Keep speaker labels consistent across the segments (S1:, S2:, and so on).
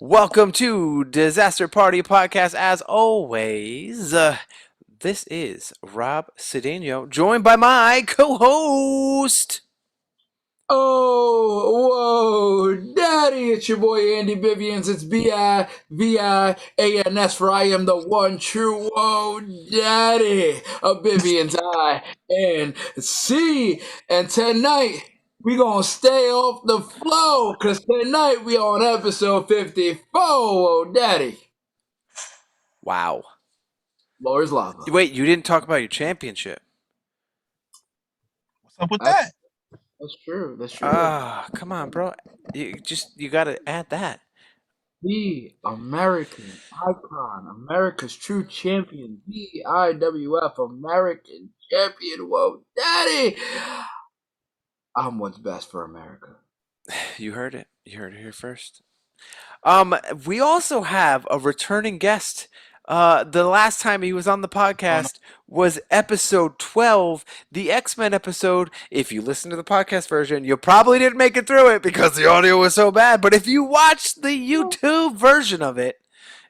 S1: Welcome to Disaster Party Podcast. As always, this is Rob Cedeno, joined by my co-host.
S2: Oh, whoa, Daddy, it's your boy Andy Vivians. It's Bivans for I am the one true, whoa, Daddy of Vivians I and C. And tonight, we gonna stay off the flow, cause tonight we on episode 54, whoa, Daddy.
S1: Wow.
S2: Lord's lava.
S1: Wait, you didn't talk about your championship.
S3: What's up with
S2: That's,
S3: that?
S2: that's true, that's true.
S1: Come on, bro. You gotta add that.
S2: The American icon, America's true champion, the IWF American champion. Whoa, Daddy! I'm what's best for America.
S1: You heard it. You heard it here first. We also have a returning guest. The last time he was on the
S3: Oh, no.
S1: podcast was episode 12, the X-Men episode. If you listen to the podcast version, you probably didn't make it through it because the audio was so bad. But if you watch the YouTube version of it,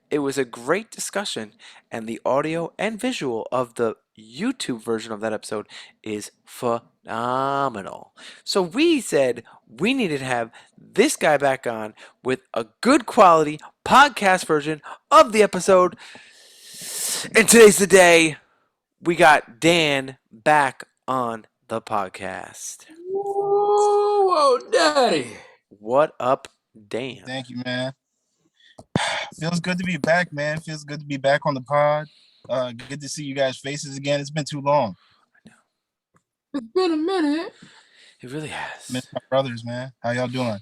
S1: it was a great discussion, and the audio and visual of the YouTube version of that episode is phenomenal. So we said we needed to have this guy back on with a good quality podcast version of the episode. And today's the day we got Dan back on the podcast.
S2: Whoa, Daddy!
S1: What up, Dan?
S3: Thank you, man. Feels good to be back, man. Feels good to be back on the pod. Good to see you guys' faces again. It's been too long.
S2: It's been a minute.
S1: It really has.
S3: Miss my brothers, man. How y'all doing?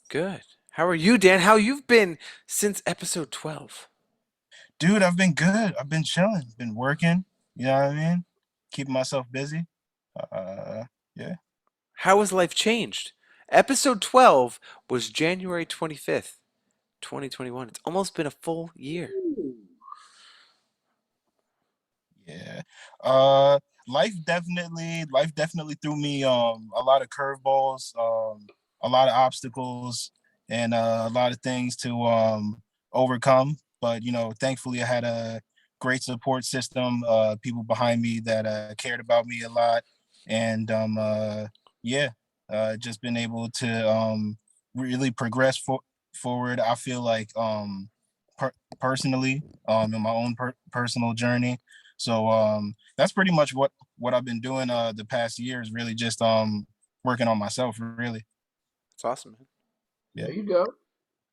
S1: Good. How are you, Dan? How you've been since episode 12?
S3: Dude, I've been good. I've been chilling. Been working. You know what I mean? Keeping myself busy. Yeah.
S1: How has life changed? Episode 12 was January 25th, 2021. It's almost been a full year.
S3: Yeah. Life definitely threw me a lot of curveballs, a lot of obstacles, and a lot of things to overcome. But thankfully I had a great support system, people behind me that cared about me a lot, and yeah, just been able to really progress forward. I feel like personally, in my own personal journey. So that's pretty much what I've been doing the past year is really just working on myself, really.
S1: It's awesome, man.
S3: Yeah.
S2: There you go.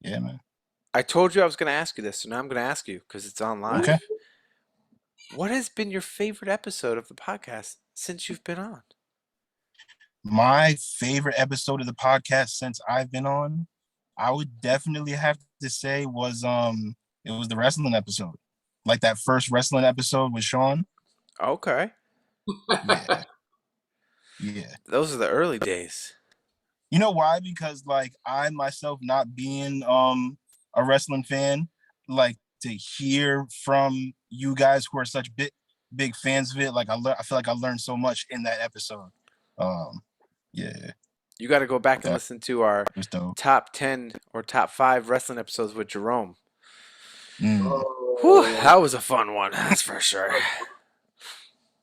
S3: Yeah, man.
S1: I told you I was going to ask you this, so now I'm going to ask you because it's online.
S3: Okay.
S1: What has been your favorite episode of the podcast since you've been on?
S3: My favorite episode of the podcast since I've been on, I would definitely have to say it was the wrestling episode. Like that first wrestling episode with Sean.
S1: Okay.
S3: Yeah. Yeah.
S1: Those are the early days.
S3: You know why? Because like I myself not being a wrestling fan, like to hear from you guys who are such big fans of it, like I feel like I learned so much in that episode. Yeah.
S1: You got to go back and
S3: That
S1: listen to our
S3: was dope.
S1: top 10 or top 5 wrestling episodes with Jerome.
S3: Mm.
S1: Whew, that was a fun one, that's for sure.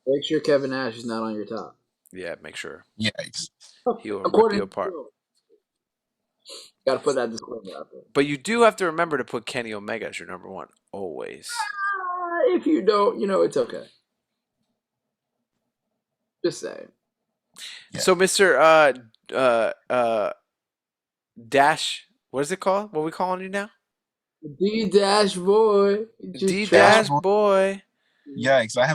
S2: Make sure Kevin Nash is not on your top.
S1: Yeah, make sure.
S3: Yikes.
S1: He'll rip
S2: According
S1: you apart.
S2: Gotta put that disclaimer out there.
S1: But you do have to remember to put Kenny Omega as your number one, always.
S2: If you don't, it's okay. Just saying.
S3: Yeah.
S1: So, Mr. Dash, what is it called? What are we calling you now?
S2: D-Dash boy.
S1: D-Dash boy.
S3: Yikes! I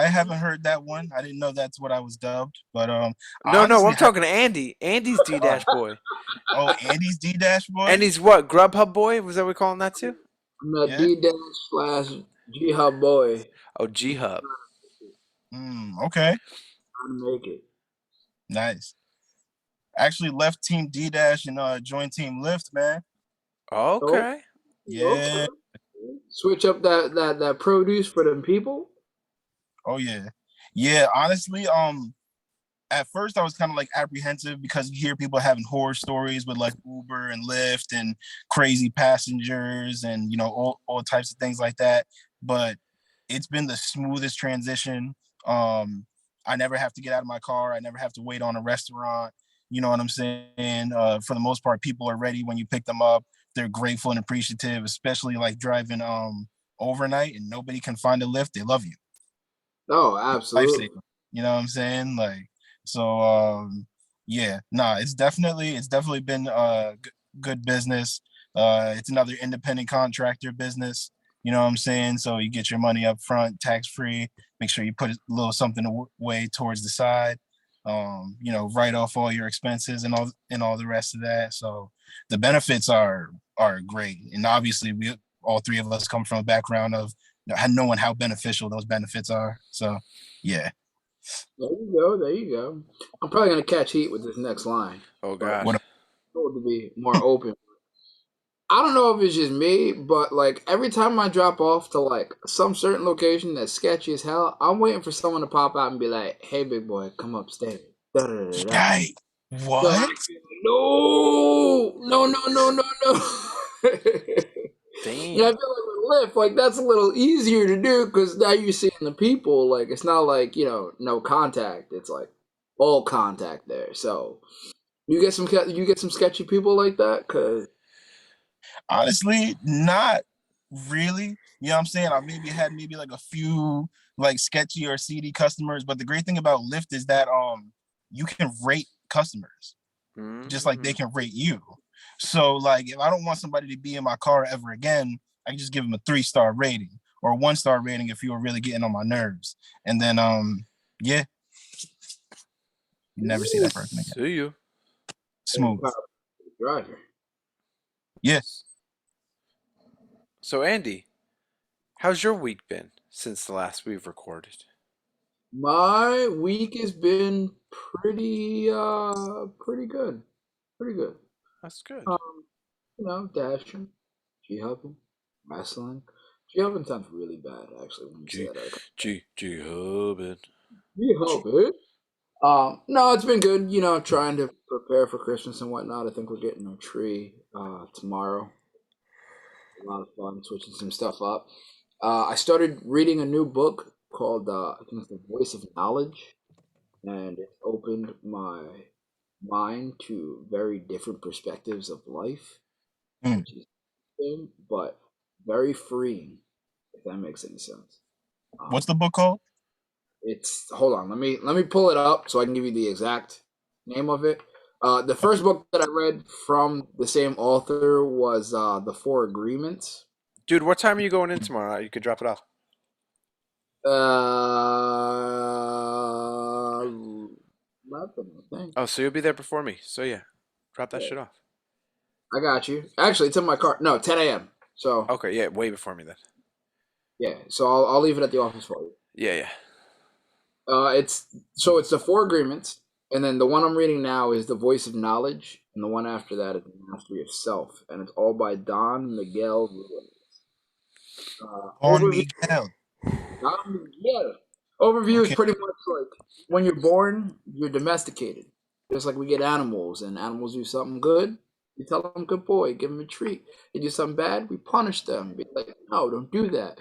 S3: haven't heard that one. I didn't know that's what I was dubbed. But
S1: No,
S3: honestly,
S1: I'm talking to Andy. Andy's D-Dash boy.
S3: Oh, Andy's D-Dash boy.
S1: And he's what? Grubhub boy? Was that what we calling that too?
S2: I'm that
S3: Yeah.
S2: D-Dash/G-Hub boy.
S1: Oh, G-Hub.
S3: Okay.
S2: Trying to make it.
S3: Nice. Actually left Team D-Dash and joined Team Lift, man.
S1: Okay.
S3: Yeah.
S2: Okay. Switch up that produce for them people.
S3: Oh yeah. Yeah, honestly, at first I was kind of like apprehensive because you hear people having horror stories with like Uber and Lyft and crazy passengers and all types of things like that. But it's been the smoothest transition. I never have to get out of my car. I never have to wait on a restaurant. You know what I'm saying? For the most part, people are ready when you pick them up. They're grateful and appreciative, especially like driving overnight and nobody can find a lift. They love you.
S2: Oh,
S3: Lifesaver.
S2: absolutely.
S3: You know what I'm saying? Like, so yeah, nah, it's definitely been good business. It's another independent contractor business. You know what I'm saying? So you get your money up front, tax free. Make sure you put a little something away towards the side. Write off all your expenses and all the rest of that. So the benefits are great, and obviously we all three of us come from a background of knowing how beneficial those benefits are. So yeah,
S2: There you go. There you go. I'm probably gonna catch heat with this next line,
S1: Oh
S2: but
S1: God.
S3: what
S2: I want to be more open. I don't know if it's just me, but like every time I drop off to like some certain location that's sketchy as hell, I'm waiting for someone to pop out and be like, "Hey, big boy, come upstairs." Da da da da.
S3: Yikes.
S2: So
S3: What?
S2: I feel, no, no, no, no, no, no. And I
S1: Damn.
S2: feel like with Lyft, like that's a little easier to do because now you're seeing the people. Like it's not like no contact. It's like all contact there. So you get some sketchy people like that. Cause
S3: Honestly, not really. You know what I'm saying? I maybe had maybe like a few like sketchy or seedy customers, but the great thing about Lyft is that you can rate customers just like they
S1: Mm.
S3: can rate you. So like if I don't want somebody to be in my car ever again, I can just give them a 3-star rating or a 1-star rating if you were really getting on my nerves. And then yeah, you never see that person again.
S1: See you.
S2: and
S3: Smooth.
S2: Roger.
S3: Yeah.
S1: So Andy, how's your week been since the last we've recorded?
S2: My week has been pretty good. Pretty good.
S1: That's good.
S2: Um, dashing, G hubbing, wrestling. G hubbing sounds really bad actually when you say
S1: G
S2: that out of
S1: G Hubbin.
S2: G hubbing. No, it's been good, trying to prepare for Christmas and whatnot. I think we're getting our tree tomorrow. A lot of fun switching some stuff up. I started reading a new book called I think it's The Voice of Knowledge, and it opened my mind to very different perspectives of life,
S3: Mm.
S2: which is interesting, but very freeing, if that makes any sense.
S3: What's
S2: Um,
S3: the book called?
S2: it's hold on, let me pull it up so I can give you the exact name of it. The first book that I read from the same author was The Four Agreements.
S1: Dude, what time are you going in tomorrow? You could drop it off.
S2: Uh, 11, I think.
S1: Oh, so you'll be there before me. So yeah, drop that
S2: Yeah,
S1: shit off.
S2: I got you. Actually, it's in my car. No, 10 a.m. So
S1: Okay, yeah, way before me then.
S2: yeah, so I'll leave it at the office for you.
S1: Yeah, yeah.
S2: It's the Four Agreements, and then the one I'm reading now is The Voice of Knowledge, and the one after that is The Mastery of Self, and it's all by Don Miguel Ruiz.
S3: On
S2: Overview.
S3: Miguel.
S2: Yeah. Overview is
S3: Okay.
S2: pretty much like when you're born, you're domesticated. Just like we get animals, and animals do something good, we tell them good boy, give them a treat. They do something bad, we punish them. Be like, no, don't do that.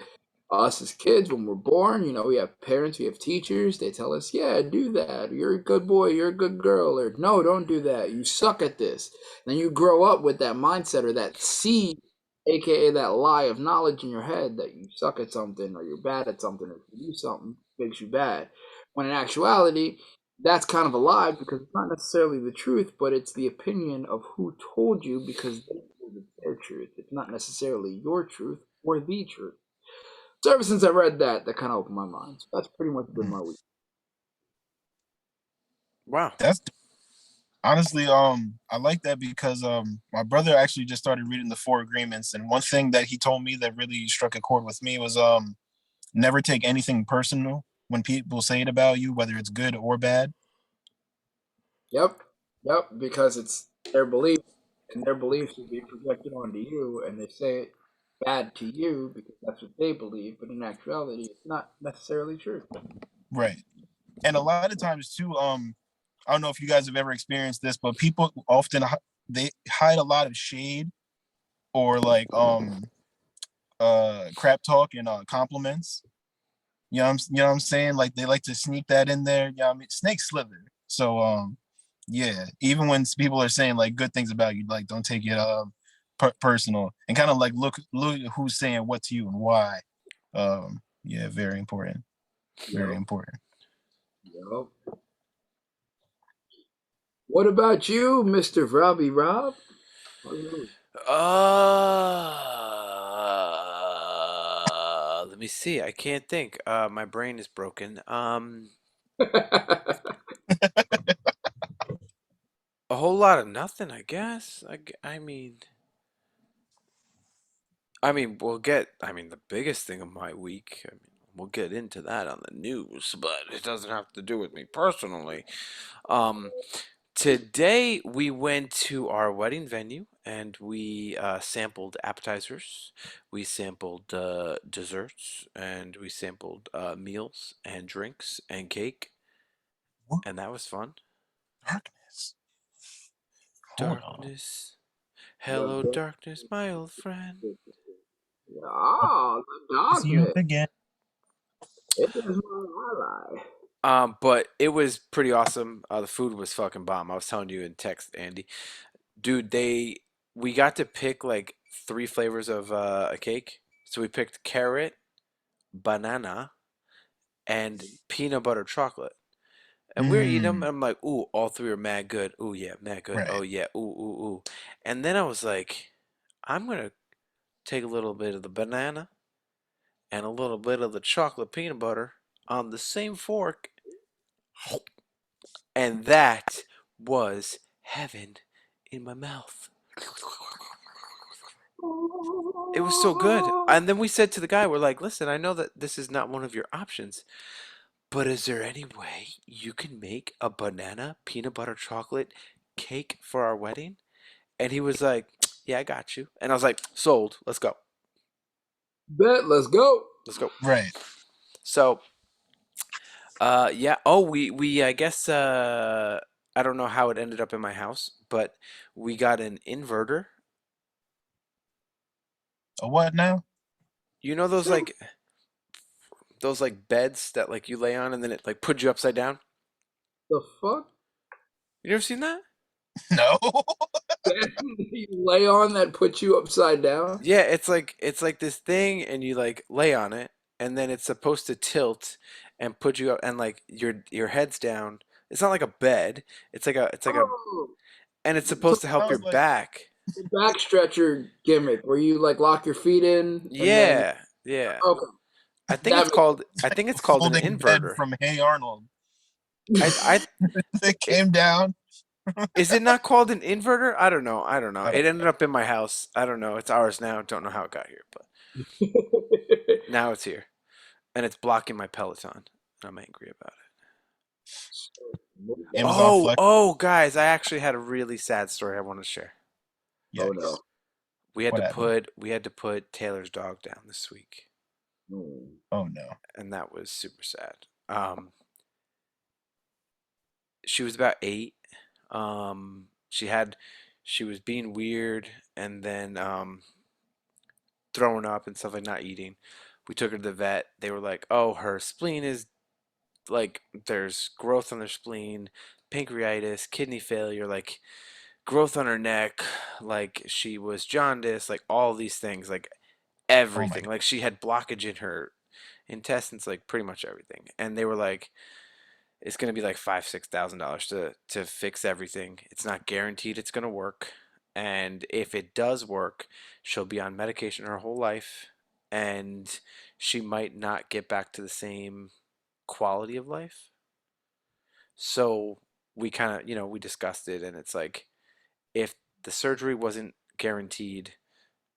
S2: Us as kids, when we're born, we have parents, we have teachers. They tell us, yeah, do that. You're a good boy, you're a good girl, or no, don't do that. You suck at this. Then you grow up with that mindset or that seed, aka that lie of knowledge in your head that you suck at something or you're bad at something or if you do something makes you bad. When in actuality, that's kind of a lie because it's not necessarily the truth, but it's the opinion of who told you because they told it's their truth. It's not necessarily your truth or the truth. So ever since I read that, that kind of opened my mind. So that's pretty much been
S3: Mm.
S2: my week.
S1: Wow.
S3: That's honestly, I like that because my brother actually just started reading the Four Agreements, and one thing that he told me that really struck a chord with me was never take anything personal when people say it about you, whether it's good or bad.
S2: Yep, yep, because it's their belief, and their beliefs will be projected onto you, and they say it bad to you because that's what they believe, but in actuality, it's not necessarily true.
S3: Right. And a lot of times too, I don't know if you guys have ever experienced this, but people often they hide a lot of shade or like crap talk and compliments. You know what I'm saying? Like they like to sneak that in there. You know what I mean? Snakes slither. So yeah, even when people are saying like good things about you, like don't take it personal and kind of like look at who's saying what to you and why. Yeah, very important. Very
S2: Yep.
S3: important.
S2: Yep. What about you, Mr. Robbie Rob?
S1: Let me see. I can't think. My brain is broken. A whole lot of nothing, I guess. I mean, the biggest thing of my week. I mean, we'll get into that on the news, but it doesn't have to do with me personally. Um, Today we went to our wedding venue and we sampled appetizers, we sampled desserts, and we sampled meals and drinks and cake,
S3: What?
S1: and that was fun.
S3: Darkness. Hold on.
S1: Darkness,
S2: The
S1: hello darkness, my old friend.
S2: Ah, the
S3: It's you
S2: darkness.
S3: again.
S2: It is my ally.
S1: But it was pretty awesome. The food was fucking bomb. I was telling you in text, Andy. Dude, we got to pick like three flavors of a cake. So we picked carrot, banana, and peanut butter chocolate. And we are eating them,
S3: Mm,
S1: and I'm like, ooh, all three are mad good. Ooh, yeah, mad good. Oh,
S3: right.
S1: yeah, ooh, ooh, ooh. And then I was like, I'm gonna take a little bit of the banana and a little bit of the chocolate peanut butter on the same fork, and that was heaven in my mouth. It was so good. And then we said to the guy, we're like, listen, I know that this is not one of your options, but is there any way you can make a banana peanut butter chocolate cake for our wedding? And he was like, yeah, I got you. And I was like, sold. Let's go.
S2: Bet, let's go.
S1: Let's go.
S3: Right.
S1: So, yeah. Oh, we I guess I don't know how it ended up in my house, but we got an inverter.
S3: A what now?
S1: You know those like beds that like you lay on and then it like puts you upside down?
S2: The fuck?
S1: You never seen that?
S3: No.
S2: That you lay on that puts you upside down?
S1: Yeah, it's like this thing and you like lay on it and then it's supposed to tilt and put you up and like your head's down. It's not like a bed. It's like a
S2: Oh,
S1: and it's
S2: so
S1: supposed to help your
S3: Sounds like
S1: back.
S2: the back stretcher gimmick where you like lock your feet in and then
S1: Yeah, yeah.
S2: okay,
S1: I
S2: that
S1: think
S3: a
S1: it's called an
S3: folding bed
S1: inverter.
S3: from Hey Arnold.
S1: I
S3: It
S1: it,
S3: came down.
S1: is it not called an inverter? I don't know. I don't know.
S3: I
S1: It
S3: don't
S1: ended
S3: know.
S1: up in my house. I don't know. It's ours now. Don't know how it got here, but now it's here and it's blocking my Peloton. And I'm angry about it.
S3: Amazon
S1: Oh,
S3: Flex.
S1: oh, guys, I actually had a really sad story I want to share.
S2: Oh no.
S3: Yikes. What happened?
S1: We had to put Taylor's dog down this week,
S2: Hmm.
S3: Oh no.
S1: and that was super sad. Um, she was about 8. Um, she had she was being weird, and then throwing up and stuff like not eating. We took her to the vet. They were like, "Oh, her spleen is like there's growth on their spleen, pancreatitis, kidney failure, like growth on her neck, like she was jaundiced, like all these things, like
S3: Oh my
S1: everything.
S3: god.
S1: Like she had blockage in her intestines, like pretty much everything. And they were like, it's gonna be like $5,000-6,000 to fix everything. It's not guaranteed it's gonna work. And if it does work, she'll be on medication her whole life, and she might not get back to the same quality of life. So we kind of, we discussed it, and it's like if the surgery wasn't guaranteed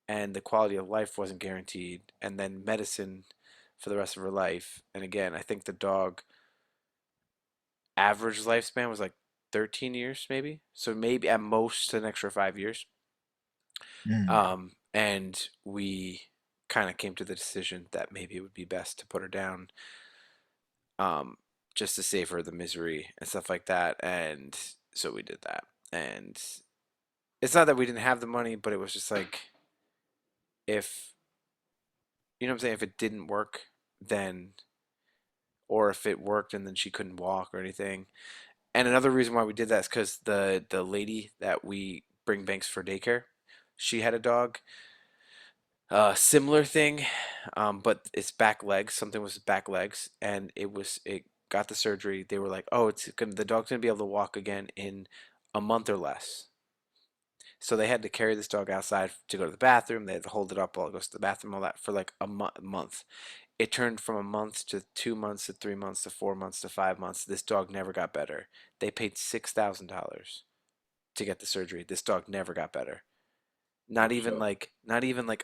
S1: and the quality of life wasn't guaranteed, and then medicine for the rest of her life. And again, I think the dog average lifespan was like 13 years, maybe. So maybe at most an extra 5 years.
S3: Mm.
S1: And we kind of came to the decision that maybe it would be best to put her down. Um, just to save her the misery and stuff like that. And so we did that. And it's not that we didn't have the money, but it was just like, if, you know what I'm saying, if it didn't work, then, or if it worked and then she couldn't walk or anything. And another reason why we did that is because the lady that we bring Banks for daycare, she had a dog. Similar thing, but it's back legs. Something was back legs, and it got the surgery. They were like, "Oh, the dog's gonna be able to walk again in a month or less." So they had to carry this dog outside to go to the bathroom. They had to hold it up while it goes to the bathroom, all that for like a month. It turned from a month to 2 months to 3 months to 4 months to 5 months. This dog never got better. They paid $6,000 to get the surgery. This dog never got better.
S2: So
S1: Not even like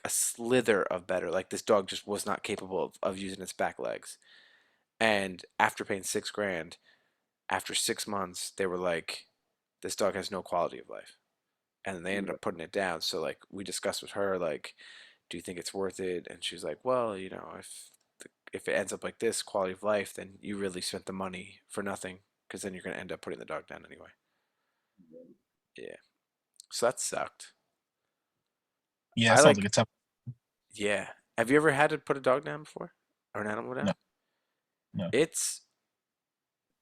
S1: a slither of better. Like this dog just was not capable of using its back legs. And after paying 6 grand, after 6 months, they were like, this dog has no quality of life. And then they ended up putting it down. So like we discussed with her, like, do you think it's worth it? And she's like, well, if it ends up like this, quality of life, then you really spent the money for nothing, because then you're gonna end up putting the dog down anyway. Yeah. So that sucked.
S3: Yeah, it
S1: I
S3: sounds like
S1: like
S3: a tough.
S1: Yeah. Have you ever had to put a dog down before? Or an animal
S3: No,
S1: down?
S3: no.
S1: It's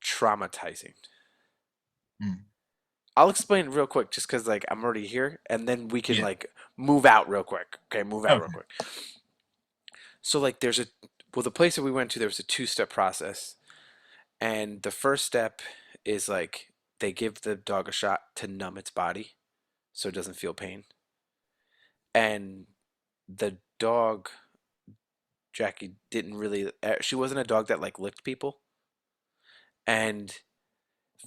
S1: traumatizing.
S3: Mm.
S1: I'll explain real quick just because like I'm already here, and then we can
S3: Yeah.
S1: like move out real quick. Okay, move out real
S3: Okay.
S1: quick. So like the place that we went to, there was a two-step process. And the first step is like they give the dog a shot to numb its body so it doesn't feel pain. And the dog, Jackie, didn't really, she wasn't a dog that like licked people. And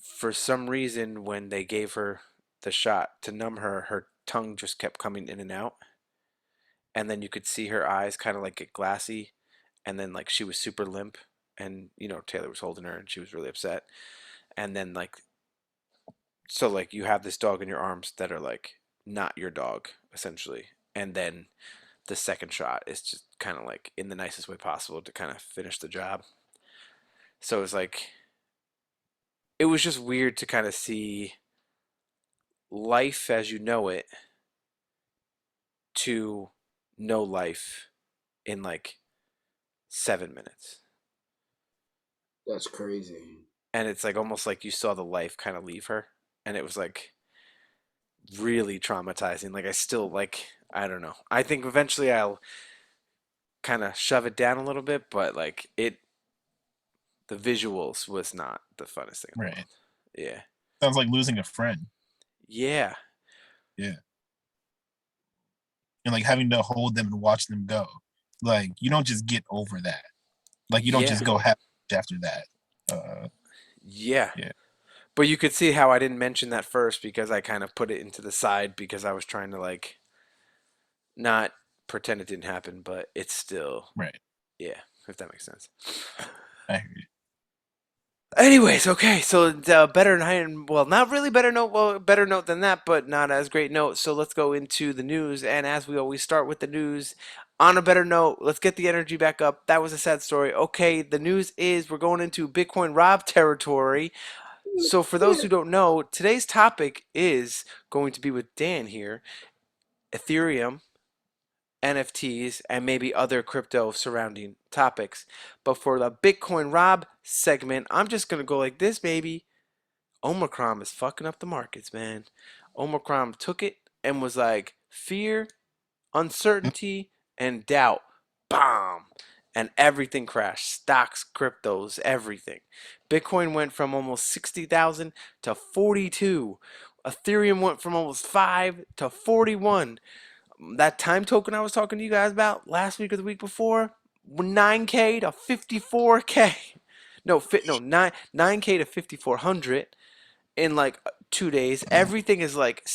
S1: for some reason, when they gave her the shot to numb her, her tongue just kept coming in and out. And then you could see her eyes kind of like get glassy. And then like she was super limp. And, Taylor was holding her and she was really upset. And then like, so like you have this dog in your arms that are like not your dog, essentially. And then the second shot is just kind of like in the nicest way possible to kind of finish the job. So it was like, it was just weird to kind of see life as you know it to no life in like 7 minutes.
S2: that's crazy.
S1: And it's like almost like you saw the life kind of leave her. And it was like really traumatizing. Like I still like, I don't know. I think eventually I'll kind of shove it down a little bit, but like the visuals was not the funnest thing in the world.
S3: Right.
S1: Yeah.
S3: Sounds like losing a friend.
S1: Yeah.
S3: Yeah. And like having to hold them and watch them go. Like you don't just get over that. Like you don't
S1: Yeah.
S3: just go happy after that.
S1: Yeah.
S3: Yeah.
S1: But you could see how I didn't mention that first because I kind of put it into the side because I was trying to like not pretend it didn't happen, but it's still,
S3: Right.
S1: yeah, if that makes sense.
S3: I hear you.
S1: Anyways, okay, so better note, well, not really better note, well, better note than that, but not as great note. So let's go into the news, and as we always start with the news, on a better note, let's get the energy back up. That was a sad story. Okay, the news is we're going into Bitcoin Rob territory. So for those who don't know, today's topic is going to be with Dan here, Ethereum, NFTs, and maybe other crypto surrounding topics. But for the Bitcoin Rob segment, I'm just gonna go like this, baby. Omicron is fucking up the markets, man. Omicron took it and was like fear, uncertainty, and doubt. Bomb. And everything crashed. Stocks, cryptos, everything. Bitcoin went from almost 60,000 to 42. Ethereum went from almost 5 to 41. That time token I was talking to you guys about last week or the week before, 9K to 54K. No, 9K to 5400 in like 2 days. Everything is like,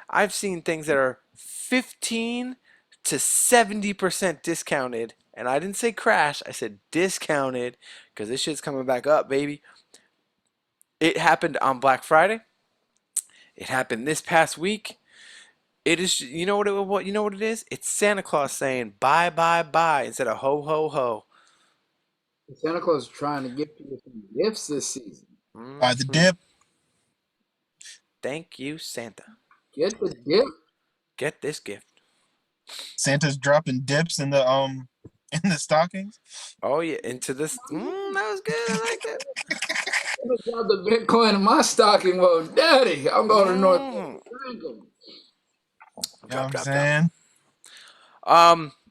S1: I've seen things that are 15 to 70% discounted. And I didn't say crash, I said discounted because this shit's coming back up, baby. It happened on Black Friday. It happened this past week. It is, you know what it is? It's Santa Claus saying bye bye bye instead of ho ho ho.
S2: Santa Claus is trying to get people some gifts this season.
S3: The
S1: Hmm.
S3: dip.
S1: Thank you, Santa.
S2: Get the gift.
S1: Get this gift.
S3: Santa's dropping dips in the stockings.
S1: Oh yeah, into this. That was good. I liked it.
S2: I'm gonna drop the Bitcoin in my stocking. Well, Daddy, I'm going to North
S1: Mm.
S2: Carolina.
S3: You know what
S1: Drop,
S3: I'm
S1: drop, drop.
S3: saying?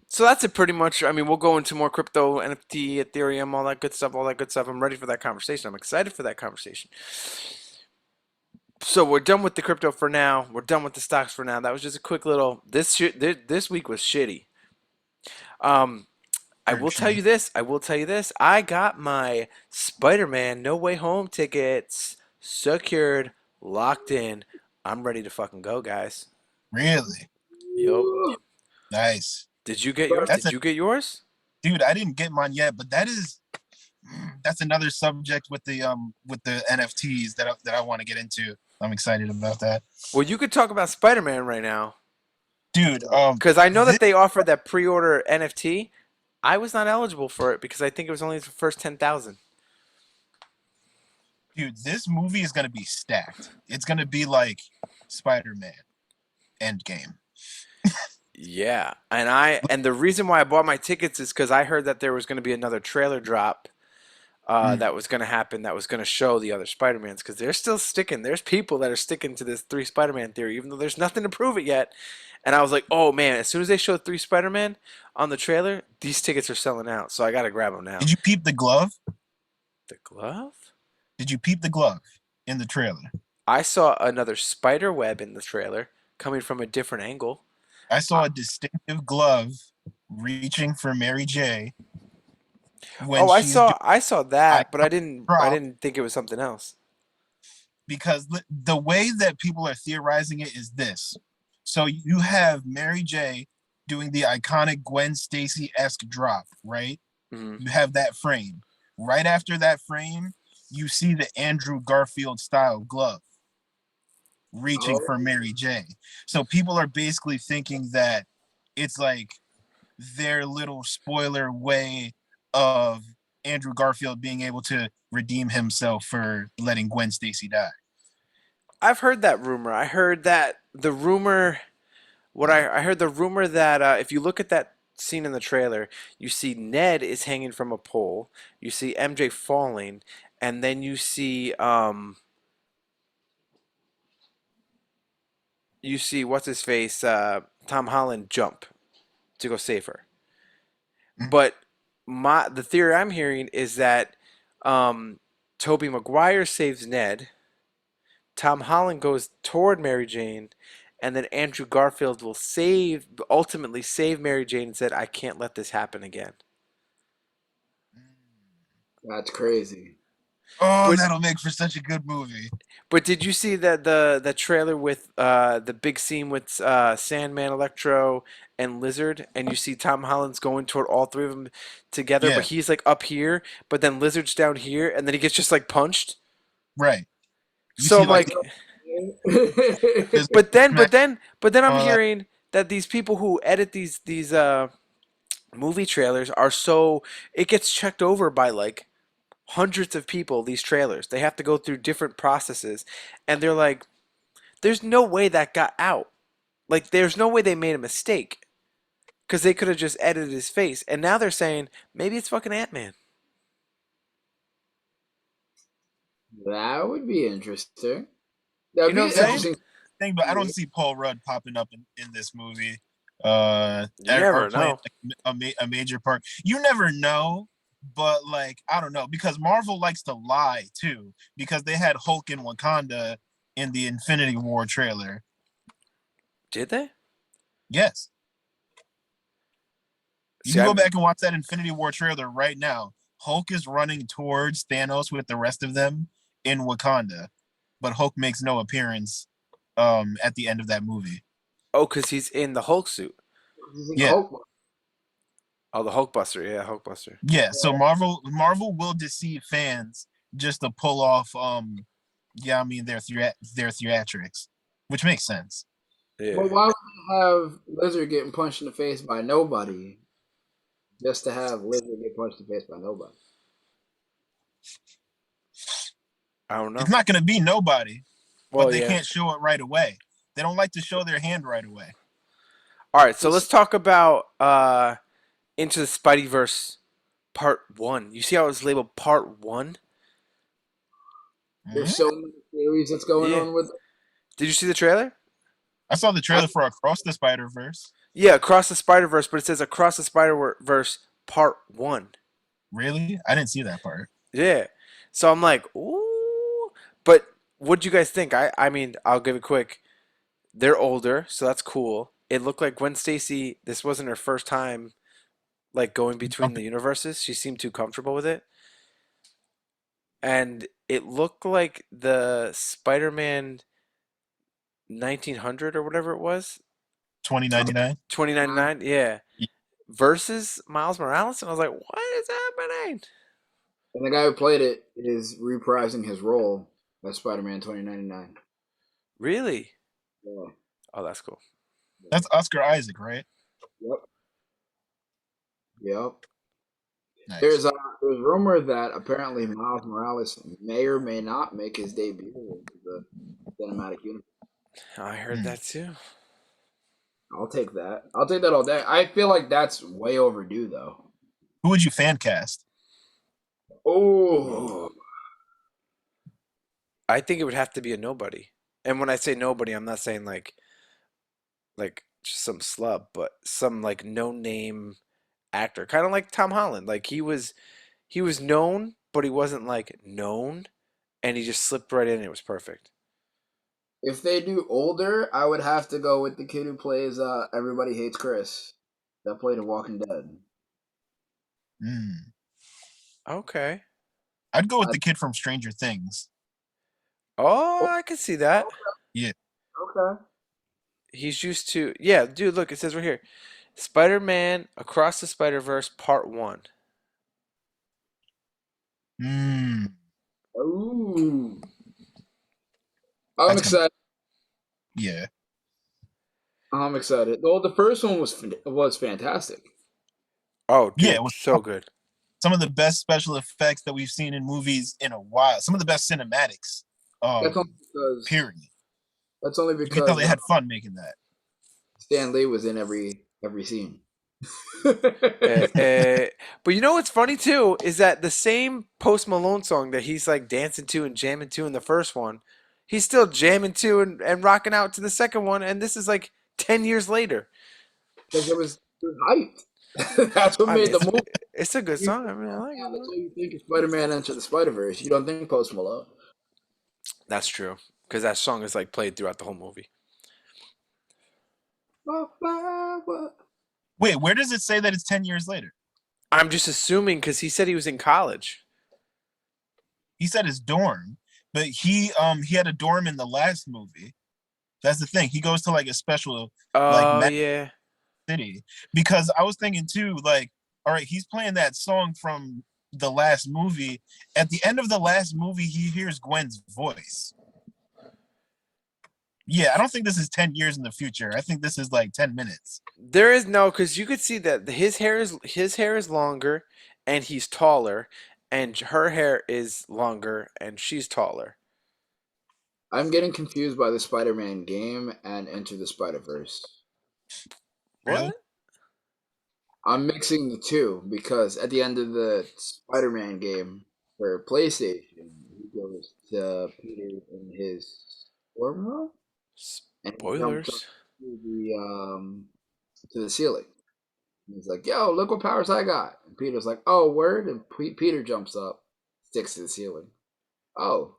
S1: So that's it pretty much. I mean, we'll go into more crypto, NFT, Ethereum, all that good stuff, all that good stuff. I'm ready for that conversation. I'm excited for that conversation. So we're done with the crypto for now. We're done with the stocks for now. That was just a quick little. This week was shitty. Um, I
S3: Very
S1: will tell
S3: shitty.
S1: you this. I will tell you this. I got my Spider-Man No Way Home tickets secured, locked in. I'm ready to fucking go, guys.
S3: Really
S1: Yup.
S3: nice.
S1: Did you get yours?
S3: That's
S1: Did
S3: a
S1: you get yours?
S3: dude. I didn't get mine yet, but that's another subject with the NFTs that I want to get into. I'm excited about that,
S1: Well, you could talk about Spider-Man right now.
S3: dude.
S1: Because I know
S3: This
S1: that they offered that pre-order NFT. I was not eligible for it because I think it was only the first 10,000.
S3: dude, this movie is gonna be stacked. It's gonna be like Spider-Man Endgame.
S1: Yeah, and the reason why I bought my tickets is because I heard that there was going to be another trailer drop
S3: Mm.
S1: that was going to happen that was going to show the other Spider-Mans because they're still sticking. There's people that are sticking to this three Spider-Man theory, even though there's nothing to prove it yet. And I was like, oh man, as soon as they showed three Spider-Man on the trailer, these tickets are selling out, so I got to grab them now.
S3: Did you peep the glove?
S1: The glove?
S3: Did you peep the glove in the trailer?
S1: I saw another spider web in the trailer coming from a different angle.
S3: I saw a distinctive glove reaching for Mary J when
S1: Oh, I
S3: she's doing
S1: saw I saw
S3: iconic
S1: that, but I
S3: drop,
S1: didn't think it was something else.
S3: because the way that people are theorizing it is this. So you have Mary J doing the iconic Gwen Stacy-esque drop, right?
S1: Hmm.
S3: You have that frame. Right after that frame, you see the Andrew Garfield style glove reaching
S2: Oh,
S3: for Mary J. So people are basically thinking that it's like their little spoiler way of Andrew Garfield being able to redeem himself for letting Gwen Stacy die.
S1: I've heard that rumor. I heard that the rumor. I heard the rumor that if you look at that scene in the trailer, you see Ned is hanging from a pole. You see MJ falling, and then you see what's his face, Tom Holland jump to go save her. But the theory I'm hearing is that um, Toby Maguire saves Ned. Tom Holland goes toward Mary Jane, and then Andrew Garfield will ultimately save Mary Jane and said, "I can't let this happen again."
S2: that's crazy.
S3: Oh,
S1: But
S3: that'll make for such a good movie.
S1: did you see that the trailer with the big scene with Sandman, Electro, and Lizard, and you see Tom Holland's going toward all three of them together, but
S3: Yeah,
S1: he's like up here, but then Lizard's down here, and then he gets just like punched.
S3: right. You
S1: So
S3: see
S1: I'm
S3: like
S1: like,
S3: the
S1: but then,
S3: smash
S1: but then, but then I'm
S3: all that.
S1: hearing that these people who edit these movie trailers are so it gets checked over by like hundreds of people. These trailers they have to go through different processes, and they're like, "There's no way that got out. Like, there's no way they made a mistake because they could have just edited his face." And now they're saying maybe it's fucking Ant Man.
S2: That would be interesting.
S1: You
S2: That'd
S1: know what
S2: be
S1: I'm
S3: That's
S1: saying?
S2: interesting.
S3: the thing, but I don't see Paul Rudd popping up in this movie.
S1: You
S3: Or
S1: never
S3: playing
S1: know.
S3: like a major part. You never know, but like I don't know, because Marvel likes to lie too, because they had Hulk in Wakanda in the Infinity War trailer.
S1: Did they?
S3: Yes, you
S1: See,
S3: can go
S1: I'm
S3: back and watch that Infinity War trailer right now. Hulk is running towards Thanos with the rest of them in Wakanda, but Hulk makes no appearance at the end of that movie.
S1: oh, because he's in the Hulk suit.
S2: He's in the
S3: Yeah.
S2: Hulk.
S1: Oh, the Hulkbuster. Yeah, Hulkbuster.
S3: Yeah, so Marvel will deceive fans just to pull off yeah, I mean their theatrics, which makes sense.
S1: Yeah.
S2: But why would you have Lizard getting punched in the face by nobody just to have Lizard get punched in the face by nobody?
S1: I don't
S3: It's
S1: know.
S3: not going to be nobody, but
S1: Well,
S3: they
S1: yeah.
S3: can't show it right away. They don't like to show their hand right away.
S1: All right, so let's
S2: This,
S1: talk about Into the Spideyverse Part 1. You see how it's labeled Part 1?
S3: Mhm.
S2: there's so many theories that's going
S1: Yeah.
S2: on with it.
S1: Did you see the trailer?
S3: I saw the
S2: I,
S3: trailer for Across the Spider Verse.
S1: Yeah, Across the Spider-Verse, but it says Across the Spider-Verse Part 1.
S3: Really? I didn't see that part.
S1: Yeah. So I'm like, ooh. But what'd you guys think? I mean, I'll give it quick. They're older, so that's cool. It looked like Gwen Stacy, this wasn't her first time like going between the universes. She seemed too comfortable with it. And it looked like the Spider-Man 1900 or whatever it was,
S3: 2099.
S1: 2099, yeah, versus Miles Morales, and I was like, what is happening?
S2: and the guy who played it is reprising his role as Spider-Man 2099.
S1: Really?
S2: Yeah.
S1: Oh, that's cool.
S3: That's Oscar Isaac, right?
S2: Yep. Yep.
S3: Nice.
S2: There's a there's rumor that apparently Miles Morales may or may not make his debut in the cinematic universe.
S1: I heard
S3: Hmm.
S1: that too.
S2: I'll take that. I'll take that all day. I feel like that's way overdue, though.
S3: Who would you fan cast?
S2: Oh,
S1: I think it would have to be a nobody. And when I say nobody, I'm not saying like just some slub, but some like no name actor, kind of like Tom Holland. Like he was known, but he wasn't like known, and he just slipped right in. And it was perfect.
S2: if they do older, I would have to go with the kid who plays Everybody Hates Chris, that played in Walking Dead.
S3: Hmm.
S1: Okay.
S3: I'd go with
S2: I,
S3: the kid from Stranger Things.
S1: Oh,
S2: oh,
S1: I can see that.
S3: Yeah.
S2: okay.
S1: He's used to, yeah, dude, look, it says right here. Spider-Man Across the Spider-Verse Part 1.
S3: Hmm.
S2: Ooh, I'm
S3: That's gonna.
S2: excited.
S3: Yeah.
S2: I'm excited. Well, the first one was fantastic.
S1: Oh,
S3: Yeah. It
S1: dude,
S3: was
S1: so good.
S3: some of the best special effects that we've seen in movies in a while. Some of the best cinematics.
S2: That's only because
S3: Period.
S2: that's only
S3: You can tell
S2: because
S3: they had fun making that.
S2: Stan Lee was in every scene.
S1: Uh, uh, but you know what's funny too is that the same Post Malone song that he's like dancing to and jamming to in the first one, he's still jamming to and rocking out to the second one, and this is like 10 years later.
S2: Because it was hyped. That's what
S1: I mean,
S2: made the movie.
S1: it's a good
S2: You,
S1: song. I mean, I like
S2: that's
S1: it.
S2: all you think of Spider-Man Enter the Spider-Verse. You don't think Post Malone.
S1: That's true because that song is like played throughout the whole movie.
S3: Wait, where does it say that it's 10 years later?
S1: I'm just assuming because he said he was in college.
S3: He said his dorm, but he had a dorm in the last movie. That's the thing. He goes to like a special like
S1: Oh yeah.
S3: city because I was thinking too, like, all right, he's playing that song from the last movie. At the end of the last movie, he hears Gwen's voice. Yeah, I don't think this is 10 years in the future. I think this is like 10 minutes.
S1: There is no because you could see that his hair is longer and he's taller, and her hair is longer and she's taller.
S2: I'm getting confused by the Spider-Man game and Enter the Spider-Verse.
S3: Really?
S1: What?
S2: I'm mixing the two because at the end of the Spider-Man game for PlayStation, he goes to Peter in his dorm room and he jumps up
S1: Spoilers.
S2: to the ceiling. He's like, "Yo, look what powers I got!" And Peter's like, "Oh, word!" And Peter jumps up, sticks to the ceiling. Oh,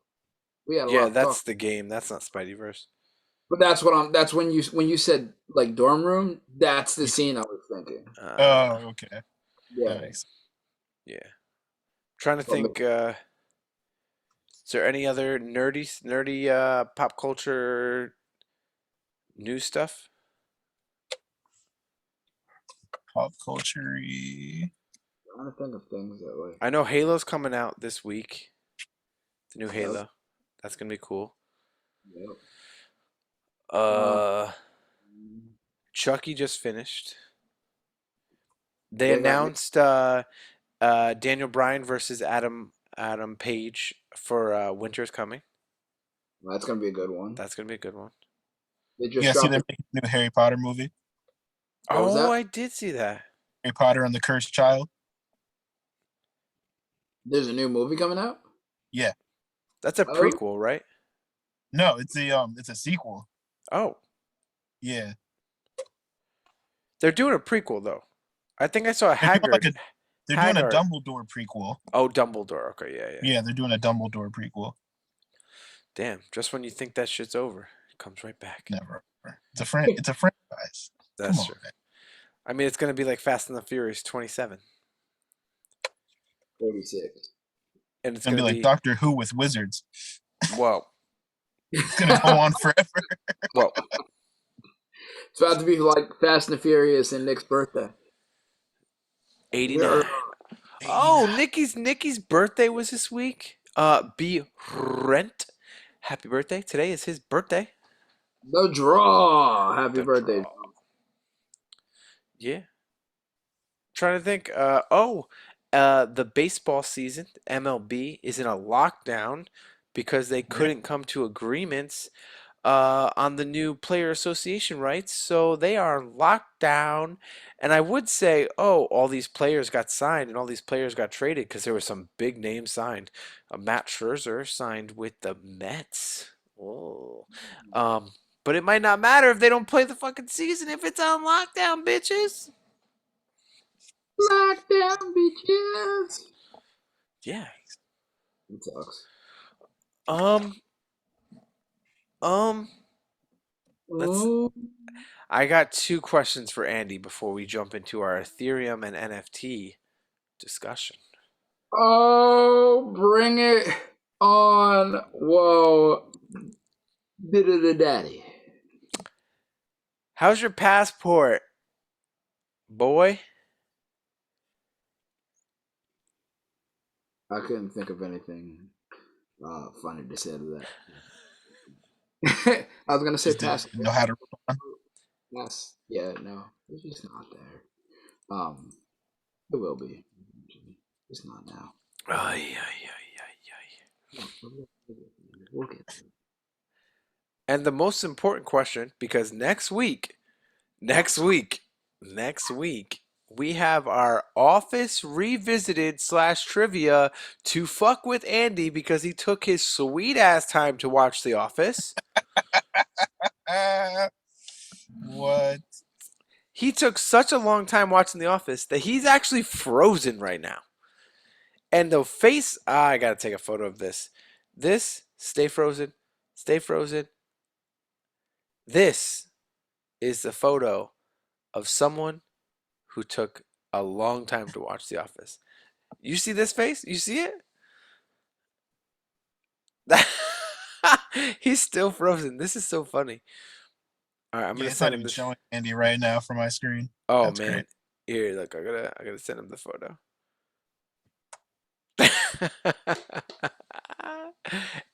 S2: we had a
S1: Yeah,
S2: lot to
S1: that's
S2: talk.
S1: the game. That's not Spideyverse.
S2: But that's what I'm. That's when you said like dorm room. That's the
S3: Yeah.
S2: scene I was thinking.
S3: Oh, okay. That
S2: Yeah.
S3: makes
S1: Yeah. Trying to
S2: So
S1: think. Is there any other nerdy pop culture news stuff?
S3: pop culture.
S2: trying to think of things that way.
S1: I know Halo's coming out this week. The new
S2: Yep.
S1: Halo. That's gonna be cool.
S2: Yep. Uh,
S1: Uh, Chucky just finished. They
S2: they got
S1: announced Daniel Bryan versus Adam Page for Winter's Coming.
S2: Well, that's gonna be a good one.
S1: That's gonna be a good one.
S2: They just
S3: Yeah, see,
S2: dropped.
S3: they're making a new Harry Potter movie.
S2: What was
S1: Oh,
S2: that?
S1: I did see that.
S3: Harry Potter and the Cursed Child.
S2: There's a new movie coming out.
S3: Yeah.
S1: That's a
S2: Oh,
S1: prequel, right?
S3: No, it's a sequel.
S1: Oh,
S3: Yeah.
S1: they're doing a prequel though. I think I saw
S3: They're doing like
S1: Haggard.
S3: a they're doing a
S1: Haggard.
S3: Dumbledore prequel.
S1: Oh, Dumbledore. Okay, yeah, yeah.
S3: Yeah, they're doing a Dumbledore prequel.
S1: Damn, just when you think that shit's over, it comes right back.
S3: Never. It's a franchise. Come
S1: That's
S3: on,
S1: true.
S3: man.
S1: I mean, it's gonna be like Fast and the Furious 27,
S2: 46.
S1: and
S3: It's
S1: it's
S3: gonna be
S1: gonna
S3: like
S1: be
S3: Doctor Who with wizards.
S1: whoa,
S3: It's gonna go on forever.
S1: whoa.
S2: It's about to be like Fast and the Furious and Nick's birthday.
S1: 89.
S2: Or,
S1: Oh,
S3: 89.
S1: Nikki's birthday was this week. B Rent. Happy birthday. Today is his birthday.
S2: the draw. Happy
S1: The
S2: birthday.
S1: draw. Yeah. Trying to think. The baseball season, MLB, is in a lockdown because they
S3: Really?
S1: couldn't come to agreements on the new player association rights. So they are locked down. And I would say, oh, all these players got signed and all these players got traded because there were some big names signed. Matt Scherzer signed with the Mets. Oh. Um, but it might not matter if they don't play the fucking season if it's on lockdown, bitches.
S2: Lockdown bitches.
S1: Yeah.
S2: It sucks.
S1: Um, um, let's
S2: Oh,
S1: I got two questions for Andy before we jump into our Ethereum and NFT discussion.
S2: oh, bring it on. Whoa. Daddy.
S1: How's your passport, boy?
S2: I couldn't think of anything funny to say to that. I was gonna say
S3: Just didn't
S2: pass.
S3: know how to respond.
S2: Yes. Yeah. No, it's just not there. It will be. It's not now.
S1: Ay, ay, ay, ay, ay.
S2: We'll get there.
S1: And the most important question, because next week, we have our office revisited slash trivia to fuck with Andy because he took his sweet ass time to watch The Office.
S3: What?
S1: He took such a long time watching The Office that he's actually frozen right now. And the face, I gotta take a photo of this. Stay frozen, stay frozen. This is the photo of someone who took a long time to watch The Office. You see this face? You see it? He's still frozen. This is so funny. All right, I'm
S3: Yeah,
S1: gonna
S3: it's not
S1: send him
S3: even
S1: this.
S3: showing Andy right now from my screen.
S1: Oh
S3: That's great.
S1: man, here, look, I gotta send him the photo.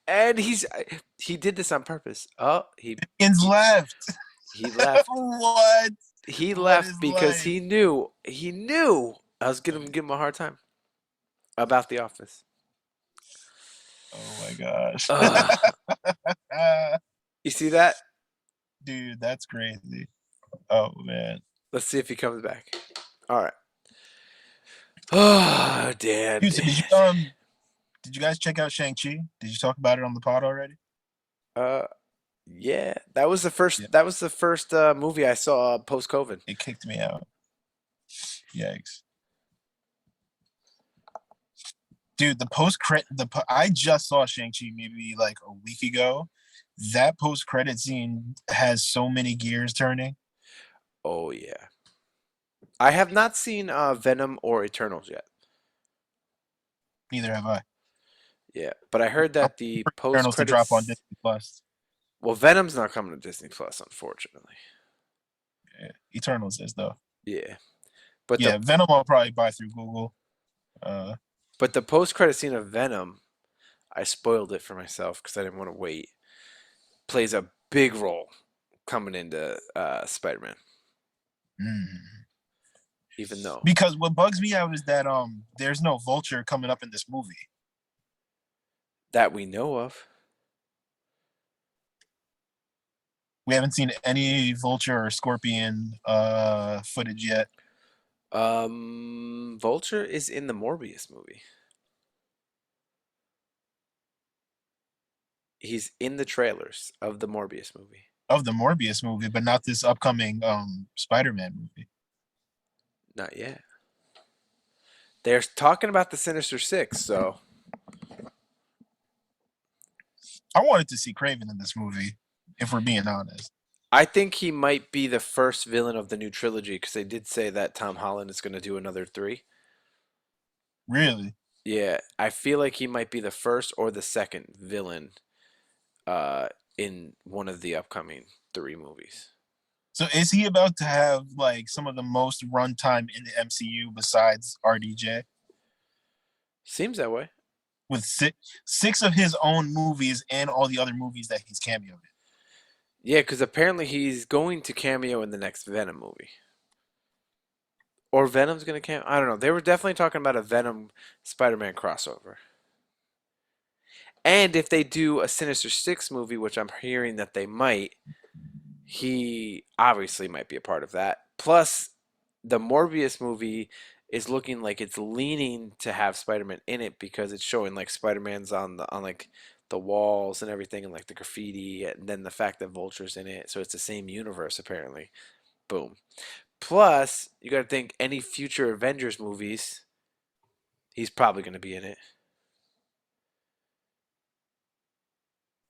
S1: And he did this on purpose. Oh,
S3: Ian's left.
S1: he left.
S3: What?
S1: He
S3: What is
S1: left because
S3: life?
S1: he knew I was gonna give him a hard time about The Office.
S3: Oh my gosh.
S1: Ugh. You see that?
S3: Dude, that's crazy. Oh man.
S1: Let's see if he comes back. All right. Oh, damn.
S3: Dude, so did you guys check out Shang-Chi? Did you talk about it on the pod already?
S1: Uh, yeah, that was the
S3: Yeah,
S1: first. That was the first movie I saw post COVID.
S3: it kicked me out. Yikes. Dude, I just saw Shang-Chi maybe like a week ago. That post-credit scene has so many gears turning.
S1: Oh yeah, I have not seen Venom or Eternals yet.
S3: Neither have I.
S1: Yeah, but I heard
S3: I'm
S1: that the
S3: waiting for
S1: post
S3: Eternals to drop on
S1: credits.
S3: Disney Plus.
S1: Well, Venom's not coming to Disney Plus, unfortunately.
S3: Yeah, Eternals is though.
S1: Yeah, but
S3: Yeah,
S1: the
S3: Venom I'll probably buy through Google. Uh,
S1: but the post credit scene of Venom, I spoiled it for myself because I didn't want to wait. Plays a big role coming into Spider-Man,
S3: mm.
S1: even though.
S3: Because what bugs me out is that there's no Vulture coming up in this movie.
S1: that we know of.
S3: We haven't seen any Vulture or Scorpion footage yet.
S1: Vulture is in the Morbius movie. He's in the trailers of the Morbius movie.
S3: Of the Morbius movie, but not this upcoming Spider-Man movie.
S1: Not yet. They're talking about the Sinister Six, so
S3: I wanted to see Craven in this movie, if we're being honest.
S1: I think he might be the first villain of the new trilogy because they did say that Tom Holland is going to do another three.
S3: Really?
S1: Yeah, I feel like he might be the first or the second villain uh, in one of the upcoming three movies.
S3: So is he about to have like some of the most runtime in the MCU besides RDJ?
S1: Seems that way.
S3: With six of his own movies and all the other movies that he's cameoed in.
S1: Yeah, because apparently he's going to cameo in the next Venom movie. Or Venom's going to cameo. I don't know. They were definitely talking about a Venom Spider Man crossover. And if they do a Sinister Six movie, which I'm hearing that they might, he obviously might be a part of that. Plus, the Morbius movie is looking like it's leaning to have Spider-Man in it because it's showing like Spider-Man's on like the walls and everything and like the graffiti and then the fact that Vulture's in it. So it's the same universe apparently. Boom. Plus, you got to think any future Avengers movies, he's probably going to be in it.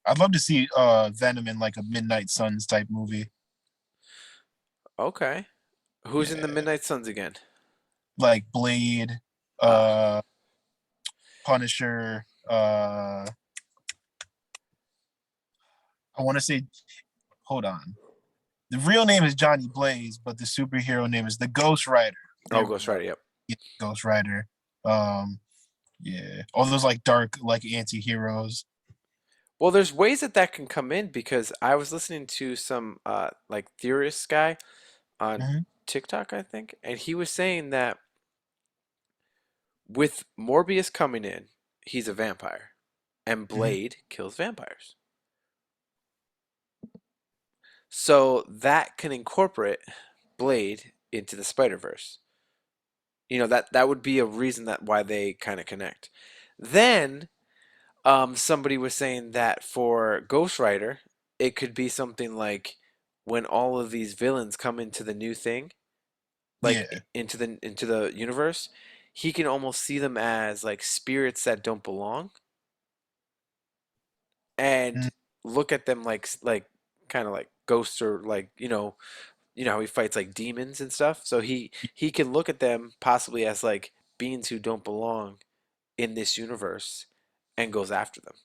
S3: I'd love to see Venom in like a Midnight Suns type movie.
S1: Okay. Who's in the
S3: Yeah.
S1: Midnight Suns again?
S3: Like Blade,
S1: Ah,
S3: uh Punisher, I want to say, hold on. The real name is Johnny Blaze, but the superhero name is the Ghost Rider.
S1: oh,
S3: There we
S1: Ghost
S3: go.
S1: Rider. Yep.
S3: Yeah, Ghost Rider. Um, yeah, all those like dark like anti-heroes.
S1: Well, there's ways that that can come in because I was listening to some like theorist guy on
S3: Mhm.
S1: TikTok, I think, and he was saying that with Morbius coming in, he's a vampire, and
S3: Mhm.
S1: Blade kills vampires. So that can incorporate Blade into the Spider Verse. You know that would be a reason that why they kind of connect. Then somebody was saying that for Ghost Rider, it could be something like when all of these villains come into the new thing, like
S3: Yeah.
S1: into the universe, he can almost see them as like spirits that don't belong and
S3: Mhm.
S1: look at them like kind of like ghosts or like you know how he fights like demons and stuff. So he can look at them possibly as like beings who don't belong in this universe and goes after them.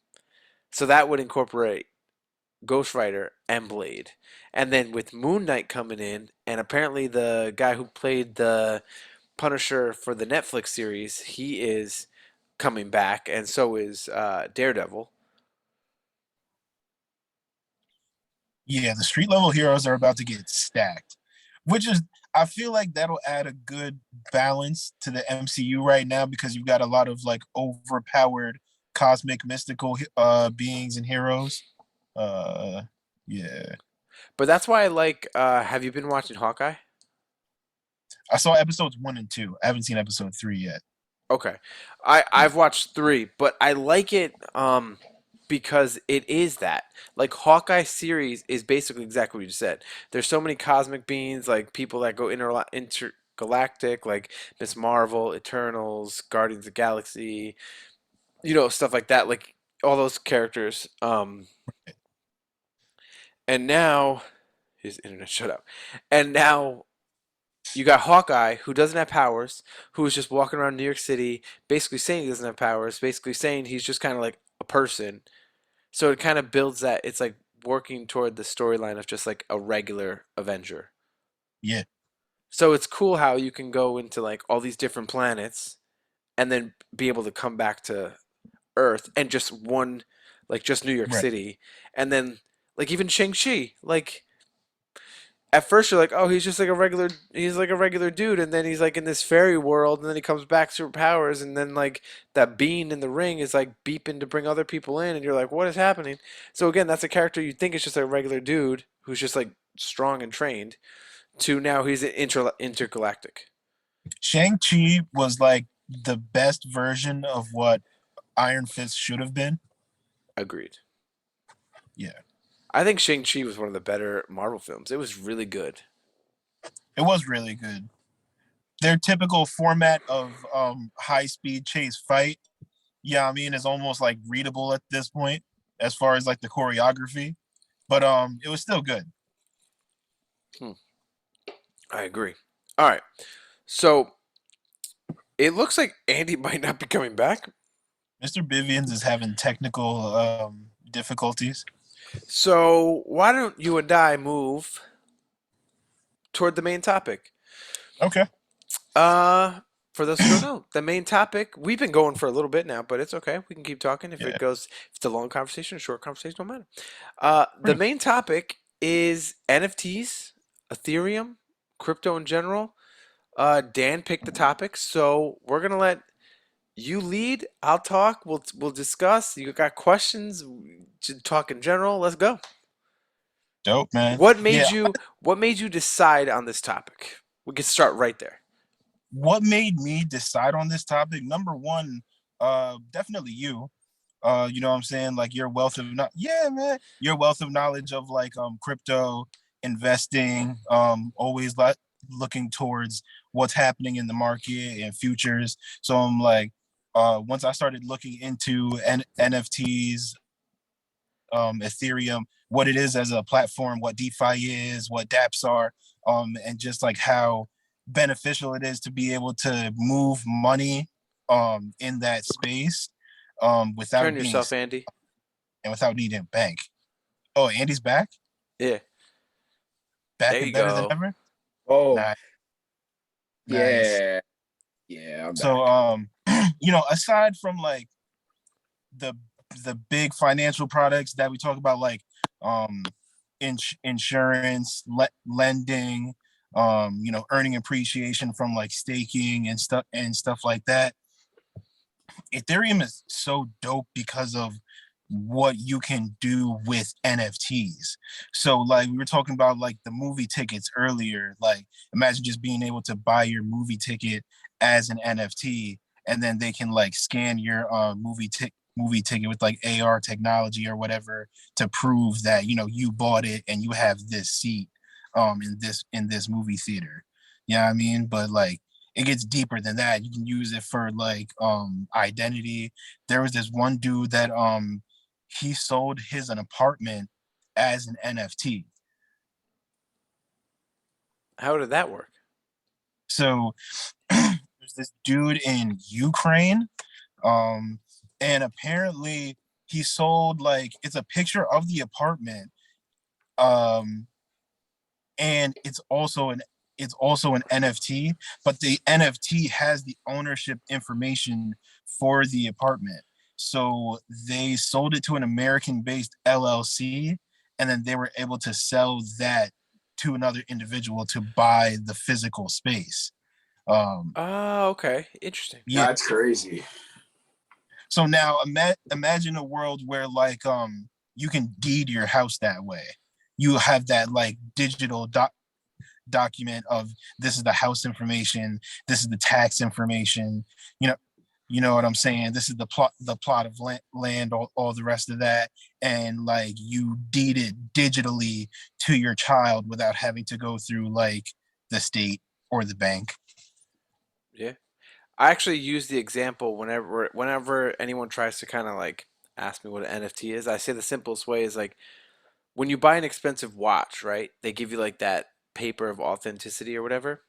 S1: So that would incorporate Ghost Rider and Blade. And then with Moon Knight coming in, and apparently the guy who played the Punisher for the Netflix series, he is coming back, and so is Daredevil.
S3: Yeah, the street level heroes are about to get stacked, which is I feel like that'll add a good balance to the MCU right now because you've got a lot of like overpowered cosmic mystical beings and heroes. Uh yeah.
S1: But that's why I like. Have you been watching Hawkeye?
S3: I saw episodes 1 and 2. I haven't seen episode 3 yet.
S1: Okay, I
S3: Yeah.
S1: I've watched three, but I like it because it is that like Hawkeye series is basically exactly what you said. There's so many cosmic beings, like people that go intergalactic, like Miss Marvel, Eternals, Guardians of the Galaxy, stuff like that, like all those characters. And now his internet shut up, and now you got Hawkeye, who doesn't have powers, who is just walking around New York City, basically saying he doesn't have powers, basically saying he's just kind of like a person. So it kind of builds that it's like working toward the storyline of just like a regular Avenger.
S3: Yeah.
S1: So it's cool how you can go into like all these different planets and then be able to come back to Earth and just one, like just New York
S3: Right.
S1: City. And then like even Shang-Chi, like at first you're like, oh, he's just like a regular, he's like a regular dude, and then he's like in this fairy world, and then he comes back superpowers, and then like that bean in the ring is like beeping to bring other people in, and you're like, what is happening? So again, that's a character you think is just a regular dude who's just like strong and trained, to now he's an intergalactic.
S3: Shang-Chi was like the best version of what Iron Fist should have been.
S1: Agreed.
S3: Yeah,
S1: I think Shang-Chi was one of the better Marvel films. It was really good.
S3: it was really good. Their typical format of high speed chase fight, yeah, I mean, is almost like readable at this point as far as like the choreography, but it was still good.
S1: Hmm. I agree. All right. So it looks like Andy might not be coming back.
S3: Mr. Bivians is having technical difficulties.
S1: So why don't you and I move toward the main topic?
S3: Okay.
S1: Uh, for those who don't know, the main topic, we've been going for a little bit now, but it's okay. We can keep talking. If it
S3: Yeah,
S1: goes, if it's a long conversation, a short conversation, don't matter. The
S3: pretty
S1: main topic is NFTs, Ethereum, crypto in general. Dan picked the topics, so we're gonna let you lead. I'll talk. We'll discuss. You got questions? To talk in general. Let's go.
S3: dope, man.
S1: What
S3: Yeah,
S1: made you What made you decide on this topic? We can start right there.
S3: what made me decide on this topic? Number one, definitely you. You know what I'm saying? Like your wealth of yeah, man, your wealth of knowledge of like crypto investing, always like looking towards what's happening in the market and futures. So I'm like, once I started looking into NFTs, Ethereum, what it is as a platform, what DeFi is, what DApps are, and just like how beneficial it is to be able to move money in that space without
S1: Turn
S3: being
S1: yourself, Andy.
S3: and without needing a bank. Oh, Andy's back,
S1: Yeah,
S3: back
S1: there
S3: and
S1: you
S3: better than
S1: go.
S3: ever.
S2: Oh,
S3: Nice, nice.
S2: yeah. Yeah, I'm
S3: So,
S2: back.
S3: you know, aside from like the the big financial products that we talk about, like um, insurance, lending, you know, earning appreciation from like staking and stuff like that. Ethereum is so dope because of what you can do with NFTs. So like we were talking about like the movie tickets earlier, like imagine just being able to buy your movie ticket as an NFT and then they can like scan your movie ticket with like AR technology or whatever to prove that you know you bought it and you have this seat in this movie theater. You know what I mean? But like it gets deeper than that. You can use it for like identity. There was this one dude that he sold his an apartment as an NFT.
S1: How did that work?
S3: So there's this dude in Ukraine, um, and apparently he sold like it's a picture of the apartment, um, and it's also an NFT, but the NFT has the ownership information for the apartment. So they sold it to an American-based LLC, and then they were able to sell that to another individual to buy the physical space. Um,
S1: Oh, okay. Interesting.
S3: yeah.
S2: That's crazy.
S3: So now imagine a world where like you can deed your house that way. You have that like digital document of this is the house information, this is the tax information, you know, you know what I'm saying? This is the plot of land, all the rest of that, and like you deed it digitally to your child without having to go through like the state or the bank.
S1: Yeah. I actually use the example whenever anyone tries to kind of like ask me what an NFT is. I say the simplest way is like when you buy an expensive watch, right? They give you like that paper of authenticity or whatever.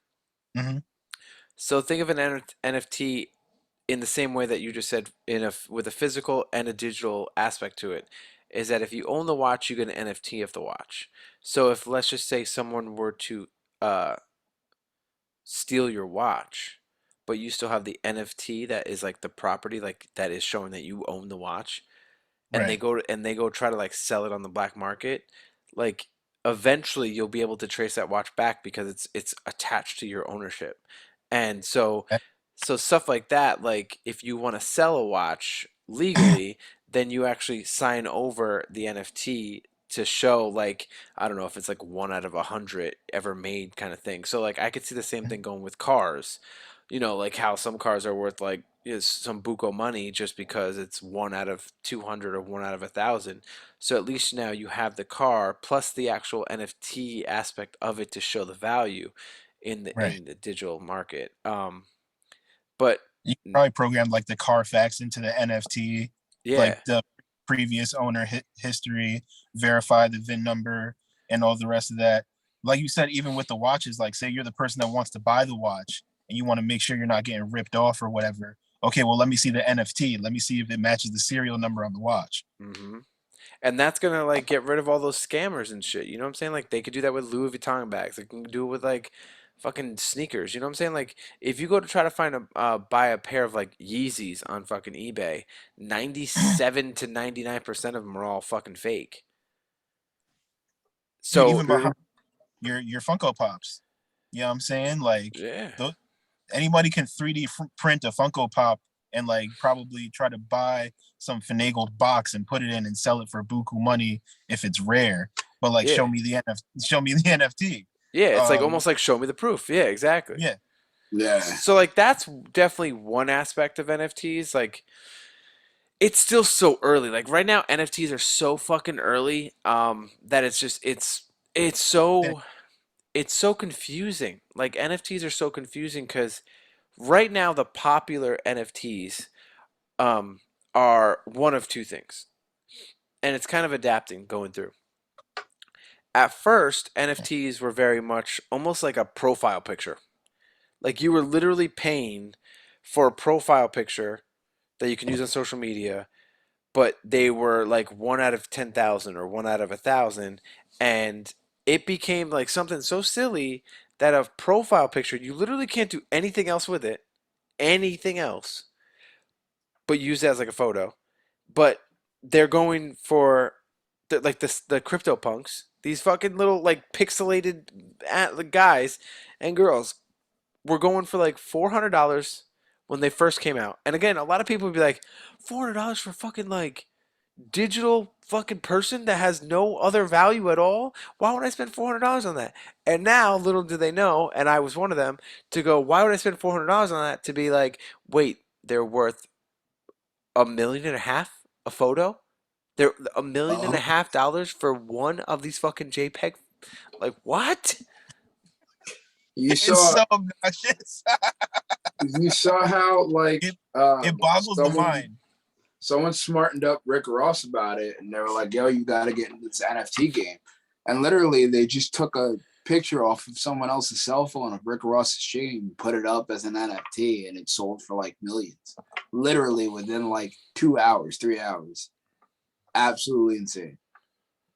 S3: Mm-hmm.
S1: So think of an NFT in the same way that you just said with a physical and a digital aspect to it. Is that if you own the watch, you get an NFT of the watch. So if let's just say someone were to uh, steal your watch, but you still have the NFT that is like the property, like that is showing that you own the watch, and
S3: Right.
S1: they go try to like sell it on the black market, like eventually you'll be able to trace that watch back because it's attached to your ownership. And so stuff like that, like if you want to sell a watch legally, then you actually sign over the NFT to show like I don't know if it's like 1 out of 100 ever made kind of thing. So like I could see the same thing going with cars. You know, like how some cars are worth like is some buco money just because it's 1 out of 200 or 1 out of 1,000. So at least now you have the car plus the actual NFT aspect of it to show the value
S3: Right.
S1: in the digital market. But
S3: You can probably program like the Carfax into the NFT, like
S1: yeah,
S3: the previous owner history, verify the VIN number, and all the rest of that. Like you said, even with the watches, like say you're the person that wants to buy the watch and you want to make sure you're not getting ripped off or whatever. Okay, well, let me see the NFT. Let me see if it matches the serial number on the watch.
S1: hmm and that's gonna like get rid of all those scammers and shit. You know what I'm saying? Like they could do that with Louis Vuitton bags. They can do it with like fucking sneakers. You know what I'm saying? Like if you go to try to find a buy a pair of like Yeezys on fucking eBay, 97 to 99% of them are all fucking fake.
S3: Yeah,
S1: So
S3: even behind your Funko Pops. You know what I'm saying? Like,
S1: yeah,
S3: th- anybody can 3D print a Funko Pop and like probably try to buy some finagled box and put it in and sell it for buku money if it's rare. But like,
S1: yeah,
S3: show me the NFT.
S1: yeah. It's like
S3: Um,
S1: almost like show me the proof. Yeah, exactly.
S3: yeah,
S2: Yeah.
S1: So like that's definitely one aspect of NFTs. Like it's still so early. Like right now, NFTs are so fucking early. That it's just it's
S3: yeah,
S1: so it's so confusing. Like NFTs are so confusing because right now the popular NFTs um are one of two things, and it's kind of adapting going through. At first, NFTs were very much almost like a profile picture. Like you were literally paying for a profile picture that you can use on social media, but they were like 1 out of 10,000 or 1 out of 1,000, and it became like something so silly that a profile picture you literally can't do anything else with it, anything else, but use it as like a photo. But they're going for like the crypto punks, these fucking little like pixelated guys and girls were going for like $400 when they first came out. And again, a lot of people would be like, $400 for fucking like digital fucking person that has no other value at all? Why would I spend $400 on that? And now, little do they know, and I was one of them, to go, why would I spend $400 on that? To be like, wait, they're worth $1.5 million a photo? They're $1.5 million for one of these fucking JPEG. Like what?
S2: You
S3: it's
S2: saw
S3: so obnoxious.
S2: you saw how like
S3: it it boggles the
S2: someone
S3: mind.
S2: someone smartened up Rick Ross about it, and they were like, "Yo, you got to get into this NFT game." And literally, they just took a picture off of someone else's cell phone of Rick Ross's chain, put it up as an NFT, and it sold for like millions. Literally within like 2 hours, 3 hours. Absolutely insane.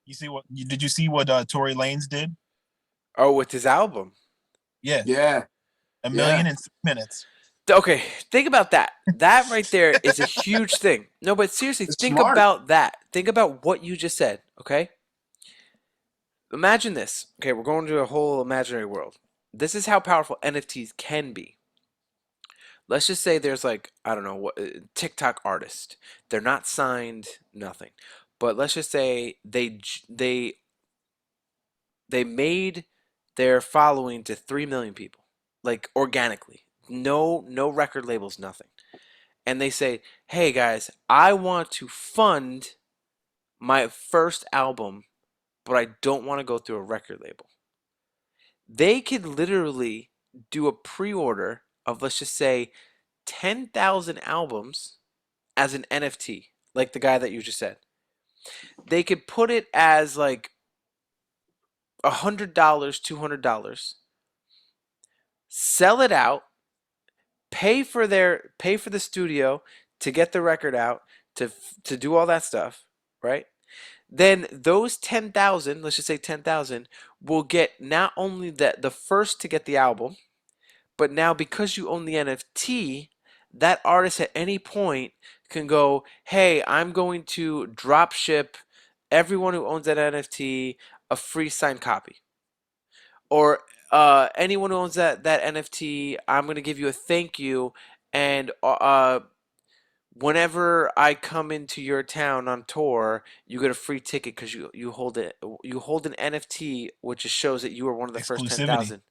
S3: Did you see what Tory Lanez did?
S1: Oh, with his album.
S3: Yeah,
S2: Yeah,
S3: a
S2: yeah.
S3: million in 3 minutes.
S1: Okay, think about that. That right there is a huge thing. No, but seriously,
S2: It's
S1: think
S2: smart.
S1: about that. Think about what you just said, okay? Imagine this. Okay, we're going to a whole imaginary world. This is how powerful NFTs can be. Let's just say there's like, I don't know, what TikTok artist. They're not signed, nothing. But let's just say they made their following to 3 million people, like organically. No record labels, nothing. And they say, "Hey guys, I want to fund my first album, but I don't want to go through a record label." They could literally do a pre-order of, let's just say, 10,000 albums as an NFT, like the guy that you just said. They could put it as like $100, $200, sell it out, pay for the studio to get the record out, to do all that stuff, right? Then those 10,000, let's just say 10,000, will get not only the first to get the album, but now because you own the NFT, that artist at any point can go, "Hey, I'm going to drop ship everyone who owns that NFT a free signed copy. Or anyone who owns that NFT, I'm gonna give you a thank you, and whenever I come into your town on tour, you get a free ticket because you hold an NFT, which just shows that you were one of the first ten
S3: Exclusivity.
S1: thousand.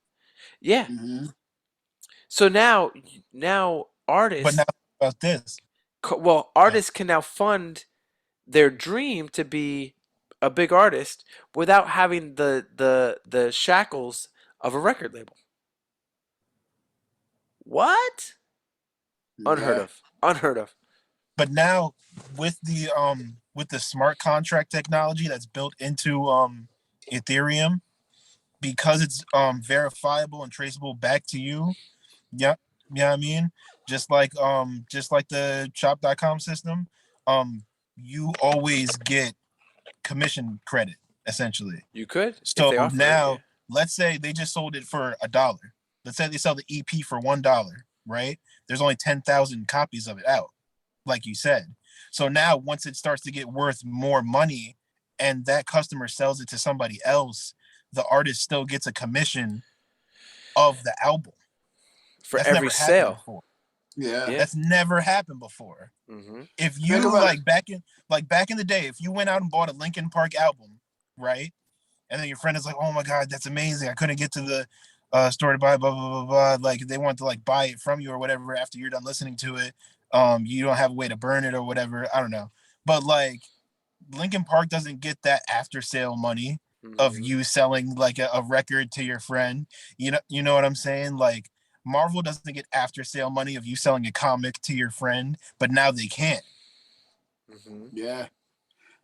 S1: Yeah.
S2: Hmm.
S1: So now
S3: But now about this. Uh,
S1: artists can now fund their dream to be a big artist without having the shackles of a record label. What? Unheard
S2: Yeah.
S1: of. Unheard of.
S3: but now with the smart contract technology that's built into Ethereum, because it's verifiable and traceable back to you. Yeah, yeah, I mean, just like the shop.com system, you always get commission credit essentially.
S1: You could if
S3: So
S1: they offer it. Yeah.
S3: now let's say they just sold it for $1. Let's say they sell the EP for $1, right? There's only 10,000 copies of it out, like you said. So now once it starts to get worth more money and that customer sells it to somebody else, the artist still gets a commission of the album.
S1: For
S3: That's
S1: every
S3: never happened
S1: sale.
S3: before.
S2: Yeah.
S1: Yeah.
S3: That's never happened before.
S1: Mm-hmm.
S3: If
S2: Think
S3: you
S2: about it.
S3: like back in the day, if you went out and bought a Linkin Park album, right? And then your friend is like, "Oh my god, that's amazing! I couldn't get to the store to buy blah blah blah blah." Like they want to like buy it from you or whatever after you're done listening to it. You don't have a way to burn it or whatever. I don't know, but like Linkin Park doesn't get that after sale money of
S1: Mm-hmm.
S3: you selling like a record to your friend. You know what I'm saying? Like Marvel doesn't get after sale money of you selling a comic to your friend, but now they can't.
S1: Mm-hmm.
S2: Yeah.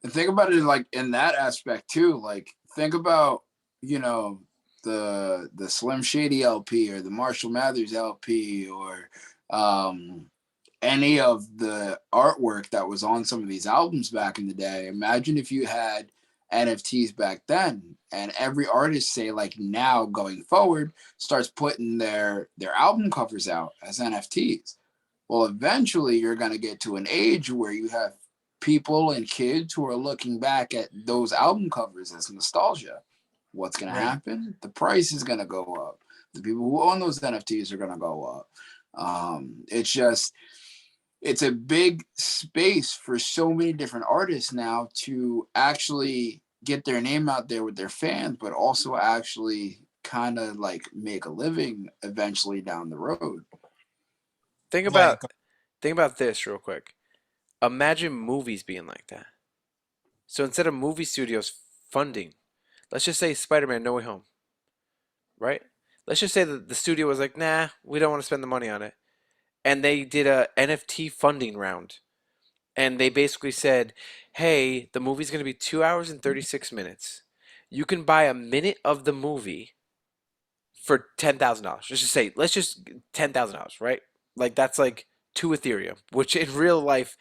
S2: And think about it like in that aspect too. Like think about, you know, the Slim Shady LP or the Marshall Mathers LP or um any of the artwork that was on some of these albums back in the day. Imagine if you had NFTs back then, and every artist, say like now going forward, starts putting their album covers out as NFTs. Well, eventually you're going to get to an age where you have people and kids who are looking back at those album covers as nostalgia. What's going to
S1: Right.
S2: happen? The price is going to go up. The people who own those NFTs are going to go up. It's just, it's a big space for so many different artists now to actually get their name out there with their fans, but also actually kind of like make a living eventually down the road.
S1: Think about
S3: Like
S1: think about this real quick. Imagine movies being like that. So instead of movie studios funding, let's just say Spider-Man No Way Home, right? Let's just say that the studio was like, nah, we don't want to spend the money on it. And they did a NFT funding round. And they basically said, hey, the movie's going to be 2 hours and 36 minutes. You can buy a minute of the movie for $10,000. Let's just $10,000, right? Like that's like two Ethereum, which in real life,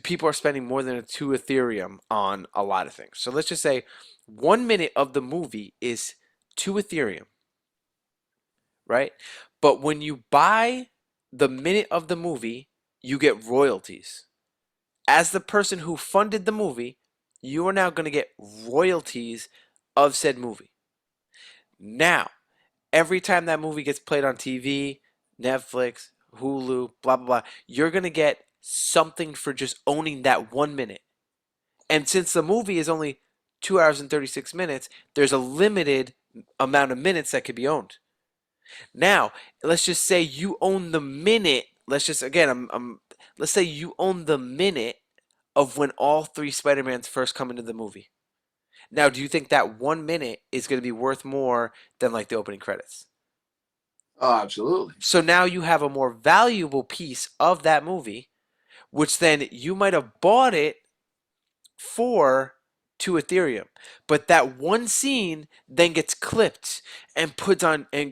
S1: people are spending more than a two Ethereum on a lot of things. So let's just say 1 minute of the movie is two Ethereum, right? But when you buy the minute of the movie, you get royalties. As the person who funded the movie, you are now going to get royalties of said movie. Now, every time that movie gets played on TV, Netflix, Hulu, blah, blah, blah, you're going to get something for just owning that 1 minute. And since the movie is only 2 hours and 36 minutes, there's a limited amount of minutes that could be owned. Now, let's just say you own the minute. Let's just, again, let's say you own the minute of when all three Spider-Mans first come into the movie. Now, do you think that 1 minute is going to be worth more than like the opening credits?
S2: Oh, absolutely.
S1: So now you have a more valuable piece of that movie, which then you might have bought it for to Ethereum. But that one scene then gets clipped and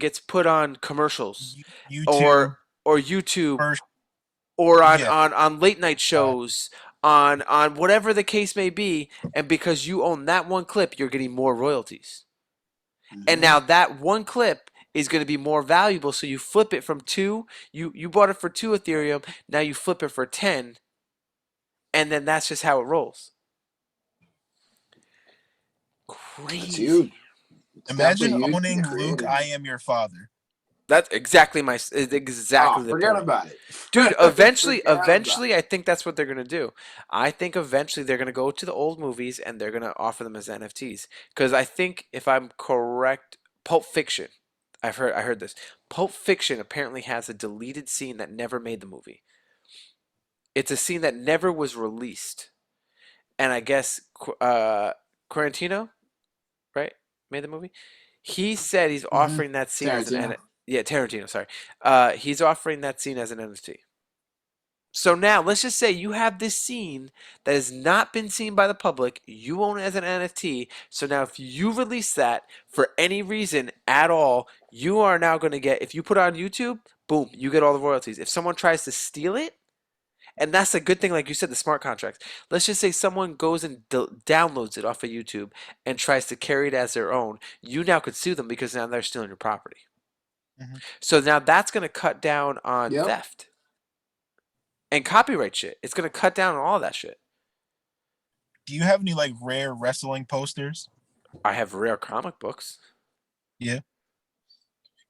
S1: gets put on commercials
S3: YouTube
S1: or YouTube
S3: first,
S1: or
S3: yeah,
S1: on late night shows on whatever the case may be, and because you own that one clip, you're getting more royalties. And
S2: Hmm.
S1: now that one clip is going to be more valuable, so you flip it from two. You bought it for two Ethereum. Now you flip it for 10, and then that's just how it rolls.
S2: That's
S1: crazy.
S2: huge. It's
S3: Imagine
S2: definitely huge for the
S3: owning Luke,
S2: creators.
S3: I am your father.
S1: That's exactly
S2: Ah,
S1: exactly the
S2: forget
S1: point.
S2: about it.
S1: Dude,
S2: Forget about
S1: eventually, I think that's what they're gonna do. I think eventually they're gonna go to the old movies and they're gonna offer them as NFTs. Because I think, if I'm correct, Pulp Fiction. I heard this. Pulp Fiction apparently has a deleted scene that never made the movie. It's a scene that never was released, and I guess Quarantino, right, made the movie. He said he's
S2: it.
S1: offering that scene as an
S2: Tarantino.
S1: yeah, Tarantino. Sorry, he's offering that scene as an NFT. So now let's just say you have this scene that has not been seen by the public. You own it as an NFT. So now if you release that for any reason at all, you are now going to get, if you put it on YouTube, boom, you get all the royalties. If someone tries to steal it, and that's a good thing, like you said, the smart contracts. Let's just say someone goes and downloads it off of YouTube and tries to carry it as their own. You now could sue them because now they're stealing your property.
S3: Mhm.
S1: So now that's going to cut down on
S2: Yep.
S1: theft and copyright shit. It's going to cut down on all that shit.
S3: Do you have any like rare wrestling posters?
S1: I have rare comic books.
S3: Yeah.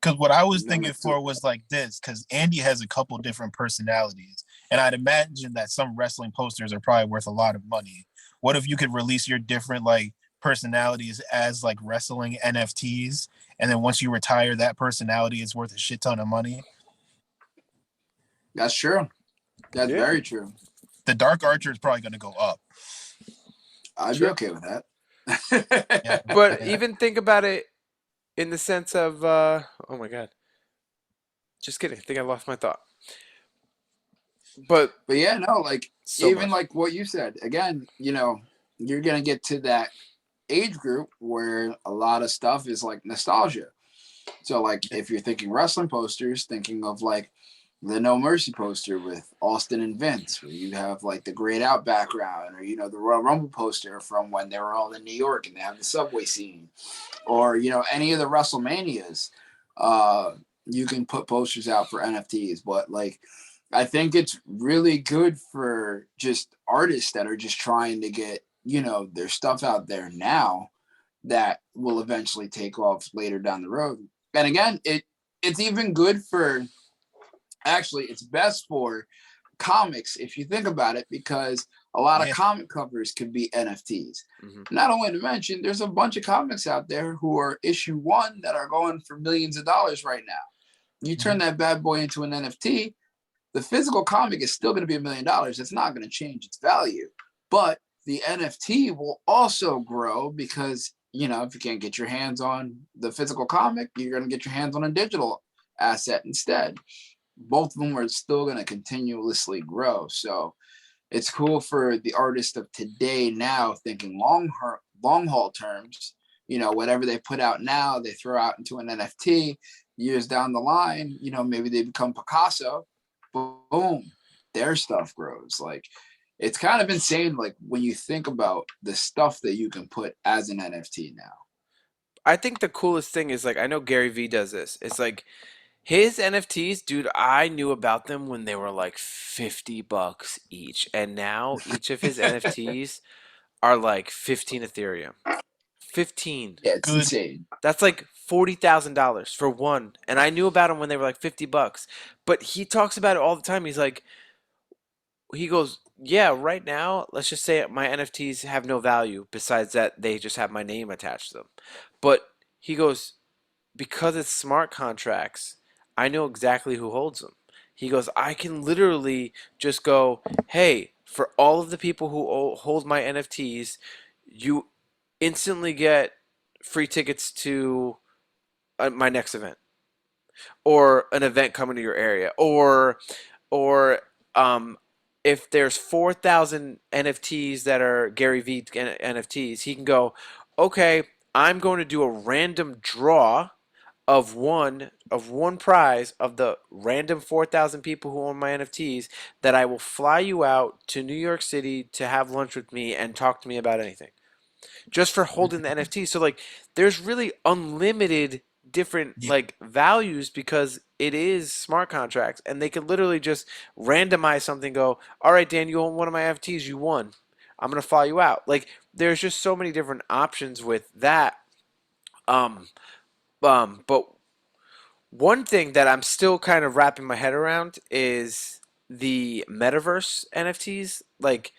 S3: Because what I was
S2: No,
S3: thinking for was like this, because Andy has a couple different personalities. And I'd imagine that some wrestling posters are probably worth a lot of money. What if you could release your different like personalities as like wrestling NFTs? And then once you retire, that personality is worth a shit ton of money.
S2: that's true. That's
S1: Yeah,
S2: very true.
S3: The Dark Archer is probably going to go up.
S2: I'd be
S1: true.
S2: okay with
S3: Yeah.
S2: that.
S1: But
S3: Yeah.
S1: even think about it in the sense of, oh my god, just kidding. I think I lost my thought. But
S2: But yeah, no, like
S1: so
S2: even
S1: much.
S2: like what you said, again, you're gonna get to that age group where a lot of stuff is like nostalgia. So like if you're thinking wrestling posters, thinking of like the No Mercy poster with Austin and Vince, where you have like the Grayed Out background, or the Royal Rumble poster from when they were all in New York and they have the subway scene, or any of the WrestleManias. Uh, you can put posters out for NFTs, but like I think it's really good for just artists that are just trying to get their stuff out there now that will eventually take off later down the road. And again, it's even good for, actually it's best for comics if you think about it, because a lot of
S3: Yeah.
S2: comic covers could be NFTs.
S1: Hmm.
S2: Not only to mention, there's a bunch of comics out there who are issue one that are going for millions of dollars right now. You turn
S3: Mhm.
S2: that bad boy into an NFT, the physical comic is still going to be $1 million. It's not going to change its value, but the NFT will also grow because if you can't get your hands on the physical comic, you're going to get your hands on a digital asset instead. Both of them are still going to continuously grow. So it's cool for the artist of today now thinking long haul terms. Whatever they put out now, they throw out into an NFT. Years down the line, maybe they become Picasso. Boom, their stuff grows. Like it's kind of insane. Like when you think about the stuff that you can put as an NFT now.
S1: I think the coolest thing is, like, I know Gary Vee does this. It's like his NFTs, dude, I knew about them when they were like $50 each. And now each of his NFTs are like 15 Ethereum. 15.
S2: Yeah, it's
S3: Good.
S2: insane.
S1: That's like $40,000 for one. And I knew about them when they were like $50. But he talks about it all the time. He's like, he goes, yeah, right now, let's just say my NFTs have no value besides that they just have my name attached to them. But he goes, because it's smart contracts, I know exactly who holds them. He goes, I can literally just go, hey, for all of the people who hold my NFTs, you instantly get free tickets to my next event, or an event coming to your area, or if there's 4,000 NFTs that are Gary Vee NFTs, he can go, okay, I'm going to do a random draw of one prize of the random 4,000 people who own my NFTs, that I will fly you out to New York City to have lunch with me and talk to me about anything, just for holding the NFT. So like there's really unlimited different
S3: Yeah.
S1: like values because it is smart contracts, and they can literally just randomize something, go, all right, Dan, you own one of my NFTs, you won. I'm gonna follow you out. Like there's just so many different options with that. Um, but one thing that I'm still kind of wrapping my head around is the metaverse NFTs. Like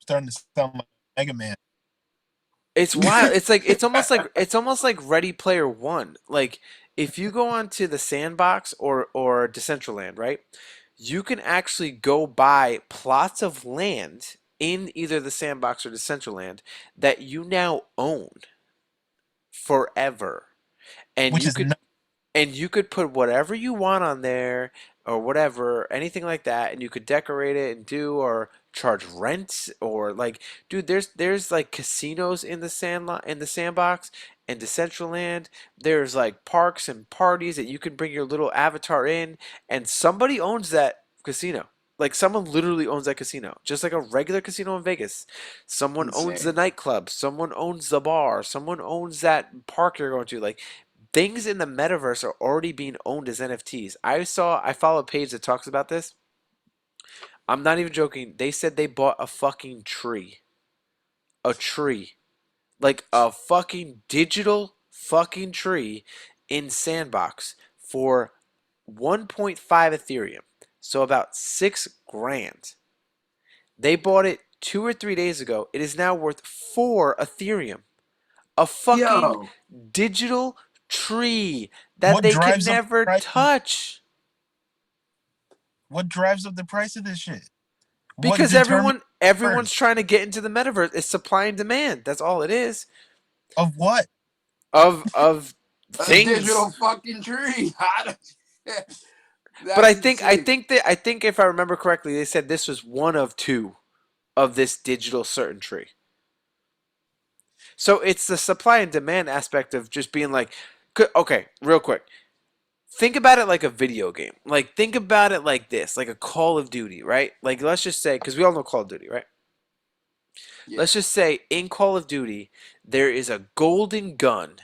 S3: Starting to sound like Mega Man.
S1: it's wild. It's almost like Ready Player One. Like if you go onto the Sandbox or Decentraland, right? You can actually go buy plots of land in either the Sandbox or Decentraland that you now own forever. And
S3: Which
S1: you
S3: is
S1: could
S3: not
S1: and you could put whatever you want on there or whatever, anything like that, and you could decorate it and do or charge rent or like, dude, there's like casinos in the in the Sandbox and Decentraland. There's like parks and parties that you can bring your little avatar in, and somebody owns that casino. Like someone literally owns that casino, just like a regular casino in Vegas. Someone owns the
S2: Insane.
S1: nightclub. Someone owns the bar. Someone owns that park you're going to. Like things in the metaverse are already being owned as NFTs. I follow a page that talks about this. I'm not even joking. They said they bought a fucking tree. A tree. Like a fucking digital fucking tree in Sandbox for 1.5 Ethereum. So about 6 grand. They bought it 2 or 3 days ago. It is now worth 4 Ethereum. A fucking
S2: Yo,
S1: digital tree that
S3: what
S1: they can
S3: drives up
S1: never
S3: the price.
S1: touch.
S3: What drives up the price of this shit? What
S1: Because
S3: determines
S1: everyone's
S3: first?
S1: trying to get into the metaverse. It's supply and demand. That's all it is.
S3: Of what?
S1: Of
S2: a digital
S1: things.
S2: fucking tree.
S1: But I
S2: That's
S1: think I
S2: insane.
S1: think that I think if I remember correctly, they said this was one of two of this digital certain tree. So it's the supply and demand aspect of just being like, okay, real quick. Think about it like a video game. Like think about it like this, like a Call of Duty, right? Like let's just say, because we all know Call of Duty, right?
S2: Yeah.
S1: Let's just say in Call of Duty, there is a golden gun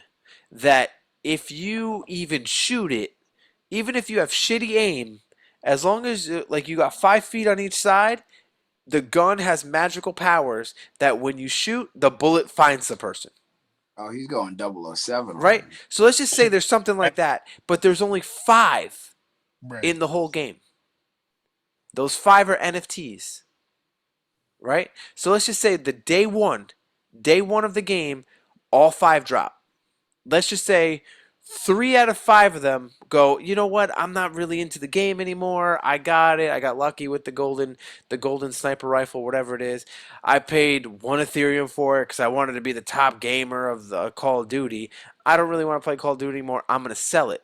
S1: that if you even shoot it, even if you have shitty aim, as long as like you got 5 feet on each side, the gun has magical powers that when you shoot, the bullet finds the person.
S2: Oh, he's going 007 on
S1: Right?
S2: me.
S1: So let's just say there's something
S3: Right.
S1: like that, but there's only 5
S3: Right.
S1: in the whole game. Those 5 are NFTs, right? So let's just say the day one of the game, all 5 drop. Let's just say 3 out of 5 of them go, you know what? I'm not really into the game anymore. I got it. I got lucky with the golden sniper rifle, whatever it is. I paid 1 Ethereum for it because I wanted to be the top gamer of the Call of Duty. I don't really want to play Call of Duty anymore. I'm gonna sell it.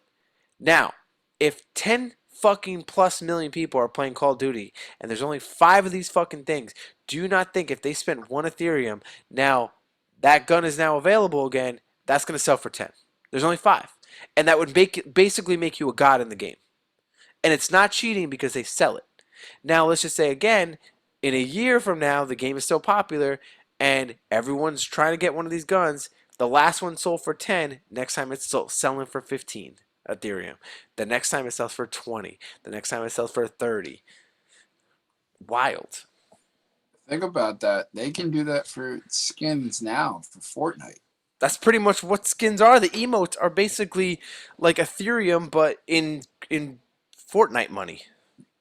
S1: Now, if 10 fucking plus million people are playing Call of Duty and there's only 5 of these fucking things, do you not think if they spent 1 Ethereum, now that gun is now available again, that's going to sell for 10? There's only 5. And that would basically make you a god in the game. And it's not cheating because they sell it. Now, let's just say again, in a year from now, the game is still popular and everyone's trying to get one of these guns. The last one sold for 10. Next time it's selling for 15 Ethereum. The next time it sells for 20. The next time it sells for 30. Wild.
S2: Think about that. They can do that for skins now for Fortnite.
S1: That's pretty much what skins are. The emotes are basically like Ethereum, but in Fortnite money.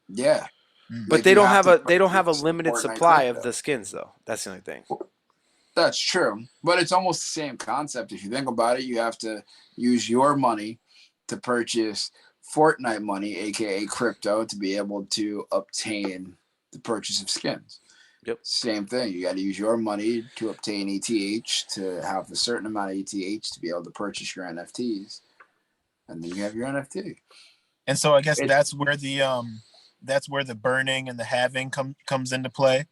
S2: Yeah.
S3: Mm.
S1: But
S2: Like you have to
S1: they don't have a
S2: purchase
S1: limited
S2: Fortnite
S1: supply of
S2: crypto.
S1: the skins though. That's the only thing.
S2: That's true. But it's almost the same concept. If you think about it, you have to use your money to purchase Fortnite money, aka crypto, to be able to obtain the purchase of skins.
S1: Yep.
S2: Same thing. You got to use your money to obtain ETH to have a certain amount of ETH to be able to purchase your NFTs, and then you have your NFT.
S3: And so I guess
S2: It,
S3: that's where the burning and the halving comes into play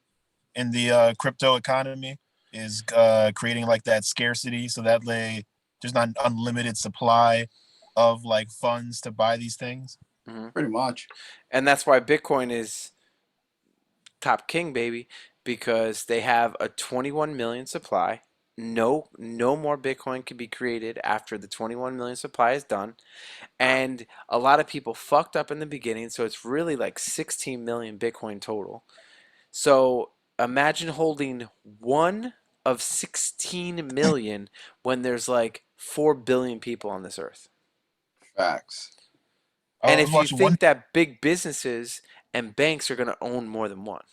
S3: in the crypto economy is creating like that scarcity so that there's not an unlimited supply of like funds to buy these things.
S1: Hmm.
S2: pretty much.
S1: And that's why Bitcoin is top king, baby, because they have a 21 million supply. No more Bitcoin can be created after the 21 million supply is done. And a lot of people fucked up in the beginning, so it's really like 16 million Bitcoin total. So Imagine holding one of 16 million when there's like 4 billion people on this earth.
S2: Facts.
S1: And
S3: I was
S1: if you
S3: watching one.
S1: think that big businesses and banks are going to own more than one.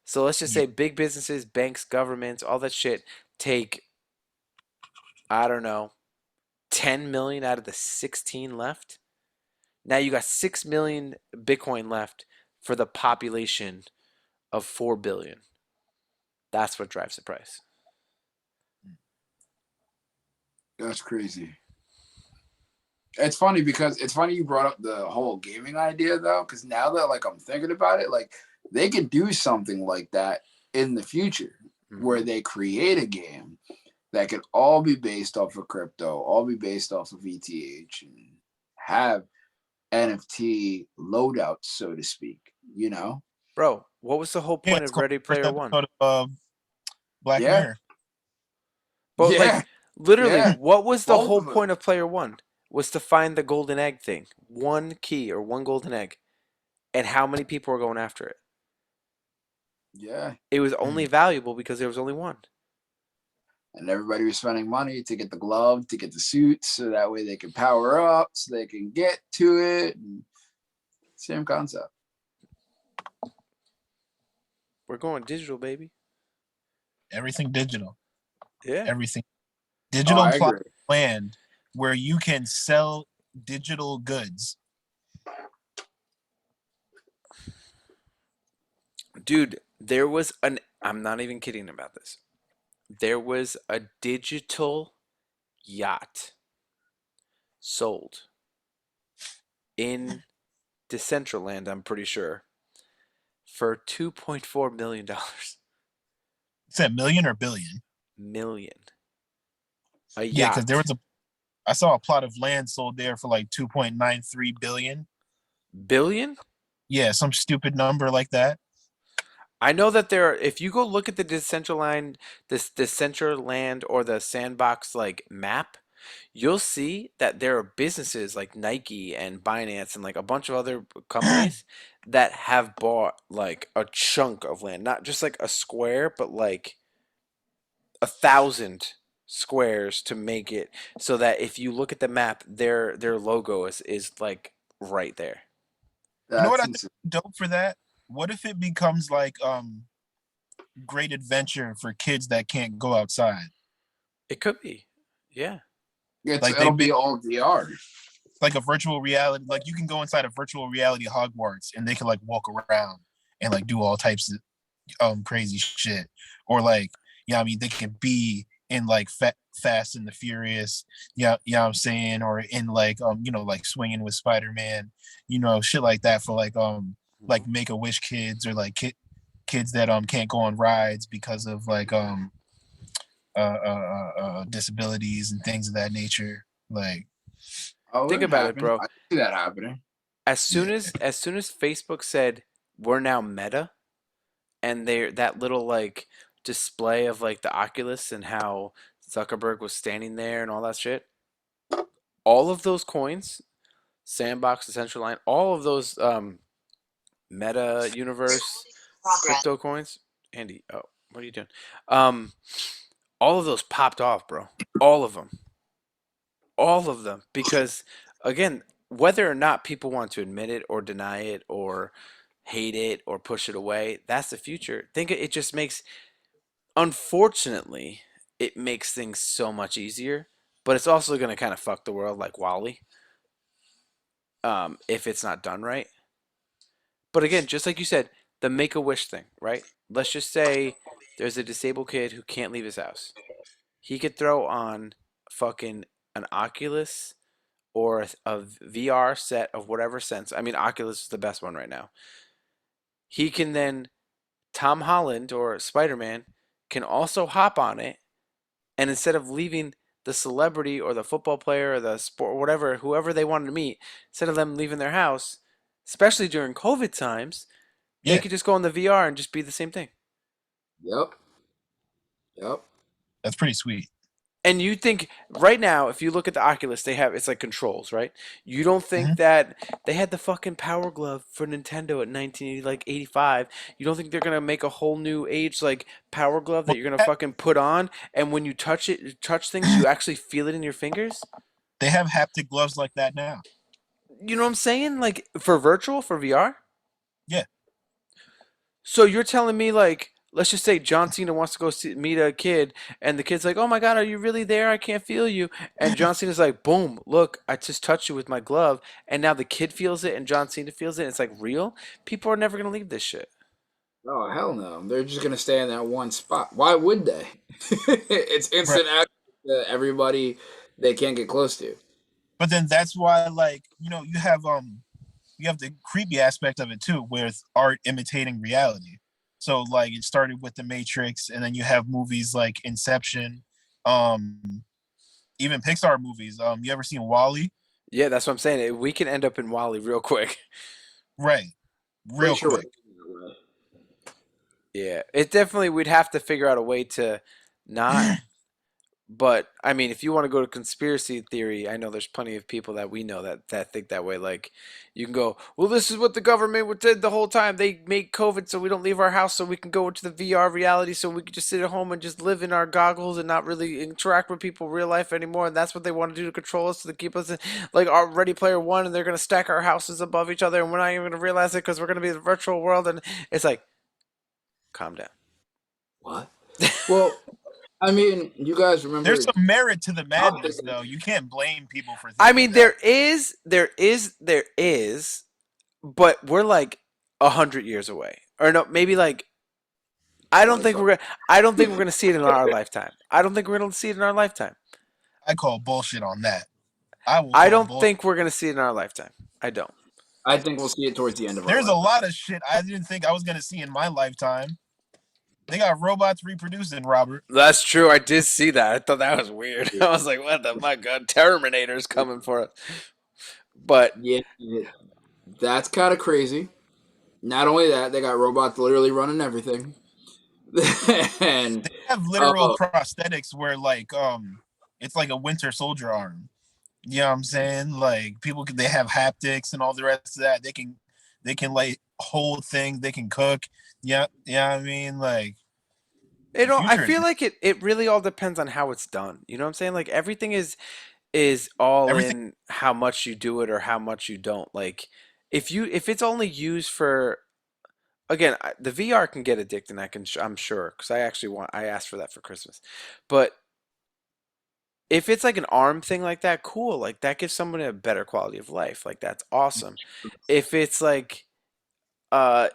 S1: So let's just
S3: Yeah,
S1: say big businesses, banks, governments, all that shit take, I don't know, 10 million out of the 16 left. Now you got 6 million Bitcoin left for the population of 4 billion. That's what drives the price.
S2: That's crazy. It's funny because it's funny you brought up the whole gaming idea though, because now that like I'm thinking about it, like they could do something like that in the future
S1: Mm-hmm.
S2: where they create a game that could all be based off of crypto, all be based off of ETH, and have NFT loadouts, so to speak. You know?
S1: Bro, what was the whole
S3: yeah,
S1: point
S3: it's
S1: of
S3: called
S1: Ready
S3: the first
S1: Player One?
S3: episode of Black
S2: Yeah,
S3: Mirror.
S1: But
S2: yeah,
S1: like literally,
S2: yeah.
S1: what was the
S2: Both
S1: whole
S2: of
S1: point
S2: them.
S1: of Player One? Was to find the golden egg thing. One key or one golden egg. And how many people were going after it?
S2: Yeah.
S1: It was only
S3: Mm.
S1: valuable because there was only one.
S2: And everybody was spending money to get the glove, to get the suit, so that way they can power up, so they can get to it. And same concept.
S1: We're going digital, baby.
S3: Everything digital.
S1: Yeah.
S3: Everything
S2: Oh,
S3: digital
S2: I
S3: plot
S2: agree.
S3: land where you can sell digital goods.
S1: Dude, there was an I'm not even kidding about this. There was a digital yacht sold in Decentraland, I'm pretty sure, for $2.4 million.
S3: Is that million or billion?
S1: Million. A
S3: Yeah, because there
S1: yacht.
S3: was a I saw a plot of land sold there for like 2.93 billion.
S1: Billion?
S3: Yeah, some stupid number like that.
S1: I know that there are, if you go look at the Decentraland or the Sandbox like map, you'll see that there are businesses like Nike and Binance and like a bunch of other companies that have bought like a chunk of land, not just like a square, but like 1,000 squares to make it so that if you look at the map, their logo is like right there.
S3: You know what
S2: That's
S3: I think
S2: insane.
S3: would be dope for that? What if it becomes like great adventure for kids that can't go outside?
S1: It could be. Yeah.
S3: Like they
S2: It'll
S3: make
S2: be all VR.
S3: like a virtual reality, like you can go inside a virtual reality Hogwarts and they can like walk around and like do all types of crazy shit. Or like, yeah, I mean they can be in like Fast and the Furious, yeah, yeah, I'm saying, or in like like swinging with Spider-Man, shit like that for like
S1: Mhm.
S3: Make-A-Wish kids or like kids that can't go on rides because of like disabilities and things of that nature. Like,
S2: Oh,
S1: Think
S2: it
S1: about it,
S2: happens.
S1: bro.
S2: I see that happening.
S3: yeah,
S1: As soon as Facebook said we're now Meta and they that little like display of like the Oculus and how Zuckerberg was standing there and all that shit, all of those coins, Sandbox, Decentraland, all of those Meta Universe crypto coins, Andy, oh, what are you doing? Um, all of those popped off, bro. All of them. All of them. Because, again, whether or not people want to admit it or deny it or hate it or push it away, that's the future. Think it just makes, unfortunately, it makes things so much easier, but it's also going to kind of fuck the world like Wally, if it's not done right. But again, just like you said, the make a wish thing, right? Let's just say there's a disabled kid who can't leave his house. He could throw on fucking an Oculus or a VR set of whatever sense. I mean, Oculus is the best one right now. He can then, Tom Holland or Spider Man can also hop on it, and instead of leaving the celebrity or the football player or the sport, whatever, whoever they wanted to meet, instead of them leaving their house, especially during COVID times, they
S3: yeah,
S1: could just go in the VR and just be the same thing.
S2: Yep. Yep.
S3: that's pretty sweet.
S1: And you think right now, if you look at the Oculus, they have it's like controls, right? You don't think
S3: Hmm.
S1: that they had the fucking Power Glove for Nintendo at 1980, like 85. You don't think they're gonna make a whole new age like Power Glove that
S3: Well,
S1: you're gonna fucking put on, and when you touch things, you actually feel it in your fingers?
S3: they have haptic gloves like that now.
S1: You know what I'm saying? Like for virtual, for VR.
S3: Yeah,
S1: So you're telling me like, let's just say John Cena wants to go meet a kid, and the kid's like, "Oh my God, are you really there? I can't feel you." And John Cena's like, "Boom, look, I just touched you with my glove," and now the kid feels it, and John Cena feels it. And it's like real. People are never gonna leave this shit.
S2: Oh hell no! They're just gonna stay in that one spot. Why would they? It's
S3: right.
S2: instant access to everybody they can't get close to.
S3: But then that's why, like, you have the creepy aspect of it too, with art imitating reality. So like it started with the Matrix, and then you have movies like Inception, um, even Pixar movies. You ever seen Wally?
S1: Yeah, that's what I'm saying. We can end up in Wally real quick.
S3: Right,
S2: Pretty
S3: real
S2: sure we're
S3: quick.
S2: heading that way.
S1: Yeah, it definitely we'd have to figure out a way to not. But I mean, if you want to go to conspiracy theory, I know there's plenty of people that we know that think that way. Like, you can go, well, this is what the government did the whole time. They make COVID so we don't leave our house, so we can go into the VR reality, so we can just sit at home and just live in our goggles and not really interact with people in real life anymore. And that's what they want to do to control us, to keep us in, like our Ready Player One, and they're gonna stack our houses above each other, and we're not even gonna realize it because we're gonna be in the virtual world. And it's like, calm down.
S2: What? Well, I mean, you guys
S3: There's
S2: remember
S3: some merit to the madness,
S2: toxic?
S3: though. You can't blame people for
S1: I
S3: thinking
S1: mean,
S3: that.
S1: there is, but we're like 100 years away, or no, maybe like I don't
S2: Let's
S1: think
S2: talk.
S1: we're gonna. I don't think we're gonna see it in our lifetime. I don't think we're gonna see it in our lifetime.
S3: I call bullshit on that. I will
S1: I
S3: call
S1: don't
S3: bullshit.
S1: think we're gonna see it in our lifetime. I don't.
S2: I think we'll see it towards the end of our
S3: There's a
S2: lifetime.
S3: lot of shit I didn't think I was gonna see in my lifetime. They got robots reproducing, Robert.
S1: That's true. I did see that. I thought that was weird. I was like, "What the my God? Terminator's coming for us." But
S2: Yeah, that's kind of crazy. Not only that, they got robots literally running everything. And
S3: They have literal
S2: uh,
S3: prosthetics where it's like a Winter Soldier arm. You know what I'm saying? Like they have haptics and all the rest of that. They can like hold things. They can cook. Yeah, yeah. I mean, like
S1: it
S3: the
S1: all. I
S3: future is
S1: feel like it really all depends on how it's done. You know what I'm saying? Like everything is all
S3: everything.
S1: in how much you do it or how much you don't. Like if it's only used for again, the VR can get addicting. I'm sure because I asked for that for Christmas. But if it's like an arm thing like that, cool. Like that gives someone a better quality of life. Like that's awesome. If it's like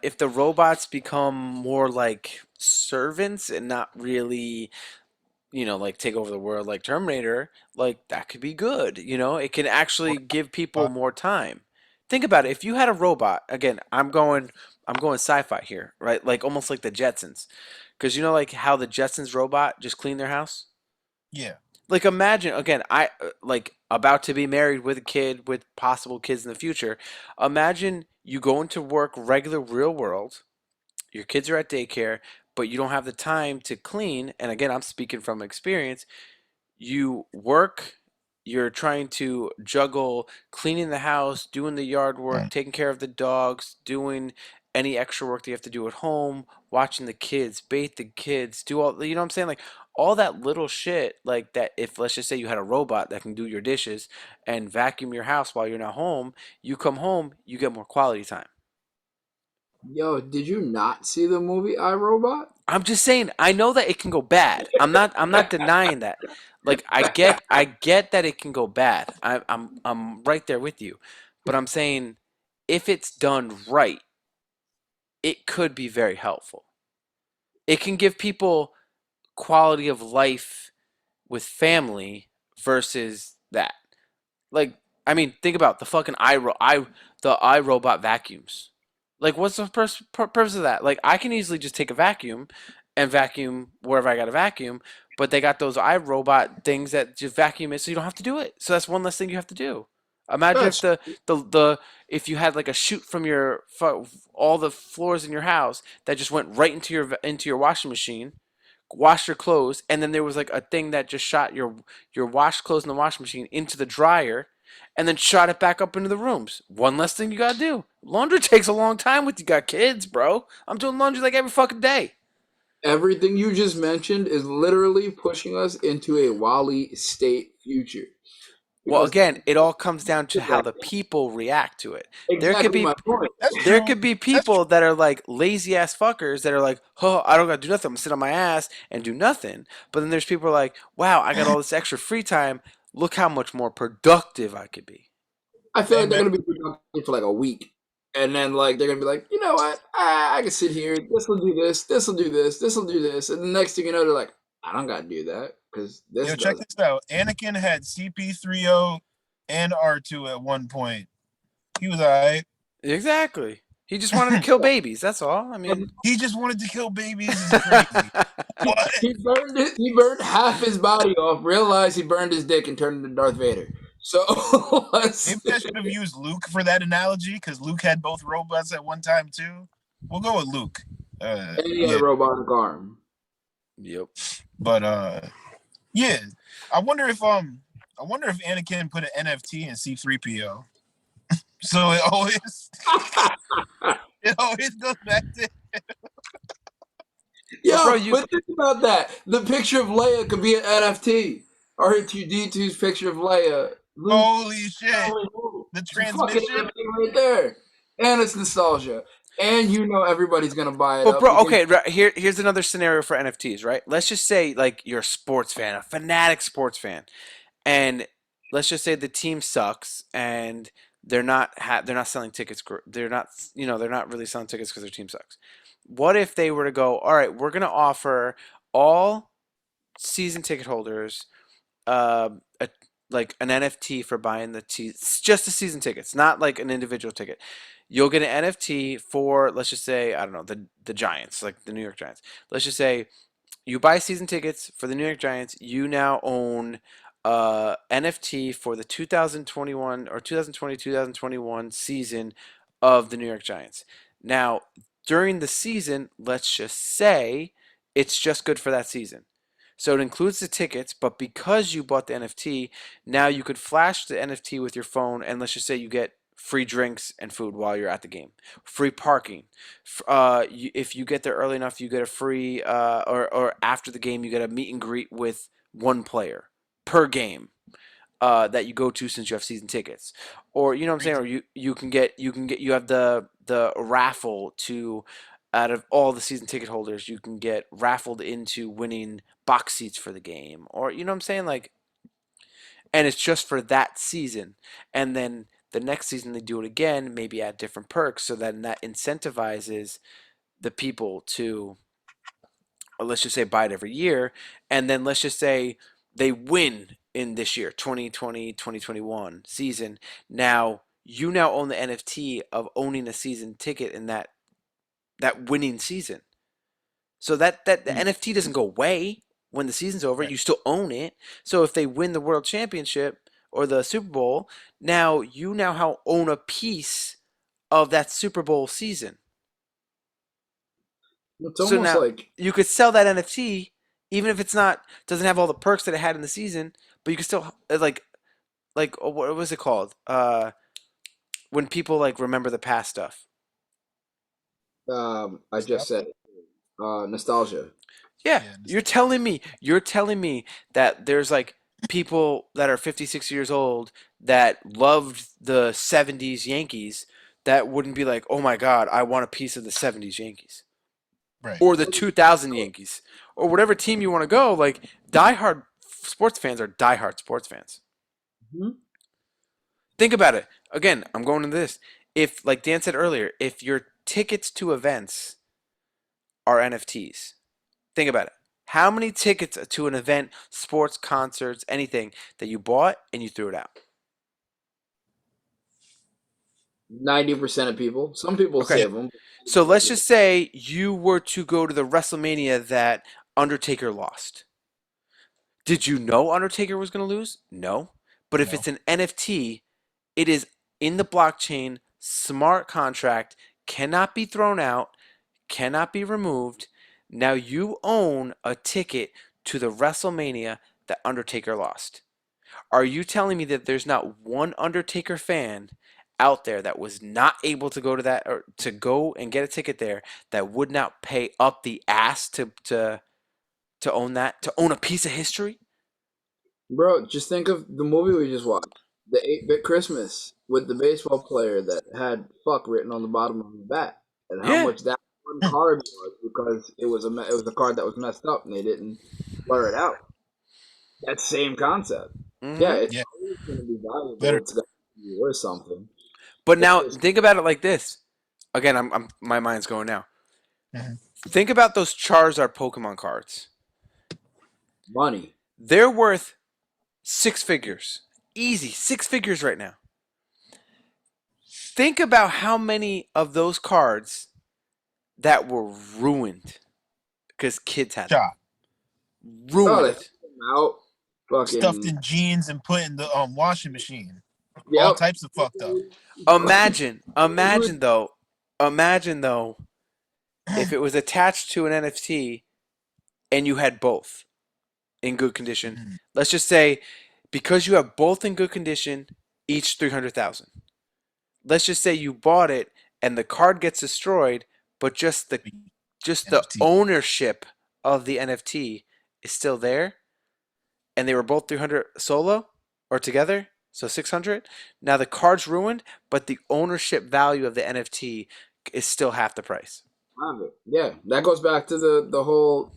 S1: if the robots become more like servants and not really like take over the world like Terminator, like that could be good. It can actually give people more time. Think about it. If you had a robot, again, I'm going sci-fi here, right? Like almost like the Jetsons. Because like how the Jetsons robot just cleaned their house?
S3: Yeah,
S1: Like imagine again, I like about to be married with a kid with possible kids in the future. Imagine you go into work regular real world, your kids are at daycare, but you don't have the time to clean. And again, I'm speaking from experience. You work, you're trying to juggle cleaning the house, doing the yard work,
S3: right.
S1: taking care of the dogs, doing any extra work that you have to do at home, watching the kids, bathe the kids, do all, you know what I'm saying? Like all that little shit, like that, if let's just say you had a robot that can do your dishes and vacuum your house while you're not home, you come home, you get more quality time.
S2: yo, did you not see the movie I Robot?
S1: I'm just saying, I know that it can go bad. I'm not denying that. Like I get that it can go bad. I'm right there with you. But I'm saying if it's done right, it could be very helpful. It can give people quality of life with family versus that. Like, I mean, think about the fucking the iRobot vacuums. Like, what's the purpose of that? Like, I can easily just take a vacuum and vacuum wherever I got to vacuum, but they got those iRobot things that just vacuum it, so you don't have to do it. So that's one less thing you have to do. Imagine if
S2: That's
S1: the if you had like a chute from all the floors in your house that just went right into your washing machine, washed your clothes, and then there was like a thing that just shot your washed clothes in the washing machine into the dryer, and then shot it back up into the rooms. One less thing you gotta do. Laundry takes a long time with you got kids, bro. I'm doing laundry like every fucking day.
S2: Everything you just mentioned is literally pushing us into a Wally state future.
S1: Well,
S2: Because
S1: again, it all comes down to how the people react to it. There could
S2: exactly
S1: be
S2: my point.
S3: That's
S1: there
S3: true.
S1: could be
S3: That's true.
S1: people that are like lazy ass fuckers that are like, oh, I don't gotta do nothing. I'm gonna sit on my ass and do nothing. But then there's people who are like, wow, I got all this extra free time. Look how much more productive I could be.
S2: I feel
S3: Hey
S2: like they're
S3: man,
S2: gonna be productive for like a week, and then like they're gonna be like, you know what? I can sit here. This will do this. This will do this. This will do this. And the next thing you know, they're like, I don't gotta do that because this
S3: yo, check
S2: does.
S3: this out. Anakin had CP30 and R2 at one point. He was alright.
S1: Exactly. He just wanted to kill babies. That's all. I
S2: And
S1: mean,
S3: He just wanted to kill babies is crazy. What?
S2: he burned it. He burned half his body off. Realized he burned his dick and turned into Darth Vader. So let's.
S3: Maybe I should have used Luke for that analogy because Luke had both robots at one time too. We'll go with Luke.
S2: And he had a
S3: Yeah,
S2: robotic arm.
S1: yep.
S3: but yeah. I wonder if Anakin put an NFT in C3PO. So it always goes back to
S1: But bro,
S2: Yo,
S1: you
S2: but think about that. The picture of Leia could be an NFT. R2D2's picture of Leia. Luke,
S3: holy shit. The
S2: it's a fucking
S3: transmission.
S2: NFT right there. And it's nostalgia. And you know everybody's gonna buy it
S1: But
S2: up
S1: bro,
S2: because
S1: okay, here's another scenario for NFTs, right? Let's just say like you're a sports fan, a fanatic sports fan, and let's just say the team sucks and they're not selling tickets. They're not they're not really selling tickets because their team sucks. What if they were to go, all right, we're gonna offer all season ticket holders a like an NFT for buying just the season tickets, not like an individual ticket. You'll get an NFT for, let's just say, I don't know, the Giants, like the New York Giants. Let's just say you buy season tickets for the New York Giants. You now own NFT for the 2021 or 2020 2021 season of the New York Giants. Now, during the season, let's just say it's just good for that season. So it includes the tickets, but because you bought the NFT, now you could flash the NFT with your phone, and let's just say you get free drinks and food while you're at the game, free parking. If you get there early enough, you get a free, or after the game, you get a meet and greet with one player per game that you go to since you have season tickets, or you know what I'm saying, or you have the raffle to out of all the season ticket holders, you can get raffled into winning box seats for the game, or you know what I'm saying, like, and it's just for that season, and then the next season they do it again, maybe add different perks, so then that incentivizes the people to, or let's just say, buy it every year, and then let's just say they win in this year 2020 2021 season. Now you now own the NFT of owning a season ticket in that winning season, so that the NFT doesn't go away when the season's over.
S3: Right.
S1: You still own it. So if they win the world championship or the Super Bowl, now you now own a piece of that Super Bowl season.
S2: it's
S1: So
S2: almost
S1: now
S2: like
S1: you could sell that NFT even if it's not, doesn't have all the perks that it had in the season, but you can still like what was it called? When people like remember the past stuff.
S2: I just said nostalgia.
S1: Yeah,
S3: Yeah,
S1: you're telling me that there's like people that are 56 years old that loved the 70s Yankees that wouldn't be like, "Oh my god, I want a piece of the 70s Yankees."
S3: right.
S1: Or the 2000 Yankees or whatever team you want to go, like diehard sports fans are diehard sports fans.
S2: Mhm.
S1: Think about it. Again, I'm going into this. If, like Dan said earlier, if your tickets to events are NFTs, think about it. How many tickets to an event, sports, concerts, anything that you bought and you threw it out?
S2: 90% of people. Some people
S1: Okay.
S2: save them.
S1: So let's just say you were to go to the WrestleMania that Undertaker lost. Did you know Undertaker was going to lose? No. But if
S3: No.
S1: it's an NFT, it is in the blockchain, smart contract, cannot be thrown out, cannot be removed. Now you own a ticket to the WrestleMania that Undertaker lost. Are you telling me that there's not one Undertaker fan out there that was not able to go to that or to go and get a ticket there that would not pay up the ass to own that, to own a piece of history?
S2: Bro, just think of the movie we just watched, the 8-Bit Christmas, with the baseball player that had "fuck" written on the bottom of the bat, and how
S1: Yeah.
S2: much that one card was because it was a card that was messed up and they didn't blur it out. That same concept. Yeah,
S1: Hmm.
S2: it's
S3: Yeah,
S2: always going to be valuable.
S3: literally.
S2: It's going to be worth something.
S1: But
S2: It's
S1: now
S2: just
S1: think about it like this. Again, my mind's going now.
S3: Mhm.
S1: Think about those Charizard Pokemon cards.
S2: money.
S1: They're worth six figures. Easy, six figures right now. Think about how many of those cards that were ruined because kids had them.
S3: Shot.
S2: Oh, they
S1: Ruined.
S2: took them out.
S3: Stuffed
S2: Fucking
S3: in jeans and put in the washing machine. All
S2: yep.
S3: types of fucked up.
S1: Imagine though, if it was attached to an NFT and you had both in good condition.
S3: Mhm.
S1: Let's just say because you have both in good condition, each 300,000. Let's just say you bought it and the card gets destroyed, but just the
S3: NFT.
S1: ownership of the NFT is still there, and they were both 300 solo or together, so 600. Now the card's ruined, but the ownership value of the NFT is still half the price.
S2: Have it. Yeah, that goes back to the whole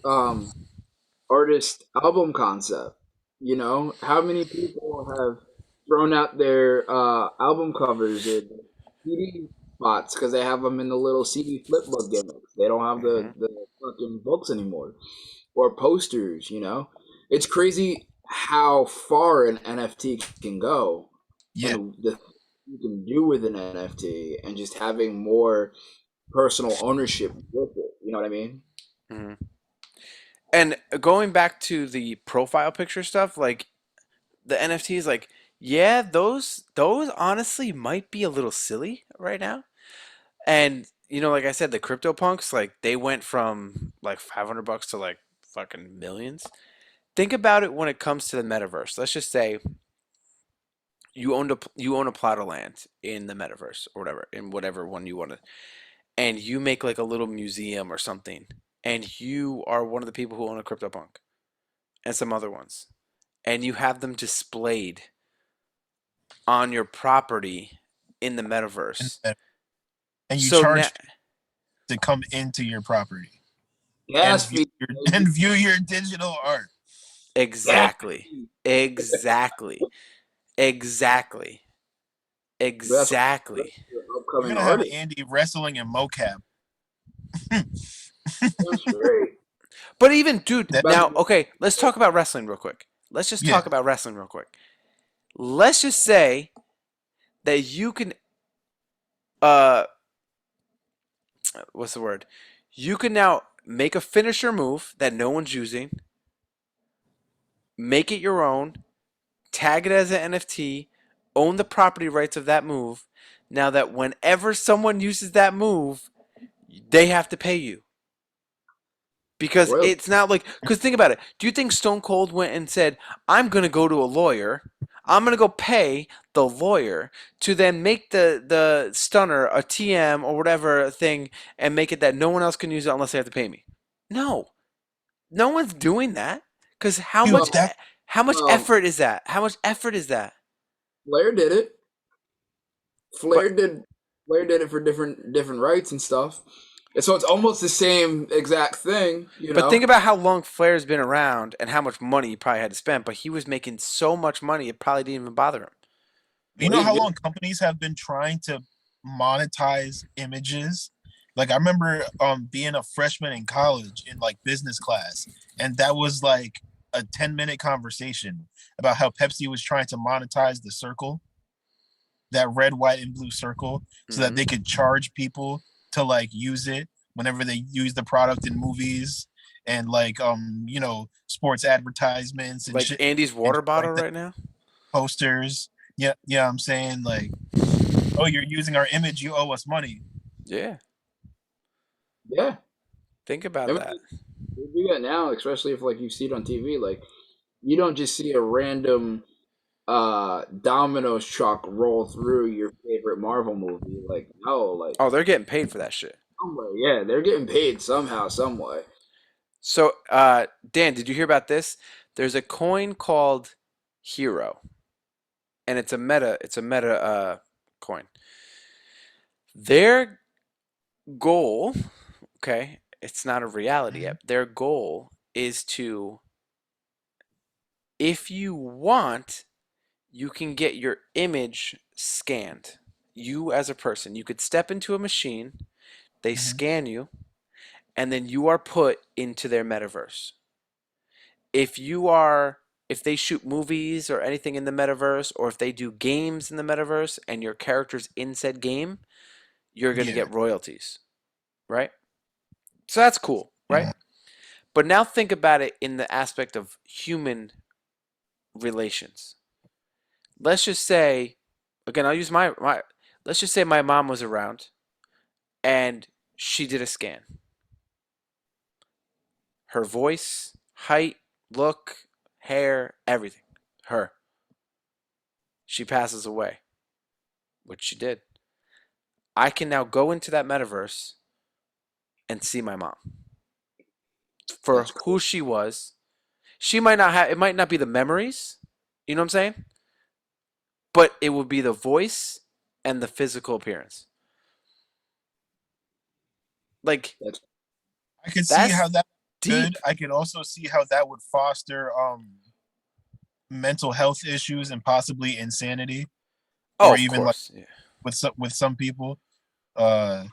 S2: artist album concept. You know, how many people have thrown out their album covers in CD spots because they have them in the little CD flip book gimmicks. They don't have
S1: Mm-hmm.
S2: the fucking books anymore or posters. You know, it's crazy how far an NFT can go
S3: Yeah.
S2: and the you can do with an NFT and just having more personal ownership with it. You know what I mean?
S1: Mm-hmm. And going back to the profile picture stuff, like the NFTs, like yeah, those honestly might be a little silly right now. And like I said, the crypto punks, like they went from like $500 to like fucking millions. Think about it when it comes to the metaverse. Let's just say you own a plot of land in the metaverse or whatever, in whatever one you want to, and you make like a little museum or something, and you are one of the people who own a crypto punk and some other ones, and you have them displayed on your property in the
S3: And,
S1: metaverse.
S3: and you
S1: So now,
S3: charge to come into your property and
S2: Gas
S3: view
S2: fee,
S3: your and
S2: baby.
S3: view your digital art.
S2: Gas
S1: exactly,
S2: fee.
S1: exactly, exactly,
S2: That's
S1: exactly.
S2: your
S3: We're
S2: upcoming
S3: gonna have
S2: artist.
S3: Andy wrestling in mocap.
S2: Damn straight.
S1: But even, dude,
S3: That
S2: Better
S1: now,
S2: than
S1: okay, let's talk about wrestling real quick. Let's just
S3: yeah.
S1: talk about wrestling real quick. Let's just say that you can, uh, what's the word? You can now make a finisher move that no one's using, make it your own, tag it as an NFT, own the property rights of that move. Now that whenever someone uses that move, they have to pay you. Because
S2: royalty.
S1: it's not like, because think about it. Do you think Stone Cold went and said, I'm going to go to a lawyer, I'm going to go pay the lawyer to then make the stunner a TM or whatever thing and make it that no one else can use it unless they have to pay me? No. No one's doing that. Because how
S3: Dude,
S1: much
S2: Well,
S3: that
S1: how much
S2: well,
S1: effort is that? How much effort is that?
S2: Flair did it.
S1: But
S2: Flair did. Flair did it for different rights and stuff. And so it's almost the same exact thing, you
S1: but think
S2: know.
S1: about how long Flair's been around and how much money he probably had to spend, but he was making so much money it probably didn't even bother him.
S3: you
S2: Well,
S3: know
S2: he
S3: how
S2: did.
S3: long companies have been trying to monetize images? Like I remember being a freshman in college in like business class, and that was like a 10-minute conversation about how Pepsi was trying to monetize the circle, that red, white, and blue circle, so that
S1: Hmm.
S3: they could charge people to like use it whenever they use the product in movies and like sports advertisements and
S1: Like
S3: shit
S1: Andy's
S3: and
S1: water
S3: shit
S1: bottle
S3: like that,
S1: right now.
S3: posters. Yeah, yeah, I'm saying like, oh, you're using our image, you owe us money.
S1: Yeah,
S2: Yeah.
S1: think about
S2: I
S1: that.
S2: You do that now, especially if like you see it on TV. Like you don't just see a random Domino's truck roll through your favorite Marvel movie. Like no, like
S1: Oh, they're getting paid for that shit.
S2: somewhere, yeah, they're getting paid somehow, some way.
S1: So, Dan, did you hear about this? There's a coin called Hero, and it's a meta coin. Their goal, okay, it's not a reality
S3: Mhm.
S1: yet. Their goal is to, if you want, you can get your image scanned. You as a person, you could step into a machine, they
S3: Mhm.
S1: scan you, and then you are put into their metaverse. If you are if they shoot movies or anything in the metaverse, or if they do games in the metaverse and your character's in said game, you're going to
S3: Yeah.
S1: get royalties, right? So that's cool, right?
S3: Mhm.
S1: But now think about it in the aspect of human relations. Let's just say, again, I'll use my let's just say my mom was around and she did a scan. Her voice, height, look, hair, everything. Her. She passes away, which she did. I can now go into that metaverse and see my mom for
S2: That's
S1: who
S2: cool.
S1: she was. She might not have, it might not be the memories, you know what I'm saying? But it would be the voice and the physical appearance. Like,
S2: That's
S3: I could see how
S1: that's
S3: that
S1: deep.
S3: good. I could also see how that would foster mental health issues and possibly insanity,
S1: Oh,
S3: or
S1: of
S3: even like
S1: course. Yeah.
S3: with some people. Uh,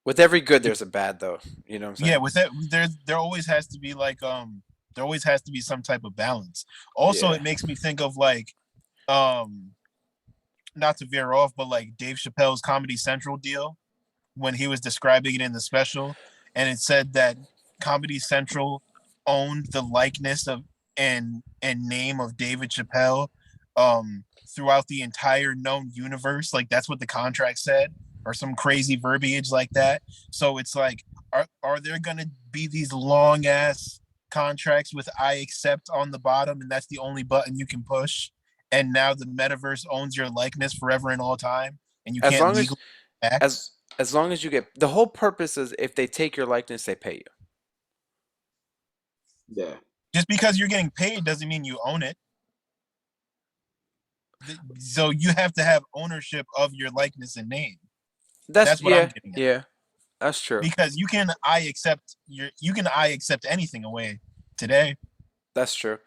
S1: With every good, there's a bad, though. You know what I'm
S3: yeah,
S1: saying?
S3: with that, there always has to be like there always has to be some type of balance. Also,
S1: Yeah.
S3: it makes me think of like um not to veer off, but like Dave Chappelle's Comedy Central deal when he was describing it in the special, and it said that Comedy Central owned the likeness of and name of David Chappelle throughout the entire known universe. Like that's what the contract said, or some crazy verbiage like that. So it's like, are there gonna be these long ass contracts with I accept on the bottom, and that's the only button you can push? And now the metaverse owns your likeness forever and all time, and you
S1: As
S3: can't
S1: long as
S3: legally act.
S1: as long as you get the whole purpose is if they take your likeness, they pay you.
S2: yeah.
S3: Just because you're getting paid doesn't mean you own it. So you have to have ownership of your likeness and name.
S1: That's
S3: That's what I'm
S1: yeah,
S3: getting at.
S1: yeah. That's true.
S3: Because you can I accept anything away today.
S1: That's true.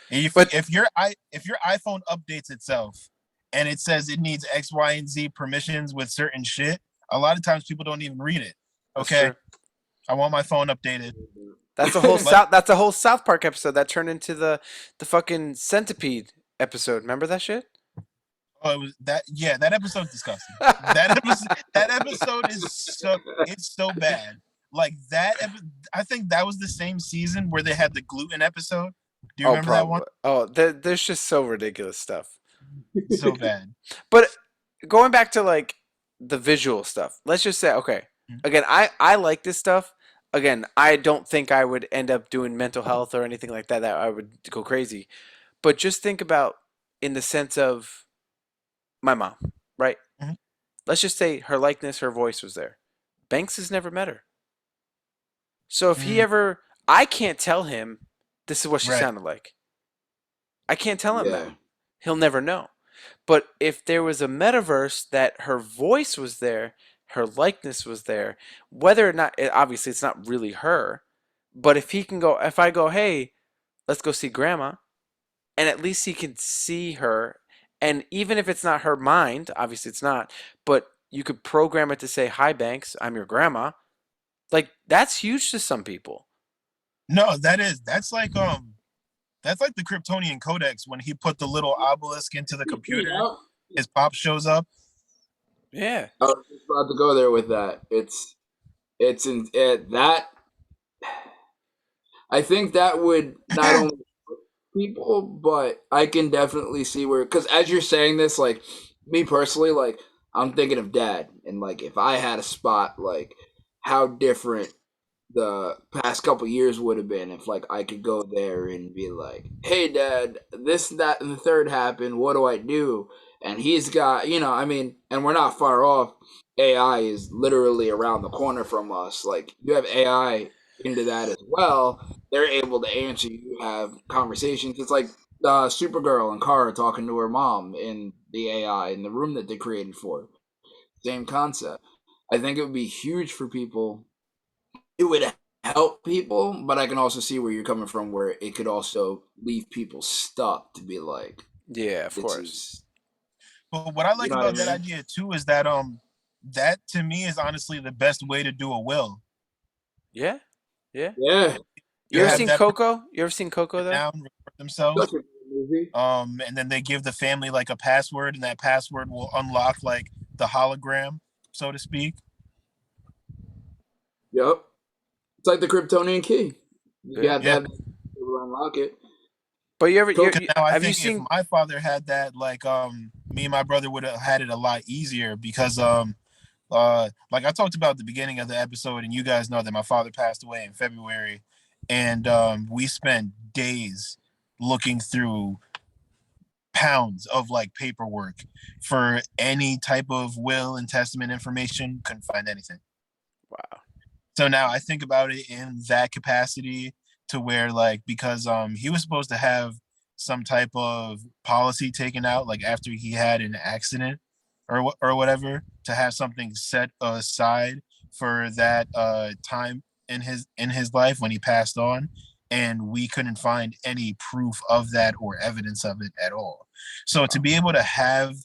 S3: If
S1: But
S3: if your iPhone updates itself and it says it needs X, Y, and Z permissions with certain shit, a lot of times people don't even read it.
S1: that's
S3: Okay,
S1: true.
S3: I want my phone updated.
S1: That's a whole
S3: Like,
S1: South. That's a whole South Park episode that turned into the fucking centipede episode. Remember that shit?
S3: oh, it was that. Yeah, that episode's disgusting. That episode is so it's so bad. Like I think that was the same season where they had the gluten episode. Do you
S1: Oh,
S3: remember that one?
S1: probably. Oh, there's just so ridiculous stuff.
S3: So bad.
S1: But going back to like the visual stuff, let's just say, okay, again, I like this stuff. Again, I don't think I would end up doing mental health or anything like that. That I would go crazy. But just think about in the sense of my mom, right?
S3: Mhm.
S1: Let's just say her likeness, her voice was there. Banks has never met her. So if he
S3: Mm,
S1: ever, I can't tell him this is what she
S3: right.
S1: sounded like. I can't tell him that.
S2: Yeah.
S1: He'll never know. But if there was a metaverse that her voice was there, her likeness was there, whether or not, obviously it's not really her, but if he can go, if I go, hey, let's go see grandma, and at least he can see her, and even if it's not her mind, obviously it's not, but you could program it to say, hi, Banks, I'm your grandma. Like, that's huge to some people.
S3: No, that's like the Kryptonian Codex when he put the little obelisk into the computer.
S2: Yep.
S3: His pop shows up.
S1: Yeah.
S2: I was just about to go there with that. It's in that. I think that would not only hurt people, but I can definitely see where, because as you're saying this, like me personally, like I'm thinking of dad, and like if I had a spot, like how different the past couple years would have been if like I could go there and be like, "Hey, Dad, this, that, and the third happened. What do I do?" And he's got, I mean, and we're not far off. AI is literally around the corner from us. Like you have AI into that as well. They're able to answer you, have conversations. It's like Supergirl and Kara talking to her mom in the AI in the room that they created for her. Same concept. I think it would be huge for people. It would help people, but I can also see where you're coming from, where it could also leave people stuck to be like,
S1: Yeah, of
S2: this
S1: course.
S2: is,
S3: But what I
S2: you
S3: like
S2: know what I
S3: about that
S2: mean?
S3: idea too is that that to me is honestly the best way to do a will.
S1: Yeah, yeah.
S2: Yeah,
S3: You
S1: You ever
S2: yeah.
S3: have
S1: seen
S3: that person
S1: Coco? You ever seen Coco
S3: sit
S1: though?
S3: down, record themselves,
S2: Such a good movie.
S3: and then they give the family like a password, and that password will unlock like the hologram, so to speak.
S2: Yep. It's like the Kryptonian key. You
S1: Yeah.
S2: have to
S3: Yeah.
S2: have to unlock it.
S1: But you ever
S3: Because now I
S1: have you
S3: think if
S1: seen?
S3: my father had that, like me and my brother would have had it a lot easier because like I talked about at the beginning of the episode, and you guys know that my father passed away in February, and we spent days looking through pounds of like paperwork for any type of will and testament information. Couldn't find anything.
S1: Wow.
S3: So now I think about it in that capacity to where like because he was supposed to have some type of policy taken out like after he had an accident or whatever to have something set aside for that time in his life when he passed on, and we couldn't find any proof of that or evidence of it at all. So to
S1: Wow.
S3: be able to have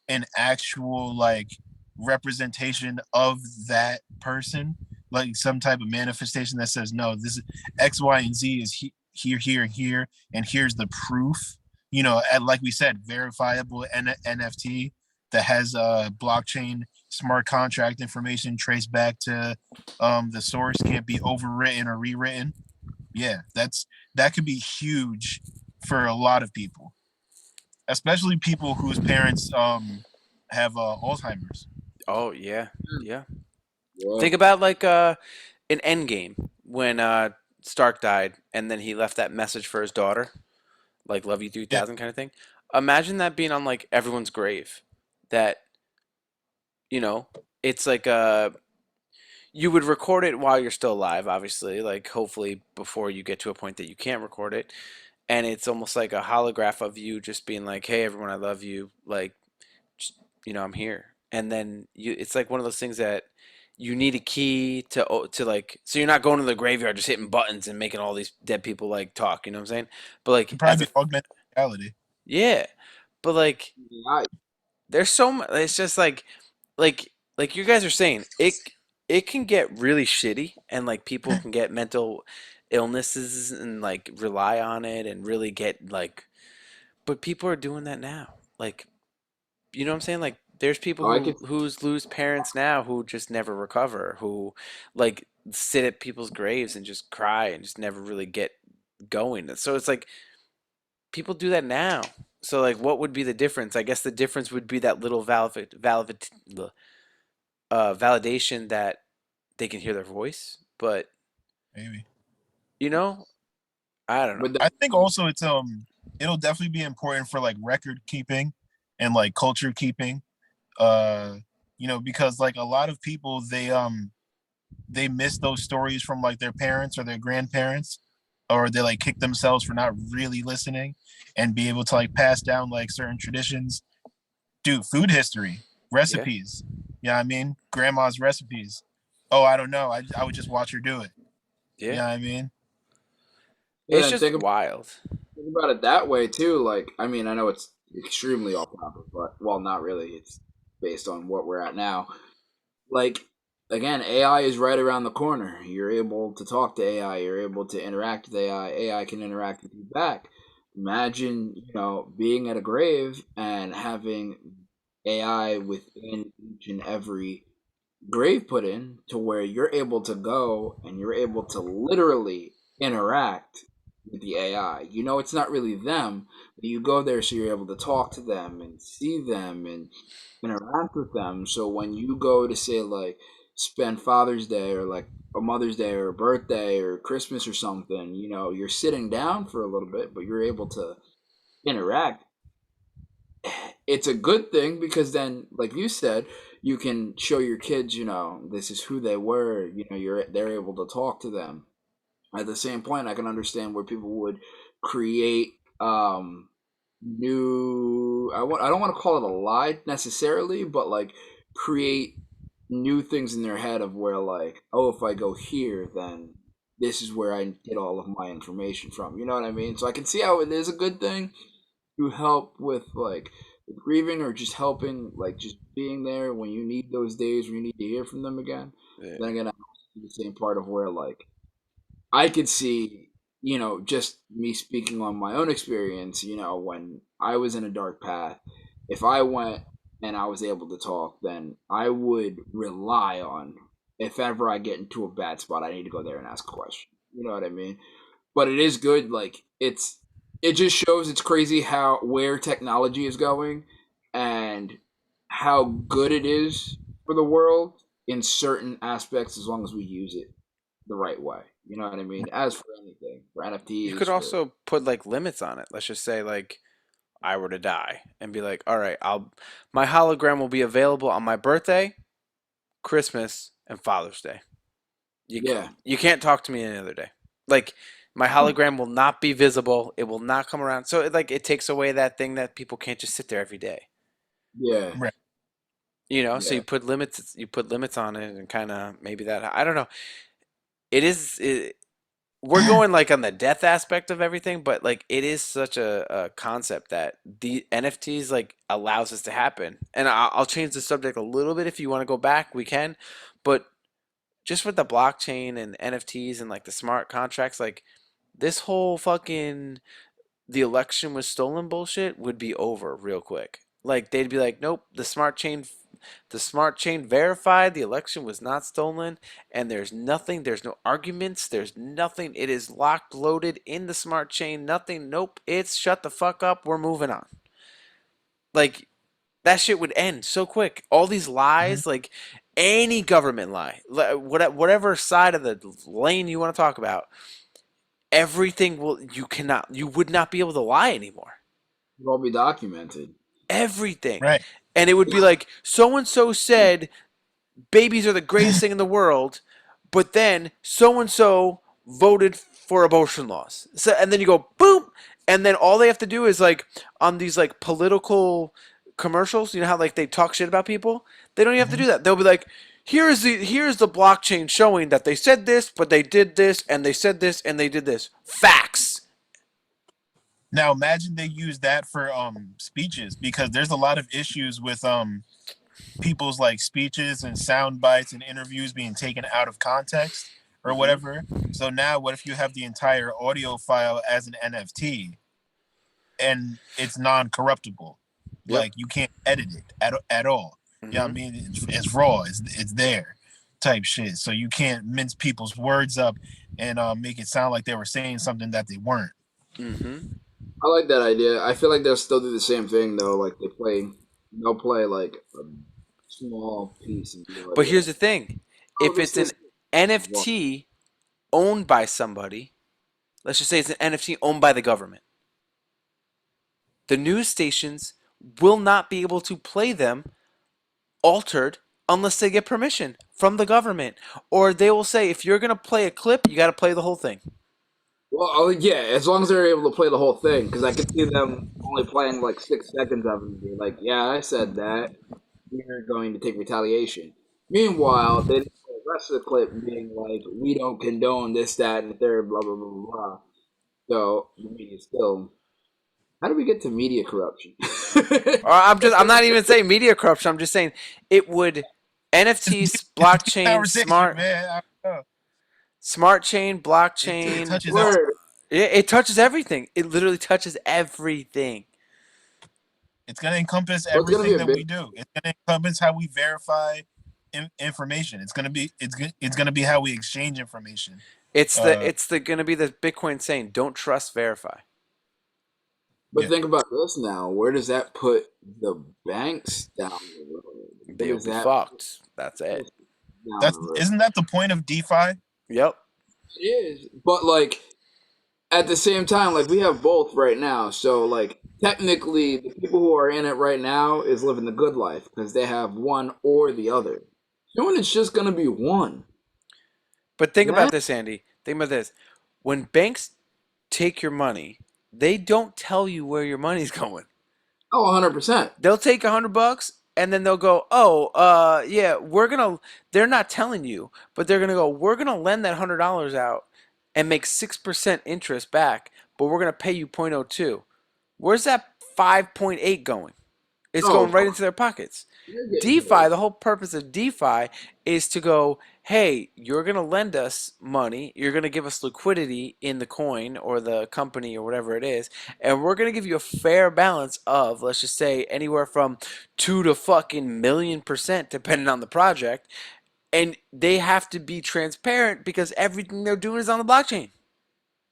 S3: an actual like representation of that person, like some type of manifestation that says no, this is X, Y, and Z is here, and here's the proof. Like we said, verifiable NFT that has blockchain smart contract information traced back to the source, can't be overwritten or rewritten. Yeah, that could be huge for a lot of people, especially people whose parents have Alzheimer's.
S1: Oh yeah, yeah.
S2: Yeah.
S1: Think about like an Endgame when Stark died, and then he left that message for his daughter, like "Love you
S3: Yeah,
S1: 3000" kind of thing. Imagine that being on like everyone's grave. That you know, it's like you would record it while you're still alive, obviously. Like hopefully before you get to a point that you can't record it, and it's almost like a holograph of you just being like, "Hey, everyone, I love you." Like, just, I'm here. And then it's like one of those things that you need a key to like, so you're not going to the graveyard just hitting buttons and making all these dead people like talk. You know what I'm saying? But like
S3: it'd
S1: as
S3: probably
S1: a
S3: be augmented reality.
S1: yeah, but like
S2: Yeah.
S1: there's so much. It's just like you guys are saying, it can get really shitty, and like people can get mental illnesses and like rely on it and really get like. But people are doing that now. Like, you know what I'm saying? Like, there's people
S2: Oh, I could.
S1: who's lose parents now who just never recover, who like sit at people's graves and just cry and just never really get going. So it's like people do that now. So like, what would be the difference? I guess the difference would be that little validation that they can hear their voice. But
S3: Maybe.
S1: you know, I don't know.
S2: But
S3: I think also it'll definitely be important for like record keeping and like culture keeping. Uh because like a lot of people they miss those stories from like their parents or their grandparents, or they like kick themselves for not really listening and be able to like pass down like certain traditions. Dude, food history,
S1: Yeah,
S3: recipes. Yeah, I mean, grandma's recipes. Oh, I don't know. I would just watch her do it.
S1: yeah.
S3: Yeah, I mean,
S2: yeah,
S1: It's
S2: and
S1: just wild.
S2: think about it that way too. Like, I mean, I know it's extremely off topic, but well, not really. It's based on what we're at now. Like, again, AI is right around the corner. You're able to talk to AI. You're able to interact with AI. AI can interact with you back. Imagine, being at a grave and having AI within each and every grave put in to where you're able to go and you're able to literally interact with the AI. It's not really them, but you go there so you're able to talk to them and see them and interact with them. So when you go to say like, spend Father's Day or like a Mother's Day or a birthday or Christmas or something, you're sitting down for a little bit, but you're able to interact. It's a good thing because then, like you said, you can show your kids, this is who they were. They're able to talk to them. At the same point, I can understand where people would create new. I don't want to call it a lie necessarily, but like create new things in their head of where like, oh, if I go here, then this is where I get all of my information from. You know what I mean? So I can see how it is a good thing to help with like grieving or just helping, like just being there when you need those days where you need to hear from them again.
S1: Yeah.
S2: Then again, I see the same part of where like I could see, just me speaking on my own experience, when I was in a dark path, if I went and I was able to talk, then I would rely on, if ever I get into a bad spot, I need to go there and ask a question. You know what I mean? But it is good. Like it just shows it's crazy how where technology is going and how good it is for the world in certain aspects as long as we use it the right way. You know what I mean? As for anything, for
S1: You
S2: NFTs,
S1: could
S2: for
S1: also put like limits on it. Let's just say like I were to die and be like, all right, I'll my hologram will be available on my birthday, Christmas, and Father's Day.
S2: yeah,
S1: You can't talk to me any other day. Like my hologram will not be visible. It will not come around. So it takes away that thing that people can't just sit there every day.
S2: yeah,
S3: Right.
S1: So
S2: yeah.
S1: you put limits on it and kind of maybe that I don't know. It is we're going like on the death aspect of everything, but like it is such a concept that the NFTs like allows us to happen. And I'll change the subject a little bit if you want to go back, we can. But just with the blockchain and NFTs and like the smart contracts, like this whole fucking the election was stolen bullshit would be over real quick. Like they'd be like, nope, the smart chain verified the election was not stolen, and there's nothing, there's no arguments, there's nothing. It is locked, loaded in the smart chain. Nothing. Nope. It's shut the fuck up. We're moving on. Like that shit would end so quick. All these
S3: Mhm.
S1: lies, like any government lie, whatever side of the lane you want to talk about, everything will you would not be able to lie anymore.
S2: It'll all be documented.
S1: Everything.
S3: Right.
S1: And it would be like so and so said babies are the greatest thing in the world, but then so and so voted for abortion laws. So and then you go boom, and then all they have to do is like on these like political commercials, you know how like they talk shit about people? They don't even have to
S3: Mhm.
S1: do that. They'll be like, here's the blockchain showing that they said this, but they did this, and they said this, and they did this. Facts.
S3: Now imagine they use that for speeches, because there's a lot of issues with people's like speeches and sound bites and interviews being taken out of context or
S1: Mm-hmm.
S3: whatever. So now what if you have the entire audio file as an NFT and it's non-corruptible?
S1: Yep.
S3: Like you can't edit it at all. Yeah,
S1: Mm-hmm.
S3: I mean it's raw. It's there, type shit. So you can't mince people's words up and make it sound like they were saying something that they weren't.
S1: Mm-hmm.
S2: I like that idea. I feel like they'll still do the same thing though. Like they'll play like a small piece in the
S1: But
S2: audio.
S1: here's the thing:
S2: Oh,
S1: if it's an NFT owned by somebody, let's just say it's an NFT owned by the government, the news stations will not be able to play them altered unless they get permission from the government. Or they will say, if you're going to play a clip, you got to play the whole thing.
S2: Well, oh, yeah, as long as they're able to play the whole thing, because I could see them only playing like 6 seconds of it and be like, "Yeah, I said that. We're going to take retaliation." Meanwhile, they didn't play the rest of the clip being like, "We don't condone this, that, and the third, blah blah blah blah blah." So the media still. How do we get to media corruption?
S1: Or I'm not even saying media corruption. I'm just saying it would NFTs,
S3: It's a deep
S1: blockchain,
S3: conversation, man. I don't know.
S1: smart chain,
S3: It
S1: blockchain.
S3: touches on.
S2: Word.
S1: It touches everything. It literally touches everything.
S3: It's going to encompass
S2: Well, it's gonna be
S3: everything
S2: a
S3: that
S2: big.
S3: we do. It's going to encompass how we verify information. It's going to be how we exchange information. Uh,
S1: It's the gonna be the Bitcoin saying, don't trust, verify.
S2: But
S3: yeah.
S2: think about this now. Where does that put the banks down the road? Where
S1: They'll
S2: does
S1: be
S2: that
S1: fucked. That's it.
S2: down
S3: That's
S2: the road.
S3: isn't that the point of DeFi?
S1: Yep.
S2: It is, but like at the same time, like we have both right now. So like technically, the people who are in it right now is living the good life because they have one or the other. Soon it's just gonna be one.
S1: But think
S2: Then
S1: about this, Andy. Think about this. When banks take your money, they don't tell you where your money's going.
S2: oh, 100%.
S1: They'll take $100 and then they'll go, oh, yeah, we're gonna. They're not telling you, but they're gonna go. We're gonna lend that $100 out and make 6% interest back, but we're gonna pay you 0.02. Where's that 5.8 going? It's
S2: Oh,
S1: going
S2: of
S1: right
S2: course,
S1: into their pockets.
S2: you're getting
S1: DeFi,
S2: paid.
S1: the whole purpose of DeFi is to go, hey, you're going to lend us money, you're going to give us liquidity in the coin or the company or whatever it is, and we're going to give you a fair balance of, let's just say, anywhere from 2 to fucking million%, depending on the project. And they have to be transparent because everything they're doing is on the blockchain.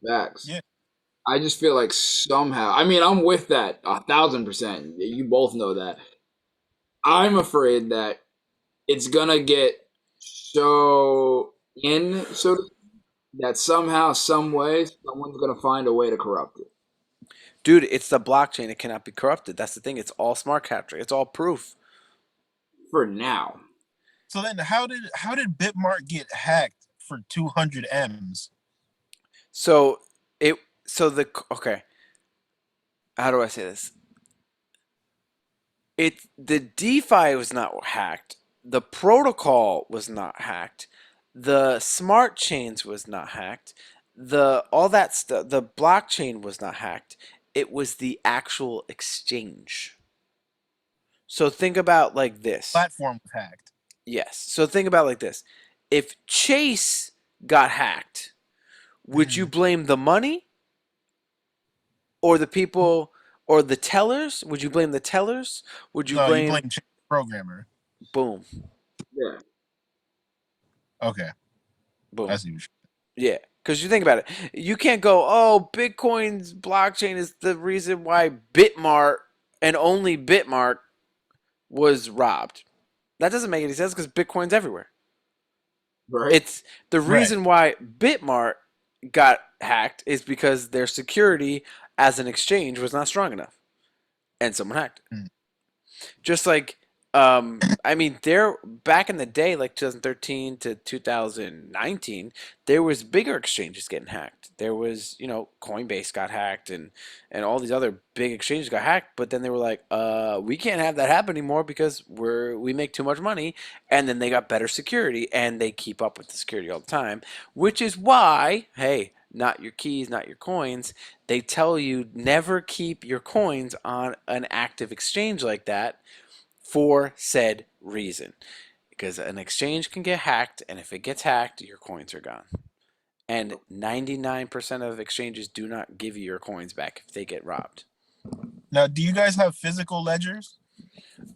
S2: Facts.
S3: Yeah.
S2: I just feel like somehow. I mean, I'm with that 1,000%. You both know that. I'm afraid that it's gonna get so so that somehow, some way, someone's gonna find a way to corrupt it.
S1: Dude, it's the blockchain. It cannot be corrupted. That's the thing. It's all smart contract. It's all proof.
S2: For now.
S3: So then how did Bitmart get hacked for 200 M's?
S1: So it so the okay, how do I say this? The DeFi was not hacked. The protocol was not hacked. The smart chains was not hacked. The all that stuff, the blockchain was not hacked. It was the actual exchange. So think about like this.
S3: Platform was hacked.
S1: Yes. So think about like this. If Chase got hacked, would you
S3: Mhm.
S1: blame the money or the people or the tellers? Would you blame the tellers? Would you
S3: No, you
S1: blame
S3: blame programmer.
S1: boom,
S2: Yeah.
S3: Okay, I
S1: boom.
S3: see what
S1: Yeah, because you think about it, you can't go, oh, Bitcoin's blockchain is the reason why Bitmart and only Bitmart was robbed. That doesn't make any sense because Bitcoin's everywhere.
S2: Right?
S1: It's the
S3: right.
S1: reason why Bitmart got hacked is because their security as an exchange was not strong enough, and someone hacked it.
S3: Mm.
S1: Just like I mean there back in the day like 2013 to 2019 there was bigger exchanges getting hacked. There was, Coinbase got hacked and all these other big exchanges got hacked, but then they were like we can't have that happen anymore because we make too much money, and then they got better security and they keep up with the security all the time, which is why, hey, not your keys, not your coins. They tell you never keep your coins on an active exchange like that for said reason. Because an exchange can get hacked, and if it gets hacked, your coins are gone. And 99% of exchanges do not give you your coins back if they get robbed.
S3: Now, do you guys have physical ledgers?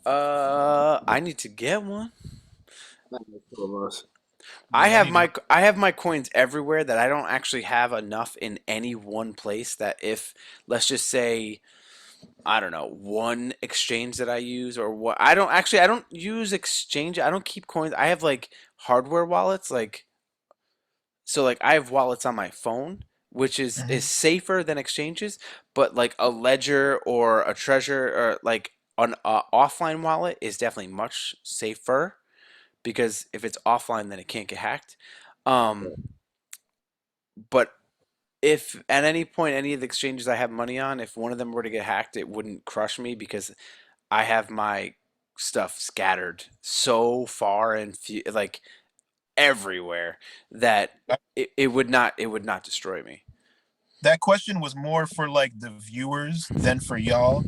S1: I need to get one.
S2: That makes two of us.
S3: Yeah, I need to.
S1: I have my coins everywhere that I don't actually have enough in any one place that if, let's just say, I don't know, one exchange that I use or what, I don't use exchange. I don't keep coins. I have like hardware wallets, like, so like I have wallets on my phone, which is
S3: Mhm.
S1: safer than exchanges, but like a ledger or a treasure or like an offline wallet is definitely much safer because if it's offline then it can't get hacked. Um but if at any point any of the exchanges I have money on, if one of them were to get hacked, it wouldn't crush me because I have my stuff scattered so far and like everywhere that
S3: That
S1: it would not destroy me.
S3: that question was more for like the viewers than for y'all.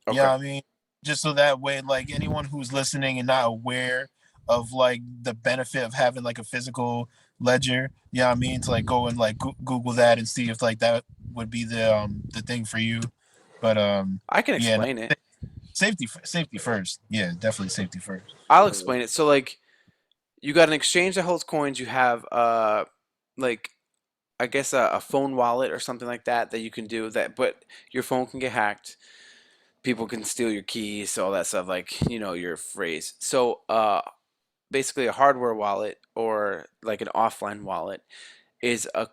S1: Okay.
S3: Yeah, I mean, just so that way, like anyone who's listening and not aware of like the benefit of having like a physical ledger, yeah, I mean, to like go and like Google that and see if like that would be the thing for you. But
S1: I can
S3: yeah, no,
S1: explain it.
S3: safety first. Yeah, definitely safety first.
S1: I'll explain it. So like you got an exchange that holds coins, you have like I guess a phone wallet or something like that that you can do that, but your phone can get hacked. People can steal your keys, all that stuff, like, your phrase. So basically a hardware wallet or like an offline wallet is a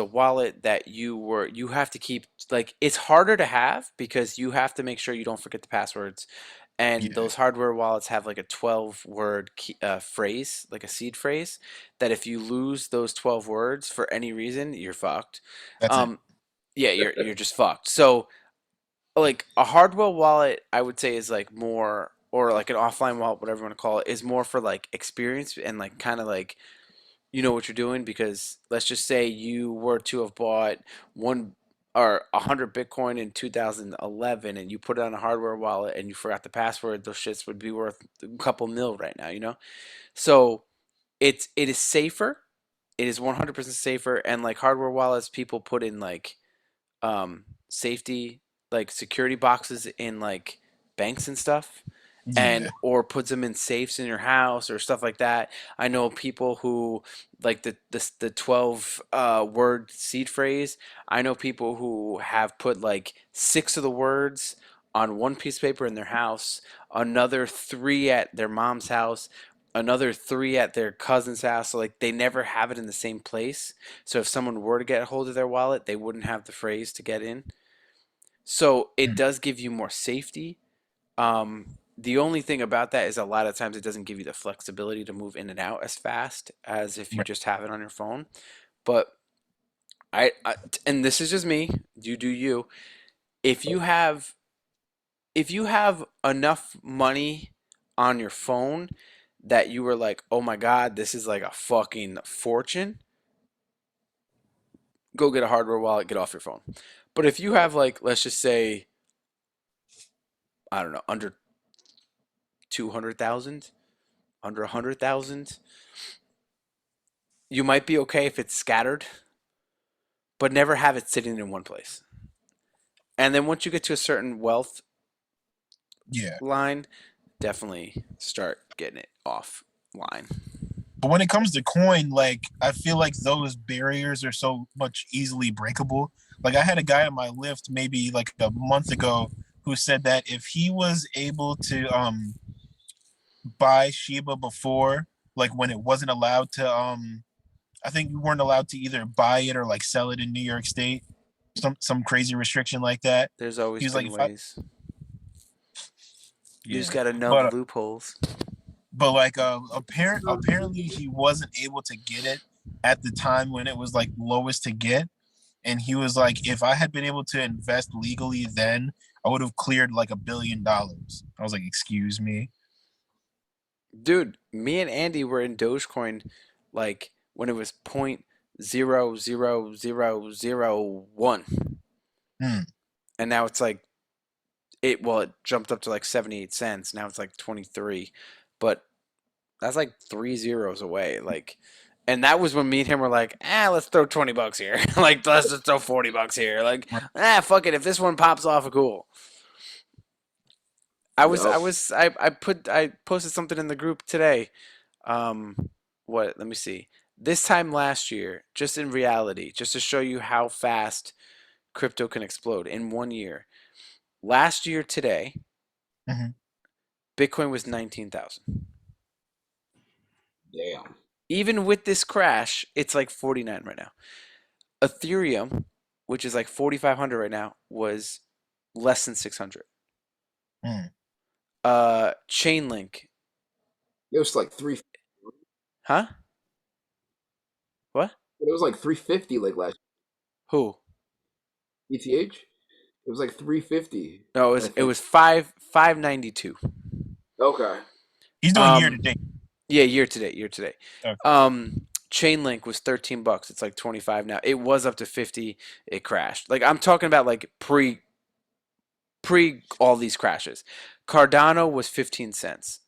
S1: wallet that you have to keep, like it's harder to have because you have to make sure you don't forget the passwords, and
S3: Yeah,
S1: those hardware wallets have like a 12 word phrase, like a seed phrase, that if you lose those 12 words for any reason, you're fucked.
S3: that's it.
S1: um yeah, you're just fucked. So like a hardware wallet, I would say is like more, or like an offline wallet, whatever you want to call it, is more for like experience and like kind of like you know what you're doing. Because let's just say you were to have bought one or 100 Bitcoin in 2011 and you put it on a hardware wallet and you forgot the password, those shits would be worth a couple mil right now, you know? So it is safer. It is 100% safer. And like hardware wallets, people put in like safety, like security boxes in like banks and stuff, and
S3: Yeah,
S1: or puts them in safes in your house or stuff like that. I know people who like the 12 word seed phrase. I know people who have put like six of the words on one piece of paper in their house, another three at their mom's house, another three at their cousin's house. So like they never have it in the same place. So if someone were to get a hold of their wallet, they wouldn't have the phrase to get in. So it
S3: mm,
S1: does give you more safety. The only thing about that is a lot of times it doesn't give you the flexibility to move in and out as fast as if you
S3: right.
S1: just have it on your phone. But I and this is just me, you do you. If you have if you have enough money on your phone that you were like, "Oh my God, this is like a fucking fortune," go get a hardware wallet, get off your phone. But if you
S2: Right.
S1: have like, let's just say, I don't know, under 200,000, under 100,000, you might be okay if it's scattered, but never have it sitting in one place. And then once you get to a certain wealth
S3: Yeah.
S1: line, definitely start getting it offline.
S3: But when it comes to coin, like I feel like those barriers are so much easily breakable. Like I had a guy on my lift maybe like a month ago who said that if he was able to buy Shiba before, like when it wasn't allowed to I think you weren't allowed to either buy it or like sell it in New York State, some crazy restriction like that.
S1: There's
S3: He
S1: always
S3: was like,
S1: been
S3: if I,
S1: ways. You just
S3: yeah,
S1: got to know the
S3: but
S1: loopholes.
S3: like apparently he wasn't able to get it at the time when it was like lowest to get, and he was like, if I had been able to invest legally then, I would have cleared like $1 billion. I was like, excuse me.
S1: Dude, me and Andy were in Dogecoin like when it was 0.00001,
S3: Hmm.
S1: and now it's like it jumped up to like 78 cents. Now it's like 23. But that's like three zeros away. Like, and that was when me and him were like, let's throw 20 bucks here. Like, let's just throw 40 bucks here. Like, fuck it. If this one pops off, cool.
S2: Yep.
S1: I posted something in the group today. Um, let me see. This time last year, just in reality, just to show you how fast crypto can explode in 1 year. Last year today,
S3: Mhm.
S1: Bitcoin was 19,000.
S2: Damn.
S1: Even with this crash, it's like 49 right now. Ethereum, which is like 4,500 right now, was less than 600.
S3: Hmm.
S1: Chainlink,
S2: It was like three.
S1: huh? What?
S2: It was like 350 like last
S1: Who?
S2: ETH. It was like 350.
S1: No,
S2: I
S1: it
S2: think.
S1: was 592.
S2: Okay.
S3: He's doing year to
S1: Um,
S3: date.
S1: yeah, year to date, year to date.
S3: Okay.
S1: Chainlink was 13 bucks. It's like 25 now. It was up to 50. It crashed. Like I'm talking about like pre all these crashes. Cardano was 15 cents.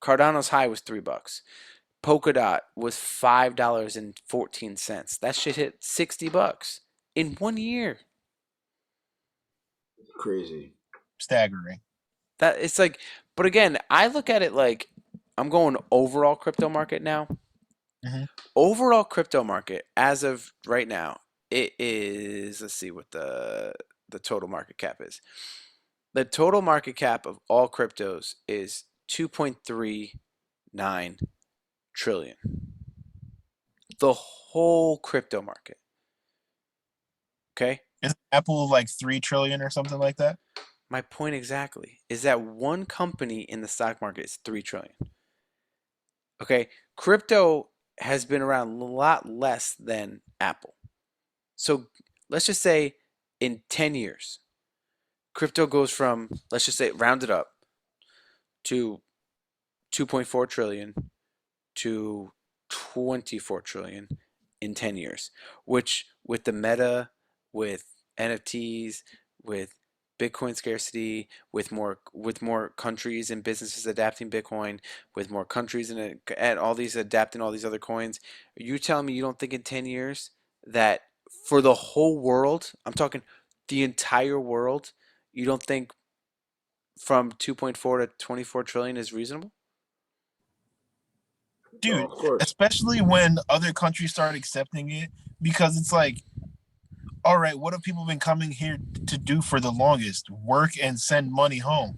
S1: Cardano's high was 3 bucks. Polkadot was $5.14. That shit hit 60 bucks in 1 year.
S2: Crazy.
S3: Staggering.
S1: That it's like, but again, I look at it like I'm going overall crypto market now.
S3: Hmm.
S1: Overall crypto market as of right now, it is, let's see what the total market cap is. The total market cap of all cryptos is 2.39 trillion. The whole crypto market. Okay?
S3: Is Apple like 3 trillion or something like that?
S1: My point exactly is that one company in the stock market is 3 trillion. Okay? Crypto has been around a lot less than Apple. So let's just say in 10 years, crypto goes from, let's just say, round it up to 2.4 trillion to 24 trillion in 10 years, which with the meta, with NFTs, with Bitcoin scarcity, with more countries and businesses adapting Bitcoin, with more countries and all these adapting all these other coins, are you telling me you don't think in 10 years that for the whole world, I'm talking the entire world, you don't think from 2.4 to 24 trillion is reasonable?
S2: No,
S3: Dude,
S2: of course.
S3: especially when other countries start accepting it, because it's like, all right, what have people been coming here to do for the longest? Work and send money home.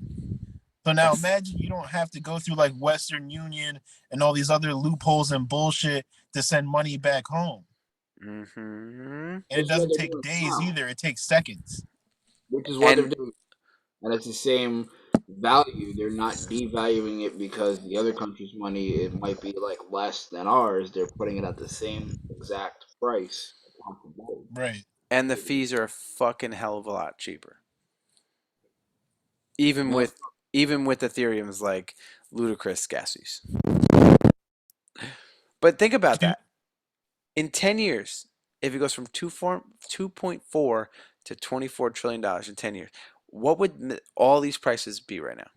S3: So now
S1: That's
S3: imagine you don't have to go through like Western Union and all these other loopholes and bullshit to send money back home.
S1: mm-hmm.
S3: And it
S2: This is what
S3: doesn't
S2: they're
S3: take
S2: doing
S3: days
S2: now,
S3: either, it takes seconds.
S2: which is what they're
S1: And
S2: doing. And it's the same value. They're not devaluing it because the other country's money it might be like less than ours. They're putting it at the same exact price across the board.
S3: Right.
S1: and the fees are a fucking hell of a lot cheaper. Even
S2: And that's
S1: with even with Ethereum's like ludicrous gas fees. But think about
S3: Dude,
S1: that. In 10 years, if it goes from 2.4 to 24 trillion dollars in 10 years, what would all these prices be right now?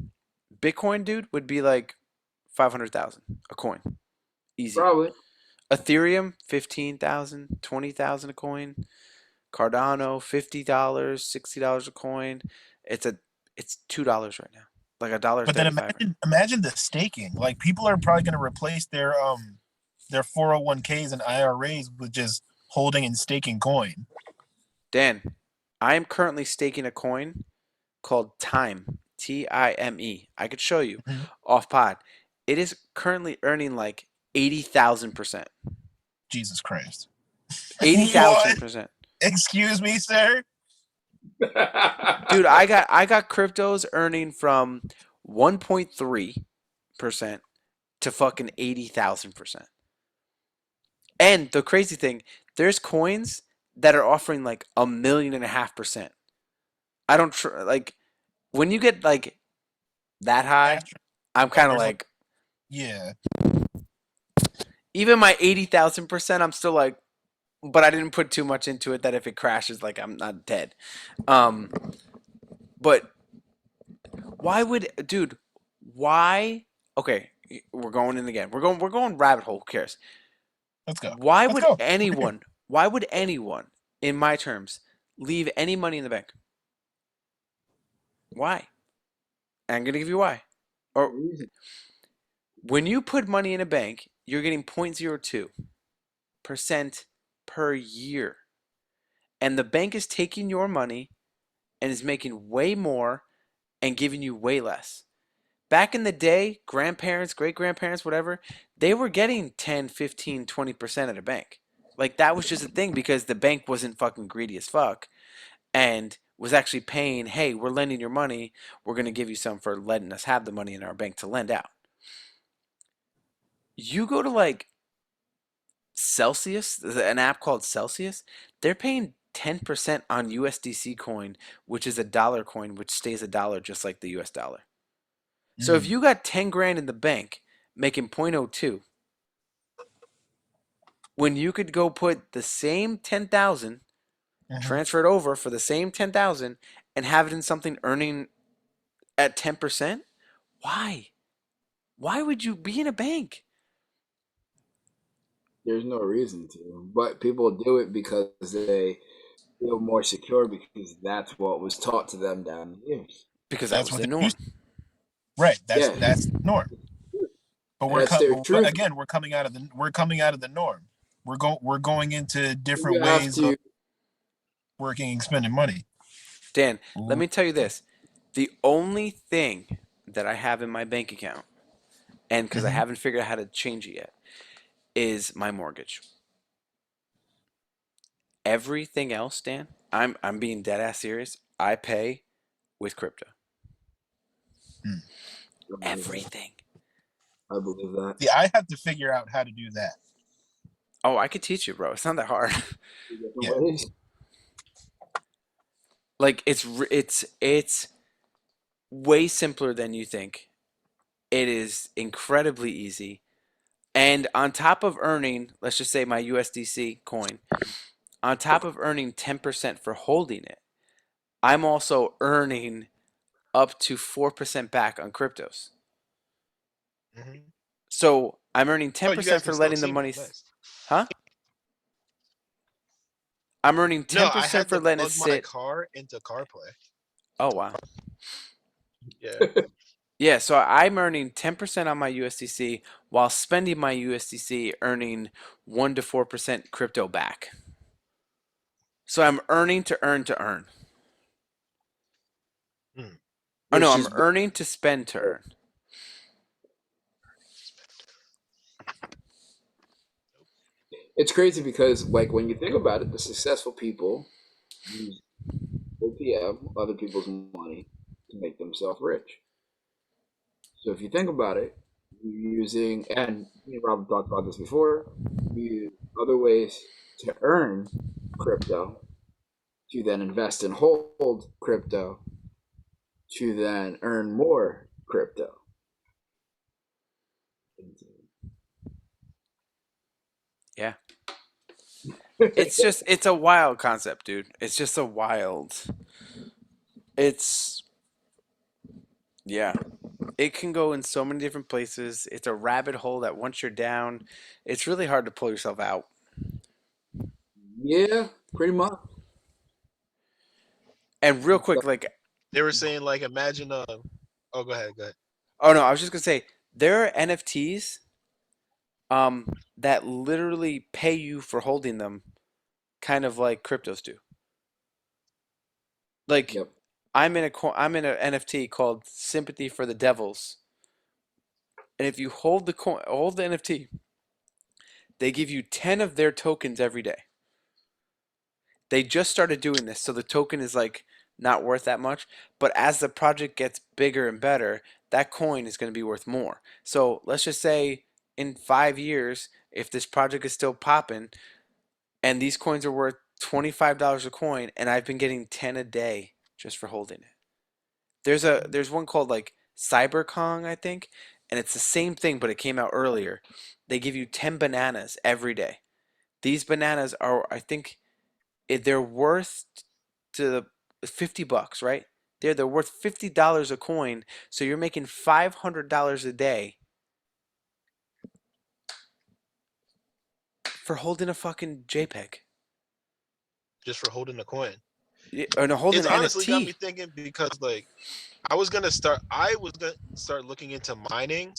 S1: Bitcoin, dude, would be like 500,000 a coin. Easy.
S2: probably.
S1: Ethereum, 15,000, 20,000 a coin. Cardano, $50, $60 a coin. It's a it's $2 right now. Like a dollar
S3: but then
S1: 35 right
S3: imagine the staking. Like people are probably gonna replace their 401ks and IRAs with just holding and staking coin.
S1: Dan, I am currently staking a coin called Time, Time. I could show you
S3: Mhm.
S1: off pod. It is currently earning like 80,000%.
S3: Jesus Christ. What?
S1: 80,000%.
S3: Excuse me, sir?
S1: Dude, I got cryptos earning from 1.3% to fucking 80,000%. And the crazy thing, there's coins that are offering like 1.5 million%. I don't like when you get like that high,
S3: Astro.
S1: I'm
S3: Oh,
S1: kind of
S3: there's like,
S1: like
S3: yeah,
S1: even my 80,000%, I'm still like, but I didn't put too much into it that if it crashes, like I'm not dead. Um, but why would, dude? Why? Okay, we're going in again. We're going rabbit hole. Who cares?
S3: let's go.
S1: Why
S3: Let's
S1: would
S3: go. We're here.
S1: anyone? Why would anyone, in my terms, leave any money in the bank? Why? I'm gonna give you why. Or when you put money in a bank, you're getting 0.02% per year. And the bank is taking your money and is making way more and giving you way less. Back in the day, grandparents, great grandparents, whatever, they were getting 10, 15, 20% at a bank. Like that was just a thing because the bank wasn't fucking greedy as fuck and was actually paying, hey, we're lending your money. We're going to give you some for letting us have the money in our bank to lend out. You go to like Celsius, an app called Celsius, they're paying 10% on USDC coin, which is a dollar coin, which stays a dollar just like the US dollar. So if
S3: Mm,
S1: you got 10 grand in the bank making 0.02, when you could go put the same 10,000,
S3: mhm.
S1: transfer it over for the same 10,000 and have it in something earning at 10%, why? Why would you be in a bank?
S2: There's no reason to, but people do it because they feel more secure because that's what was taught to them down the years.
S1: Because that
S3: That's
S1: was
S3: what
S1: the
S3: they're
S1: norm.
S3: used to. Right. That's
S2: Yeah,
S3: that's the norm. But
S2: that's their
S3: but
S2: truth.
S3: again, we're coming out of the norm. We're going into different
S2: You have
S3: ways of
S2: to.
S3: working and spending money.
S1: Dan, let
S3: Ooh.
S1: me tell you this. The only thing that I have in my bank account, and because I
S3: Hmm.
S1: haven't figured out how to change it yet, is my mortgage. Everything else, Dan, I'm being dead ass serious. I pay with crypto.
S2: I believe that.
S1: Everything.
S2: I believe that.
S3: Yeah, I have to figure out how to do that.
S1: Oh, I could teach you, bro. It's not that hard.
S2: Different
S3: Yeah.
S2: ways.
S1: Like it's way simpler than you think. It is incredibly easy. And on top of earning, let's just say my USDC coin, on top of earning 10% for holding it, I'm also earning up to 4% back on cryptos.
S3: Hmm.
S1: So I'm earning
S3: Oh, you guys
S1: 10%
S3: can
S1: for
S3: still
S1: letting the
S3: see me.
S1: money,
S3: Nice.
S1: huh? I'm earning
S3: No, I
S1: 10%
S3: had
S1: for
S3: to
S1: letting it
S3: plug my
S1: sit.
S3: car into CarPlay.
S1: Oh, wow.
S3: Yeah.
S1: Yeah, so I'm earning 10% on my USDC while spending my USDC earning 1 to 4% crypto back. So I'm earning to earn to earn.
S3: Hmm.
S1: Oh no,
S2: Which
S1: I'm
S2: is
S1: earning to spend to earn.
S2: it's crazy because like when you think about it, the successful people use OPM, other people's money, to make themselves rich. So if you think about it, you're using, and me and Rob talked about this before, you use other ways to earn crypto to then invest and hold crypto to then earn more crypto.
S1: Yeah. It's a wild concept, dude. It's just a wild. It's yeah. It can go in so many different places. It's a rabbit hole that once you're down, it's really hard to pull yourself out.
S2: Yeah, pretty much.
S1: And real quick, like,
S3: They were saying like, imagine. Oh, go ahead. Go ahead.
S1: oh no, I was just gonna say there are NFTs that literally pay you for holding them, kind of like cryptos do. Like
S2: Yep.
S1: I'm in an NFT called Sympathy for the Devils, and if you hold the NFT, they give you 10 of their tokens every day. They just started doing this, so the token is like not worth that much. But as the project gets bigger and better, that coin is going to be worth more. So let's just say in 5 years, if this project is still popping and these coins are worth $25 a coin, and I've been getting 10 a day just for holding it. There's one called like CyberKong, I think, and it's the same thing, but it came out earlier. They give you 10 bananas every day. These bananas are, I think, they're worth to $50, right? They're worth $50 a coin, so you're making $500 a day for holding a fucking JPEG.
S3: Just for holding the coin.
S1: Or no, holding
S3: It's
S1: an
S3: honestly got me
S1: NFT.
S3: thinking because like I was gonna start looking into mining,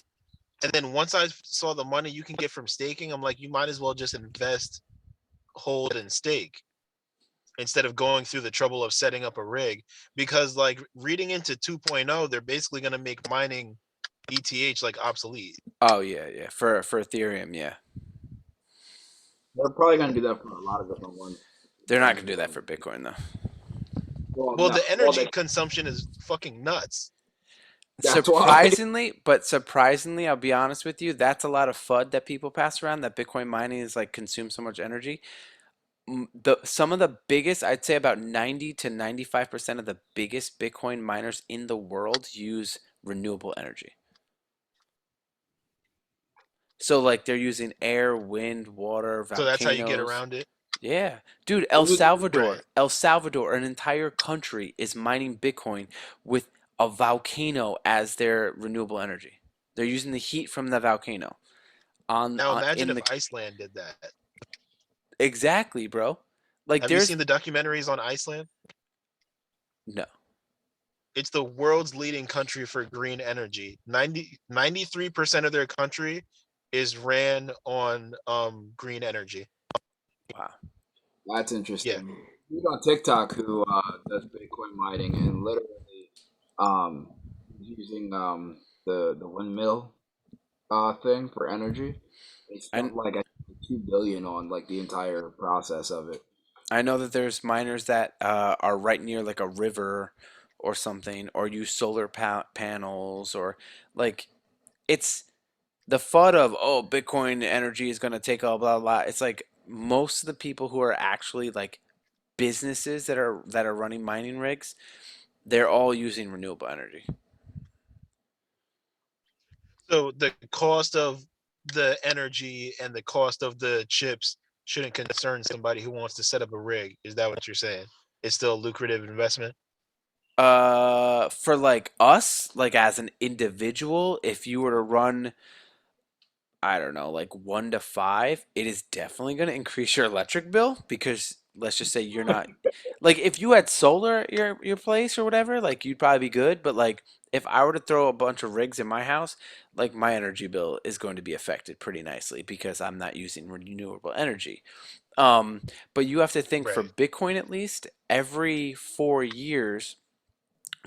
S3: and then once I saw the money you can get from staking, I'm like, you might as well just invest, hold, and stake instead of going through the trouble of setting up a rig. Because like reading into 2.0, they're basically gonna make mining ETH like obsolete.
S1: Oh yeah, yeah. For Ethereum, yeah.
S2: They're probably going to do that for a lot of different ones.
S1: They're not gonna do that for Bitcoin though.
S2: Well,
S3: Well,
S2: no.
S3: the
S2: Well,
S3: energy
S2: they,
S3: consumption is fucking nuts.
S2: that's why.
S1: Surprisingly, I'll be honest with you, that's a lot of FUD that people pass around that Bitcoin mining is like consumes so much energy. Some of the biggest, I'd say about 90 to 95% of the biggest Bitcoin miners in the world use renewable energy. So like they're using air, wind, water,
S3: So that's how you get
S1: volcanoes.
S3: around it.
S1: Yeah. Dude,
S3: Right.
S1: El Salvador, an entire country is mining Bitcoin with a volcano as their renewable energy. They're using the heat from the volcano
S3: Now
S1: on
S3: imagine
S1: in
S3: if
S1: the
S3: Iceland did that.
S1: exactly, bro. Like
S3: Have you
S1: there's
S3: seen the documentaries on Iceland?
S1: no.
S3: It's the world's leading country for green energy. 93% of their country is ran on green energy.
S2: That's
S3: Yeah.
S2: interesting. He's on TikTok who does Bitcoin mining and literally he's using the windmill thing for energy. They
S1: And
S2: spent like I think, 2 billion on like the entire process of it.
S1: I know that there's miners that are right near like a river or something, or use solar panels, or like it's the FUD of, oh, Bitcoin energy is going to take all blah blah. It's like most of the people who are actually like businesses that are running mining rigs, they're all using renewable energy.
S3: So the cost of the energy and the cost of the chips shouldn't concern somebody who wants to set up a rig. Is that what you're saying? It's still a lucrative investment.
S1: For like us, like as an individual, if you were to run, I don't know, like 1 to 5, it is definitely going to increase your electric bill because let's just say you're not like if you had solar at your place or whatever, like you'd probably be good. But like if I were to throw a bunch of rigs in my house, like my energy bill is going to be affected pretty nicely because I'm not using renewable energy. Um, but you have to think for
S3: Right.
S1: Bitcoin at least every 4 years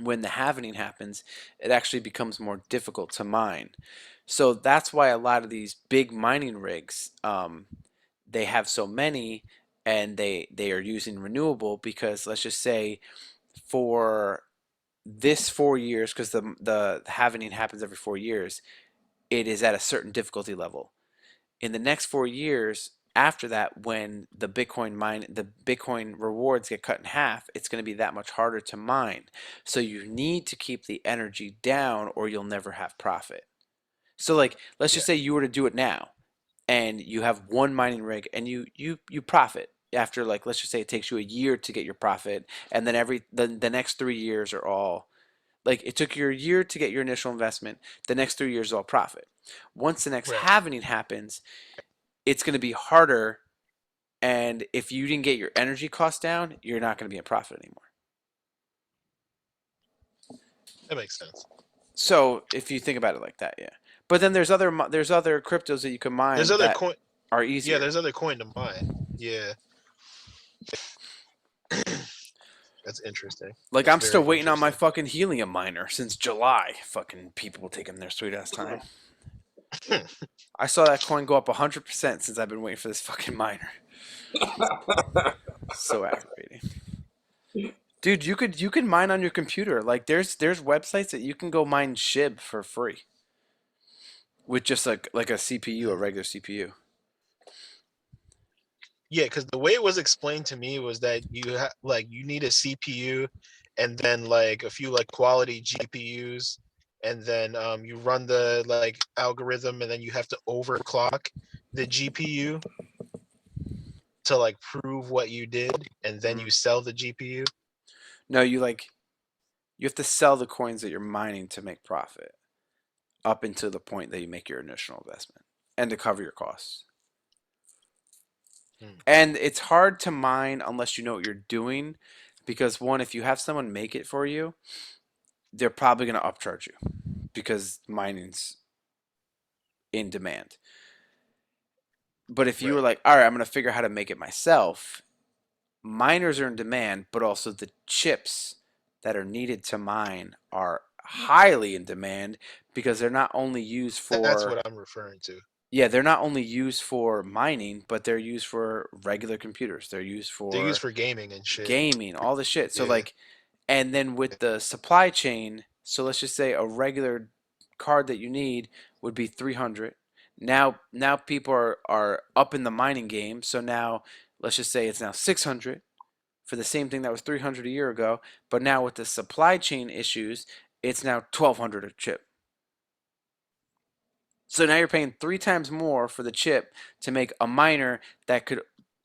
S1: when the halvening happens, it actually becomes more difficult to mine. So that's why a lot of these big mining rigs, they have so many, and they are using renewable because let's just say for this 4 years, because the halvening happens every 4 years, it is at a certain difficulty level. In the next 4 years after that, when the Bitcoin rewards get cut in half, it's going to be that much harder to mine. So you need to keep the energy down or you'll never have profit. So like let's
S3: Yeah.
S1: just say you were to do it now and you have one mining rig and you profit after, like, let's just say it takes you a year to get your profit, and then the next 3 years are all like it took you a year to get your initial investment, the next 3 years is all profit. Once the next
S3: Right.
S1: halvening happens, it's going to be harder. And if you didn't get your energy costs down, you're not going to be in profit anymore.
S3: That makes sense.
S1: So if you think about it like that, yeah. But then there's other cryptos that you can
S3: There's
S1: mine
S3: other
S1: that
S3: coin.
S1: are
S3: Yeah,
S1: easier.
S3: there's other coin to mine. Yeah, that's interesting.
S1: Like
S3: That's
S1: I'm still
S3: very
S1: waiting on my
S3: interesting.
S1: fucking helium miner since July. Fucking people taking their sweet ass time. I saw that coin go up 100% since I've been waiting for this fucking miner. So aggravating. Dude, you can mine on your computer. Like there's websites that you can go mine SHIB for free with just like a CPU, a regular CPU.
S3: Yeah, because the way it was explained to me was that you need a CPU, and then like a few like quality GPUs, and then you run the like algorithm, and then you have to overclock the GPU to like prove what you did, and then
S1: Mm.
S3: you sell the GPU.
S1: No, you have to sell the coins that you're mining to make profit up until the point that you make your initial investment and to cover your costs.
S3: Hmm.
S1: And it's hard to mine unless you know what you're doing because one, if you have someone make it for you, they're probably going to upcharge you because mining's in demand. But if you were
S3: Right.
S1: like, all right, I'm going to figure out how to make it myself, miners are in demand, but also the chips that are needed to mine are highly in demand because they're not only used
S3: That's
S1: for
S3: what I'm referring to.
S1: yeah, they're not only used for mining, but they're used for regular computers. They're used
S3: They're used
S1: for
S3: for gaming and shit.
S1: gaming, all the shit. So
S3: Yeah.
S1: like, and then with the supply chain, so let's just say a regular card that you need would be 300. Now people are up in the mining game, so now let's just say it's now 600 for the same thing that was 300 a year ago, but now with the supply chain issues, it's now 1200 a chip. So now you're paying 3 times more for the chip to make a miner that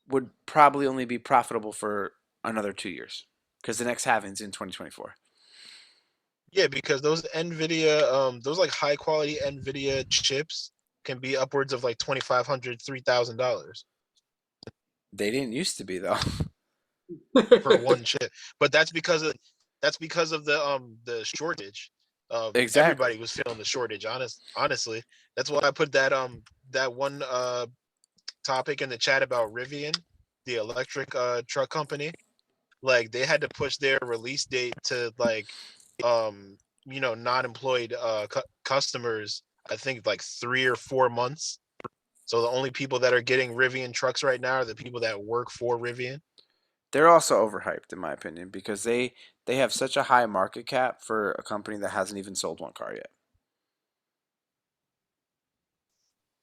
S1: would probably only be profitable for another 2 years because the next halving's in 2024.
S3: Yeah, because those NVIDIA, those like high quality NVIDIA chips can be upwards of like $2,500, $3,000
S1: They didn't used to be though.
S3: for one chip. But that's because of the shortage. Everybody
S1: Exactly.
S3: was feeling the shortage. Honestly, that's why I put that one topic in the chat about Rivian, the electric truck company. Like they had to push their release date to like um non-employed customers I think like 3 or 4 months. So the only people that are getting Rivian trucks right now are the people that work for Rivian.
S1: They're also overhyped in my opinion because they have such a high market cap for a company that hasn't even sold one car yet.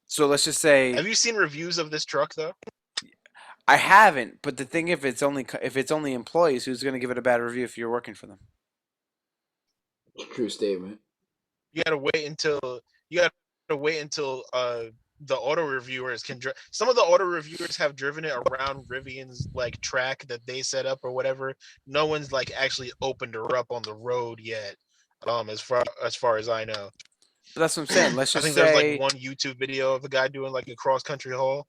S1: So let's just say
S3: Have you seen reviews of this truck though?
S1: I haven't, but the thing if it's only employees, who's going to give it a bad review if you're working for them?
S2: True statement.
S3: You gotta wait until you gotta wait until the auto reviewers can some of the auto reviewers have driven it around Rivian's like track that they set up or whatever. No one's like actually opened her up on the road yet. As far as I know.
S1: But that's what I'm saying. Let's
S3: I
S1: just
S3: think there's like
S1: say
S3: one YouTube video of a guy doing like a cross country haul,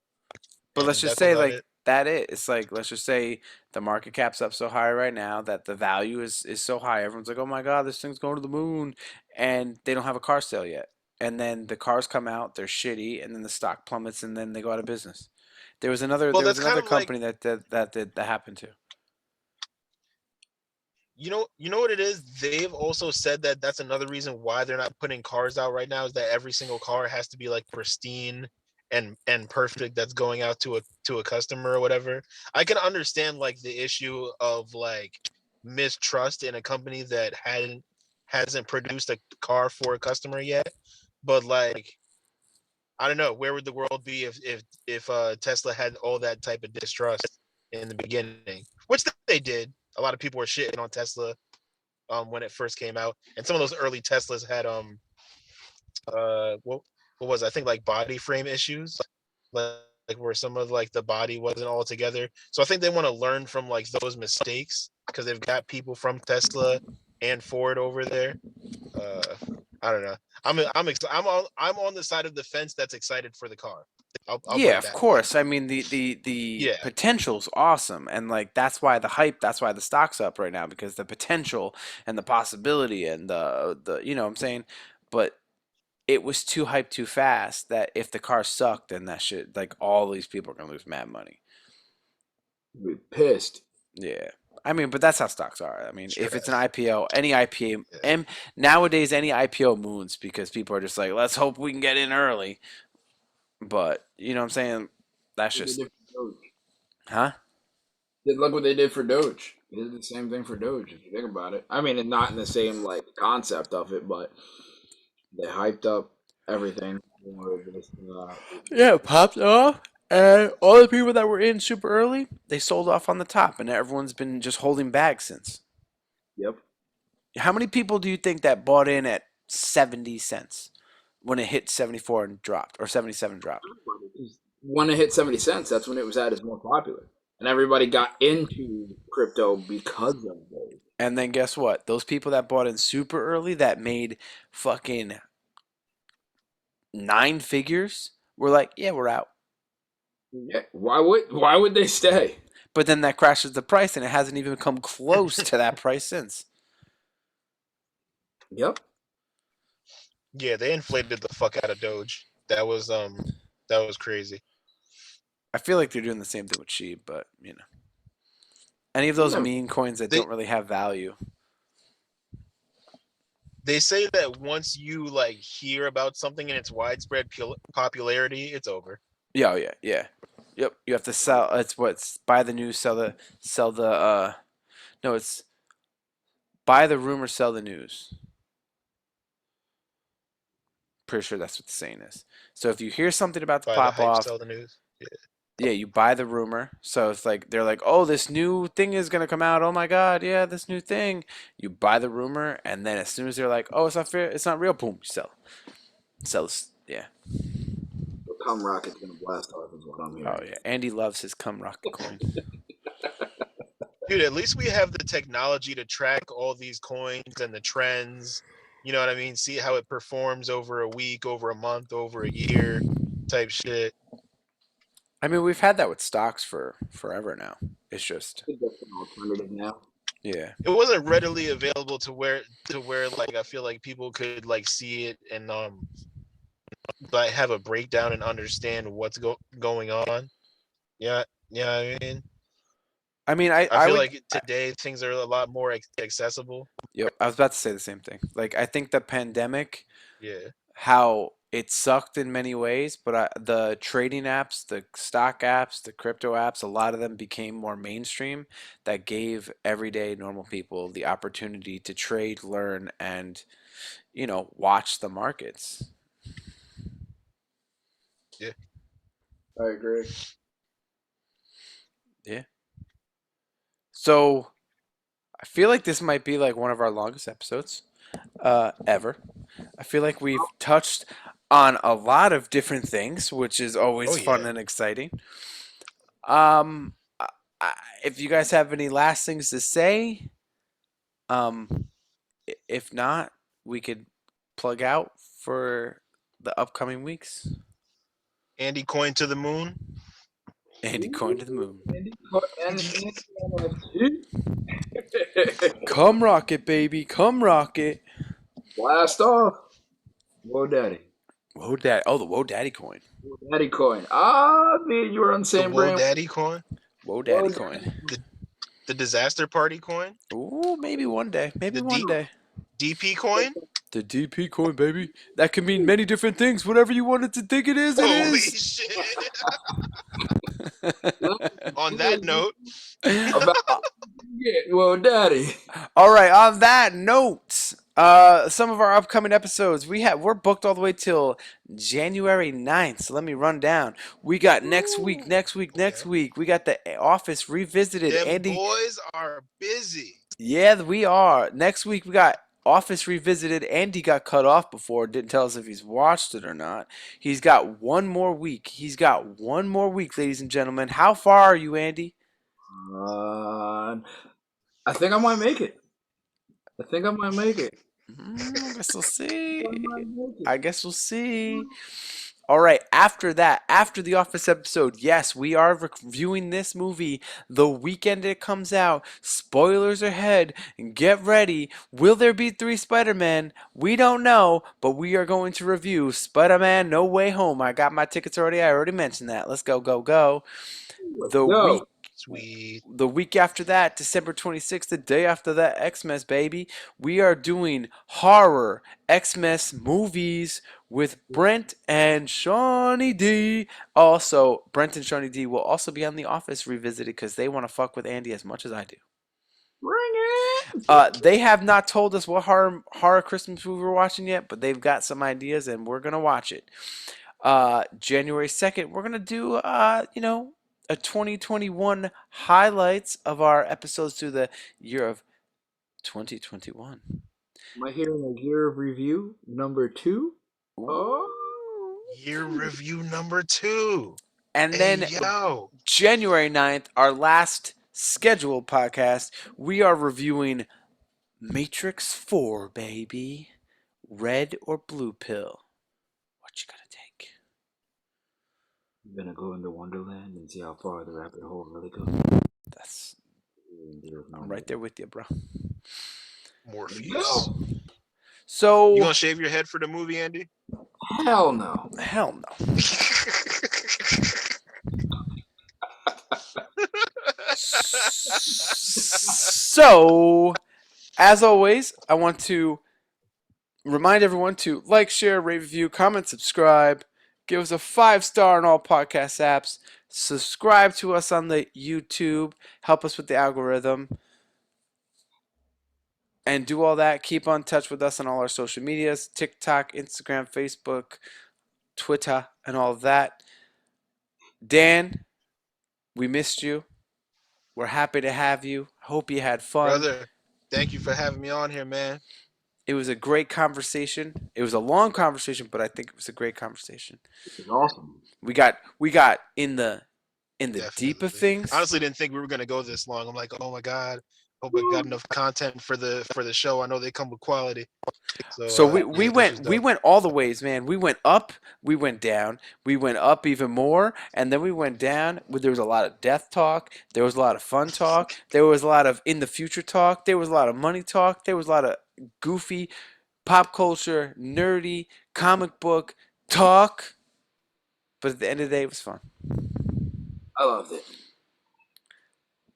S1: But let's
S3: and
S1: just
S3: that's
S1: say
S3: about
S1: like
S3: it.
S1: that it's like let's just say the market cap's up so high right now that the value is so high. Everyone's like, "Oh my God, this thing's going to the moon," and they don't have a car sale yet. And then the cars come out, they're shitty, and then the stock plummets, and then they go out of business.
S3: Well,
S1: There was
S3: that's kind
S1: another
S3: of like
S1: company that happened to.
S3: you know what it is. They've also said that that's another reason why they're not putting cars out right now is that every single car has to be like pristine and perfect that's going out to a customer or whatever. I can understand like the issue of like mistrust in a company that hasn't produced a car for a customer yet, but like I don't know, where would the world be if Tesla had all that type of distrust in the beginning, which they did. A lot of people were shitting on Tesla when it first came out, and some of those early Teslas had what was it? I think like body frame issues, like where some of like the body wasn't all together. So I think they want to learn from like those mistakes because they've got people from Tesla and Ford over there. Uh, I don't know. I'm on the side of the fence that's excited for the car. I'll put
S1: Yeah,
S3: it
S1: of
S3: that way.
S1: course. I mean the
S3: Yeah,
S1: potential's awesome, and like that's why the hype, that's why the stock's up right now because the potential and the possibility and the you know what I'm saying, but it was too hyped too fast that if the car sucked, then that shit, like all these people are gonna lose mad money.
S2: Be pissed.
S1: Yeah. I mean, but that's how stocks are. I mean, if it's an
S3: stress.
S1: IPO, any IPO,
S3: Yeah.
S1: and nowadays any IPO moons because people are just like, let's hope we can get in early. But you know what I'm saying? That's
S2: What they
S1: just,
S2: did for Doge.
S1: huh?
S2: Look what they did for Doge. They did the same thing for Doge, if you think about it. I mean, it's not in the same like concept of it, but they hyped up everything. You know, just,
S1: Yeah, it popped off, and all the people that were in super early, they sold off on the top, and everyone's been just holding back since.
S2: yep.
S1: How many people do you think that bought in at 70 cents when it hit 74 and dropped, or 77 dropped?
S2: When it hit 70 cents, that's when it was at its more popular, and everybody got into crypto because of those.
S1: And then guess what? Those people that bought in super early that made fucking nine figures were like, yeah, we're out.
S2: Yeah. Why would they stay?
S1: But then that crashes the price, and it hasn't even come close to that price since.
S2: Yep.
S3: Yeah, they inflated the fuck out of Doge. That was crazy.
S1: I feel like they're doing the same thing with Sheep, but you know, any of
S2: You
S1: those
S2: never.
S1: meme coins that
S3: They
S1: don't really have value.
S3: they say that once you like hear about something in its widespread popularity, it's over.
S1: Yeah, oh yeah, yeah. Yep. You have to sell. It's what's buy the news, sell the. No, it's buy the rumor, sell the news. Pretty sure that's what the saying is. So if you hear something about to
S3: By the
S1: pop
S3: hype,
S1: off,
S3: sell the news. Yeah.
S1: yeah, you buy the rumor. So it's like they're like, oh, this new thing is gonna come out. Oh my god, yeah, this new thing. You buy the rumor, and then as soon as they're like, oh, it's not fair, it's not real, boom, you sell. Yeah.
S2: The cum rocket's gonna blast off, is what I'm
S1: Oh
S2: hearing.
S1: yeah. Andy loves his cum rocket coin.
S3: Dude, at least we have the technology to track all these coins and the trends. You know what I mean? See how it performs over a week, over a month, over a year, type shit.
S1: I mean, we've had that with stocks for forever now. It's just,
S2: I think that's an alternative now.
S1: yeah.
S3: It wasn't readily available to where like I feel like people could like see it and like have a breakdown and understand what's going on. Yeah, yeah. I mean,
S1: I mean,
S3: I
S1: I
S3: feel
S1: would,
S3: like today things are a lot more accessible.
S1: yep, I was about to say the same thing. Like, I think the pandemic,
S3: Yeah,
S1: how it sucked in many ways, but the trading apps, the stock apps, the crypto apps, a lot of them became more mainstream that gave everyday normal people the opportunity to trade, learn, and, watch the markets.
S3: Yeah.
S2: I agree.
S1: Yeah. So I feel like this might be like one of our longest episodes ever. I feel like we've touched on a lot of different things, which is
S3: Oh
S1: always fun
S3: yeah.
S1: and exciting. Um, I, if you guys have any last things to say, um, if not, we could plug out for the upcoming weeks.
S3: Andy coin to the moon.
S1: Andy coin
S2: Ooh,
S1: to the moon.
S2: and NFT.
S1: Come rocket, baby, come rocket.
S2: Blast off. Whoa, daddy.
S1: Whoa, dad! Oh, the Whoa Daddy coin.
S2: Whoa, daddy coin. Ah, me and you were on the
S3: The
S2: same
S3: Whoa
S2: brain.
S3: Daddy coin.
S1: Whoa
S2: Whoa,
S1: Daddy
S2: daddy.
S1: coin.
S3: The the disaster party coin.
S1: Ooh, maybe one day. Maybe
S3: The
S1: one day.
S3: DP coin.
S1: The DP coin, baby. That can mean many different things. Whatever you wanted to think it is, it
S3: Holy
S1: is.
S3: shit.
S2: That's
S3: On that note,
S2: about it. Whoa, daddy.
S1: All right. On that note, some of our upcoming episodes we're booked all the way till January 9th. So let me run down. We got next week, next week, next
S3: okay.
S1: week. We got the Office Revisited.
S3: Them
S1: Andy,
S3: boys are busy.
S1: yeah, we are. Next week we got Office Revisited. Andy got cut off before. Didn't tell us if he's watched it or not. He's got one more week. He's got one more week, ladies and gentlemen. How far are you, Andy?
S2: Uh, I think I might make it. I think I might make it.
S1: I guess we'll
S2: I
S1: see.
S2: might make it.
S1: I guess we'll see. All right, after that, after the Office episode, yes, we are reviewing this movie the weekend it comes out. Spoilers ahead. Get ready. Will there be three Spider-Man? We don't know, but we are going to review Spider-Man No Way Home. I got my tickets already. I already mentioned that. Let's go, go, go.
S2: Let's
S1: The week
S2: go.
S3: Sweet.
S1: the week after that, December 26th, the day after that, Xmas, baby, we are doing horror Xmas movies with Brent and Shawnee D. Also, Brent and Shawnee D will also be on The Office Revisited because they want to fuck with Andy as much as I do.
S2: Bring it.
S1: They have not told us what horror Christmas movie we're watching yet, but they've got some ideas and we're gonna watch it. January 2nd, we're going to do, a 2021 highlights of our episodes through the year of 2021.
S2: Am I hearing a year of review number 2? Oh,
S1: Ooh.
S3: Year review number 2.
S1: And
S3: Hey
S1: then
S3: yo.
S1: January 9th, our last scheduled podcast, we are reviewing Matrix 4, baby. Red or blue pill? What you gonna take?
S2: I'm gonna go into Wonderland and see how far the rabbit hole really goes.
S1: That's
S2: There's no
S1: I'm
S2: more.
S1: right there with you, bro.
S2: Let's
S3: Morpheus.
S2: go.
S3: You
S1: So,
S3: gonna shave your head for the movie, Andy?
S2: Hell no.
S1: hell no. So, as always, I want to remind everyone to like, share, rate, review, comment, subscribe. Give us a 5-star on all podcast apps. Subscribe to us on the YouTube. Help us with the algorithm. And do all that. Keep on touch with us on all our social medias: TikTok, Instagram, Facebook, Twitter, and all of that. Dan, we missed you. We're happy to have you. Hope you had fun.
S3: Brother, thank you for having me on here, man.
S1: It was a great conversation. It was a long conversation, but I think it was a great conversation.
S2: This is awesome.
S1: We got in the deep of
S3: Definitely.
S1: things.
S3: Honestly, didn't think we were gonna go this long. I'm like, oh my god, hope I got enough content for the show. I know they come with quality. So
S1: So we, we
S3: yeah, this was
S1: went we
S3: dope.
S1: went all the ways, man. We went up, we went down, we went up even more, and then we went down. There was a lot of death talk. There was a lot of fun talk. There was a lot of in the future talk. There was a lot of money talk. There was a lot of goofy pop culture, nerdy comic book talk. But at the end of the day, it was fun.
S2: I loved it.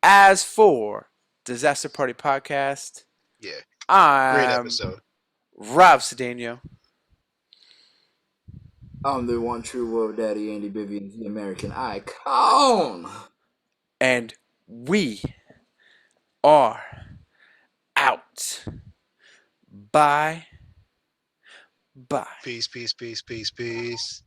S1: As for Disaster Party Podcast,
S3: Yeah, great
S1: I'm
S3: episode.
S1: Rob Cedeno.
S2: I'm the one true world daddy, Andy Bivvians, the American icon.
S1: And we are out. Bye. Bye.
S4: Peace, peace, peace, peace, peace.